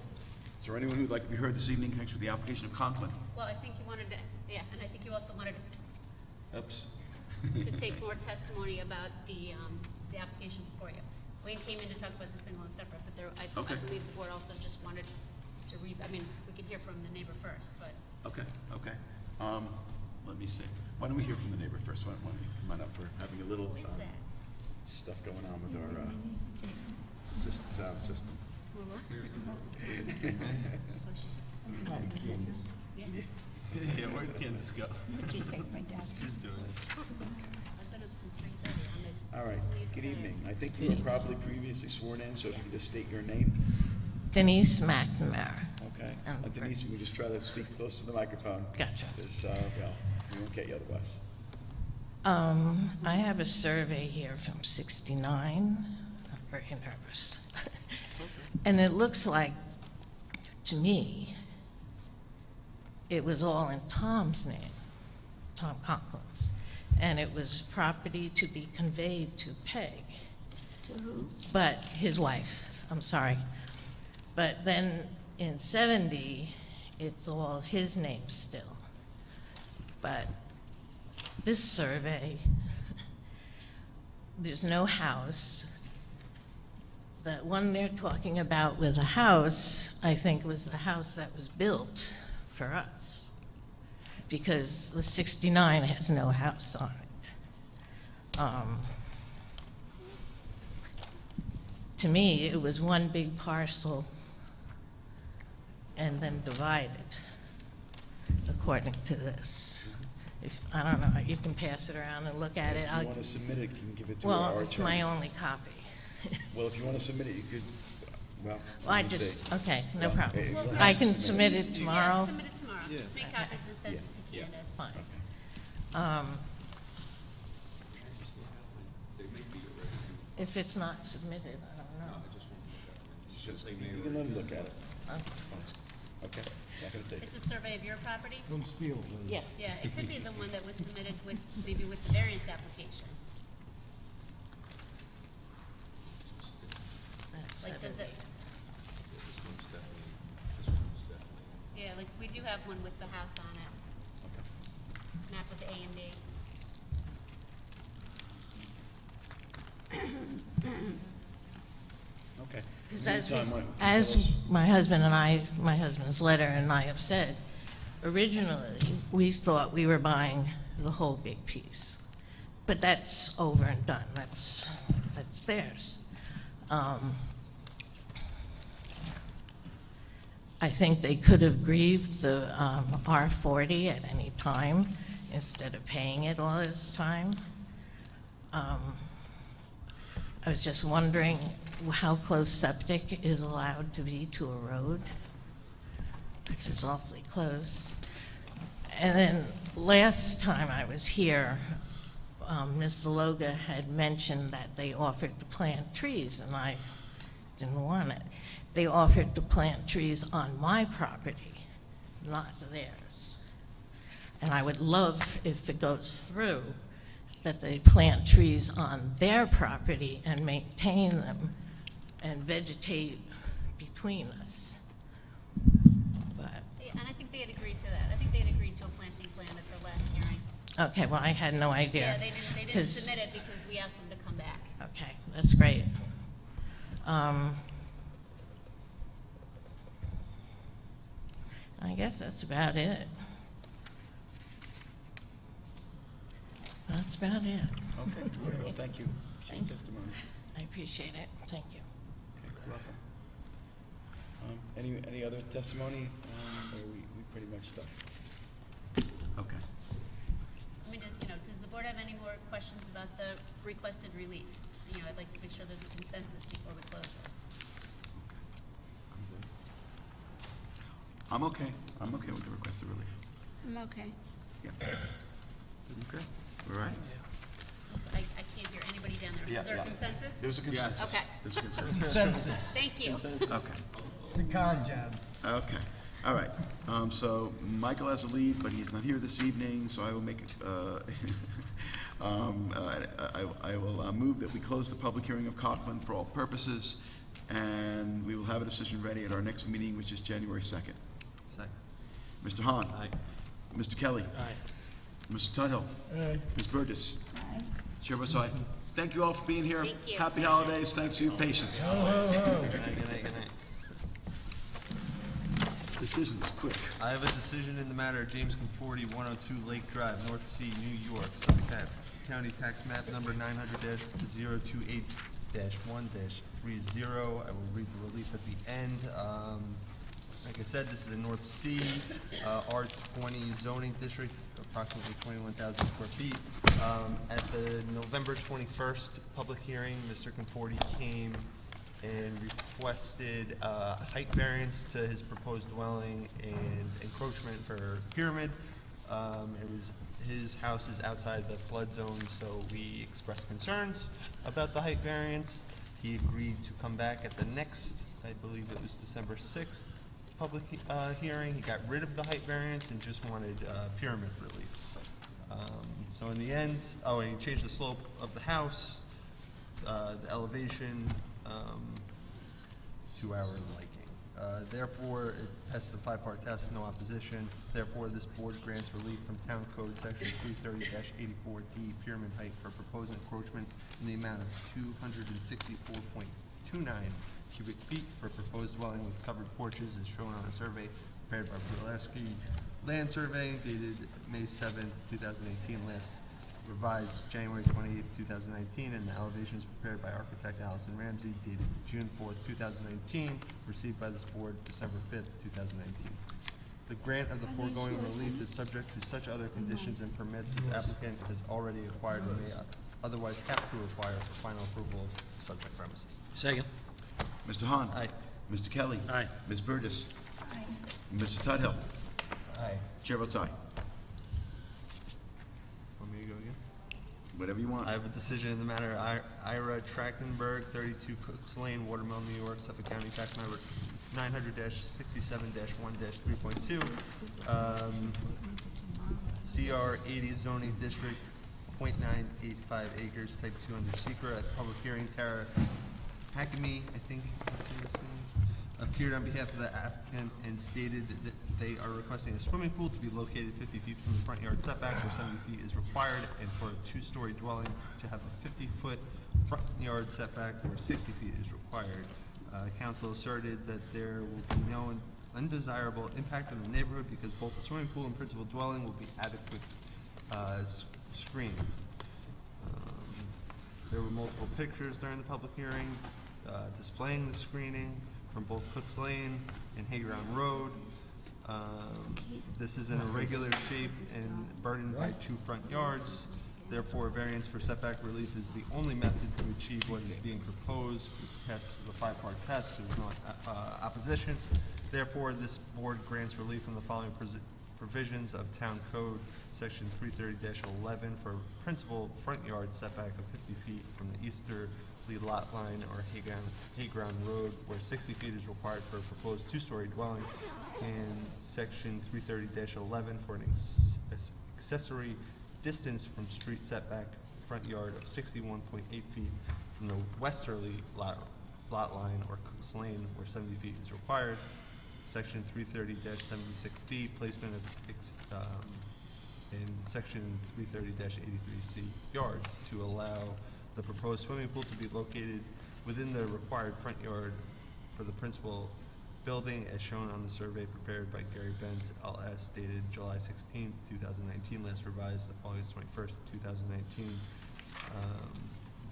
Is there anyone who'd like to be heard this evening in connection with the application of Conklin? Well, I think you wanted to, yeah, and I think you also wanted Oops. to take more testimony about the application before you. Wayne came in to talk about the single and separate, but I believe the board also just wanted to I mean, we can hear from the neighbor first, but. Okay. Let me see. Why don't we hear from the neighbor first? Why don't you come on up? We're having a little Who is that? stuff going on with our sound system. Yeah, where'd Candace go? Would you take my dad? She's doing it. I've been up since 3:30 on this. All right. Good evening. I think you were probably previously sworn in, so if you could just state your name. Denise McNamara. Okay. Denise, you can just try to speak close to the microphone. Gotcha. Because, we won't get you otherwise. I have a survey here from '69. I'm very nervous. And it looks like, to me, it was all in Tom's name, Tom Conklin's. And it was property to be conveyed to Peg. To who? But his wife, I'm sorry. But then in '70, it's all his name still. But this survey, there's no house. That one they're talking about with a house, I think was the house that was built for us. because the 69 has no house on it. To me, it was one big parcel and then divided, according to this. If, I don't know, you can pass it around and look at it. If you want to submit it, you can give it to Well, our it's my attorney. only copy. Well, if you want to submit it, you could, well. Well, I let me just, see. okay, no Well, problem. if you I have to can submit it Yeah, tomorrow. submit it tomorrow. Just make copies and send it to Candace. Fine. If it's not submitted, I don't know. You can let him look at it. Okay. Okay, it's not gonna take. It's a survey of your property? Don't steal it. Yeah. Yeah, it could be the one that was submitted with, maybe with the variance application. Like, does it? Yeah, like, we do have one with the house on it. Map with the A and B. Okay. Because Meantime, why don't you tell as us- my husband and I, my husband's letter and I have said, originally, we thought we were buying the whole big piece. But that's over and done. That's theirs. I think they could have grieved the R40 at any time instead of paying it all this time. I was just wondering how close septic is allowed to be to a road, which is awfully close. And then last time I was here, Ms. Zaloga had mentioned that they offered to plant trees, and I didn't want it. They offered to plant trees on my property, not theirs. And I would love, if it goes through, that they plant trees on their property and maintain them and vegetate between us. But, Yeah, and I think they had agreed to that. I think they had agreed to a planting plan at the last hearing. okay, well, I had no idea. Yeah, they didn't 'cause- submit it because we asked them to come back. Okay, that's great. I guess that's about it. That's about it. Okay, very well, thank you. For your testimony. I appreciate it. Thank you. Okay, you're welcome. Any other testimony, or we pretty much done? Okay. I mean, does the board have any more questions about the requested relief? I'd like to make sure there's a consensus before we close this. I'm okay. I'm okay with the requested relief. I'm okay. Yeah. Okay, all right? Also, I can't hear anybody down there. Yeah, Is there a yeah. consensus? There's a consensus. Okay. There's a consensus. Consensus. Thank you. Okay. It's a con job. Okay, all right. So Michael has a lead, but he's not here this evening, so I will make, I will move that we close the public hearing of Coughlin for all purposes, and we will have a decision ready at our next meeting, which is January 2nd. Second. Mr. Hahn? Aye. Mr. Kelly? Aye. Mr. Tuthill? Aye. Ms. Burgess? Aye. Chair votes aye. Thank you all for being here. Thank you. Happy holidays, thanks for your patience. Ho, ho, ho. Good night, good night, good night. Decisions, quick. I have a decision in the matter of James Conforti, 102 Lake Drive, North Sea, New York, Suffolk County Tax Map Number 900-028-1-30. I will read the relief at the end. Like I said, this is in North Sea, R20 zoning district, approximately 21,000 square feet. At the November 21st public hearing, Mr. Conforti came and requested height variance to his proposed dwelling and encroachment for pyramid. His house is outside the flood zone, so we expressed concerns about the height variance. He agreed to come back at the next, I believe it was December 6th, public hearing. He got rid of the height variance and just wanted pyramid relief. So in the end, and he changed the slope of the house, the elevation, to our liking. Therefore, it passes the five-part test, no opposition. Therefore, this board grants relief from Town Code Section 330-84D, pyramid height for proposed encroachment in the amount of 264.29 cubic feet for proposed dwelling with covered porches as shown on a survey prepared by Pulaski Land Surveying dated May 7th, 2018, last revised January 28th, 2019, and the elevations prepared by architect Allison Ramsey dated June 4th, 2019, received by this board December 5th, 2019. The grant of the foregoing relief is subject to such other conditions and permits as applicant has already acquired or may otherwise have to acquire for final approval of subject premises. Second. Mr. Hahn? Aye. Mr. Kelly? Aye. Ms. Burgess? Mr. Tudhill? Aye. Chair votes aye. Want me to go again? Whatever you want. I have a decision in the matter of Ira Trachtenberg, 32 Cooks Lane, Watermill, New York, Suffolk County, tax number 900-67-1-3.2. CR 80 zoning district, 0.985 acres, type 2 under secret. At public hearing, Tara Hakimi, I think that's his name, appeared on behalf of the applicant and stated that they are requesting a swimming pool to be located 50 feet from the front yard setback where 70 feet is required, and for a two-story dwelling to have a 50-foot front yard setback where 60 feet is required. Council asserted that there will be no undesirable impact on the neighborhood because both the swimming pool and principal dwelling will be adequate screened. There were multiple pictures during the public hearing displaying the screening from both Cooks Lane and Hayground Road. This is an irregular shape and burdened by two front yards. Therefore, variance for setback relief is the only method to achieve what is being proposed. This passes a five-part test. There is no opposition. Therefore, this board grants relief from the following provisions of Town Code, Section 330-11, for principal front yard setback of 50 feet from the easterly lot line or Hayground Road, where 60 feet is required for a proposed two-story dwelling, and Section 330-11 for an accessory distance from street setback front yard of 61.8 feet from the westerly lot line or Cooks Lane, where 70 feet is required. Section 330-76D, placement of in Section 330-83C yards to allow the proposed swimming pool to be located within the required front yard for the principal building as shown on the survey prepared by Gary Benz, LS, dated July 16, 2019, last revised August 21st, 2019.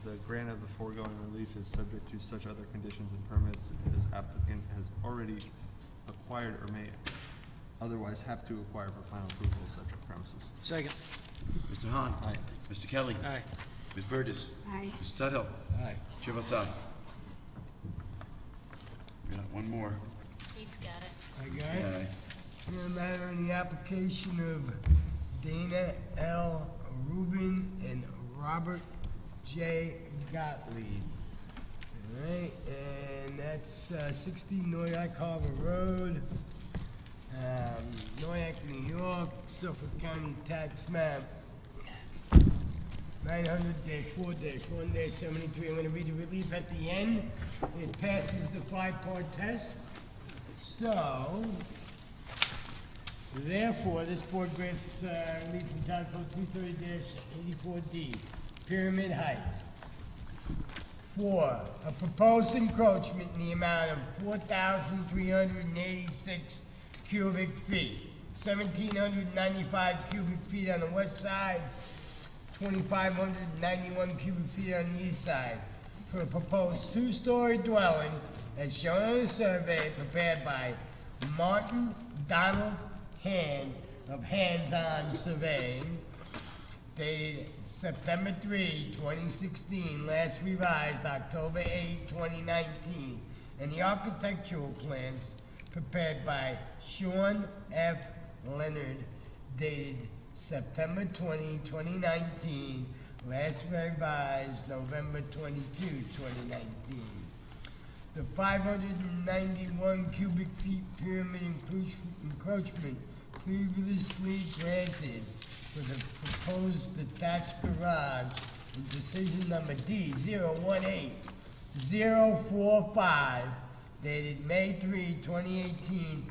The grant of the foregoing relief is subject to such other conditions and permits as applicant has already acquired or may otherwise have to acquire for final approval of subject premises. Second. Mr. Hahn? Aye. Mr. Kelly? Aye. Ms. Burgess? Aye. Mr. Tudhill? Aye. Chair votes aye. We got one more. He's got it. I got it. Aye. In the matter of the application of Dana L. Rubin and Robert J. Gottlieb. All right, and that's 60 Noyak Harbor Road, Noyak, New York, Suffolk County Tax Map 900-4-1-73. I'm going to read the relief at the end. It passes the five-part test. So, therefore, this board grants relief from Town Code 330-84D, pyramid height. 4, a proposed encroachment in the amount of 4,386 cubic feet, 1,795 cubic feet on the west side, 2,591 cubic feet on the east side, for a proposed two-story dwelling as shown on the survey prepared by Martin Donald Hand of Hands On Surveying, dated September 3, 2016, last revised October 8, 2019, and the architectural plans prepared by Sean F. Leonard, dated September 20, 2019, last revised November 22, 2019. The 591 cubic feet pyramid encroachment previously granted for the proposed detached garage in decision number D-018-045, dated May 3, 2018,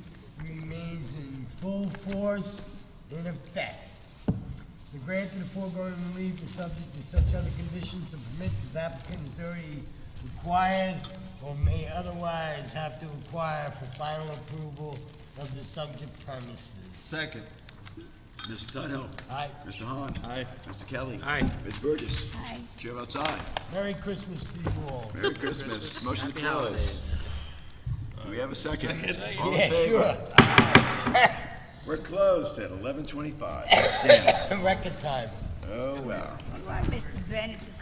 remains in full force in effect. The grant of the foregoing relief is subject to such other conditions and permits as applicant has already required or may otherwise have to acquire for final approval of the subject premises. Second. Mr. Tudhill. Aye. Mr. Hahn. Aye. Mr. Kelly. Aye. Ms. Burgess. Aye. Chair votes aye. Merry Christmas to you all. Merry Christmas. Motion to Happy close. Do we have a second? All in Yeah, favor? sure. We're closed at 11:25. Damn. Record time. Oh, wow. You want Mr. Bennett to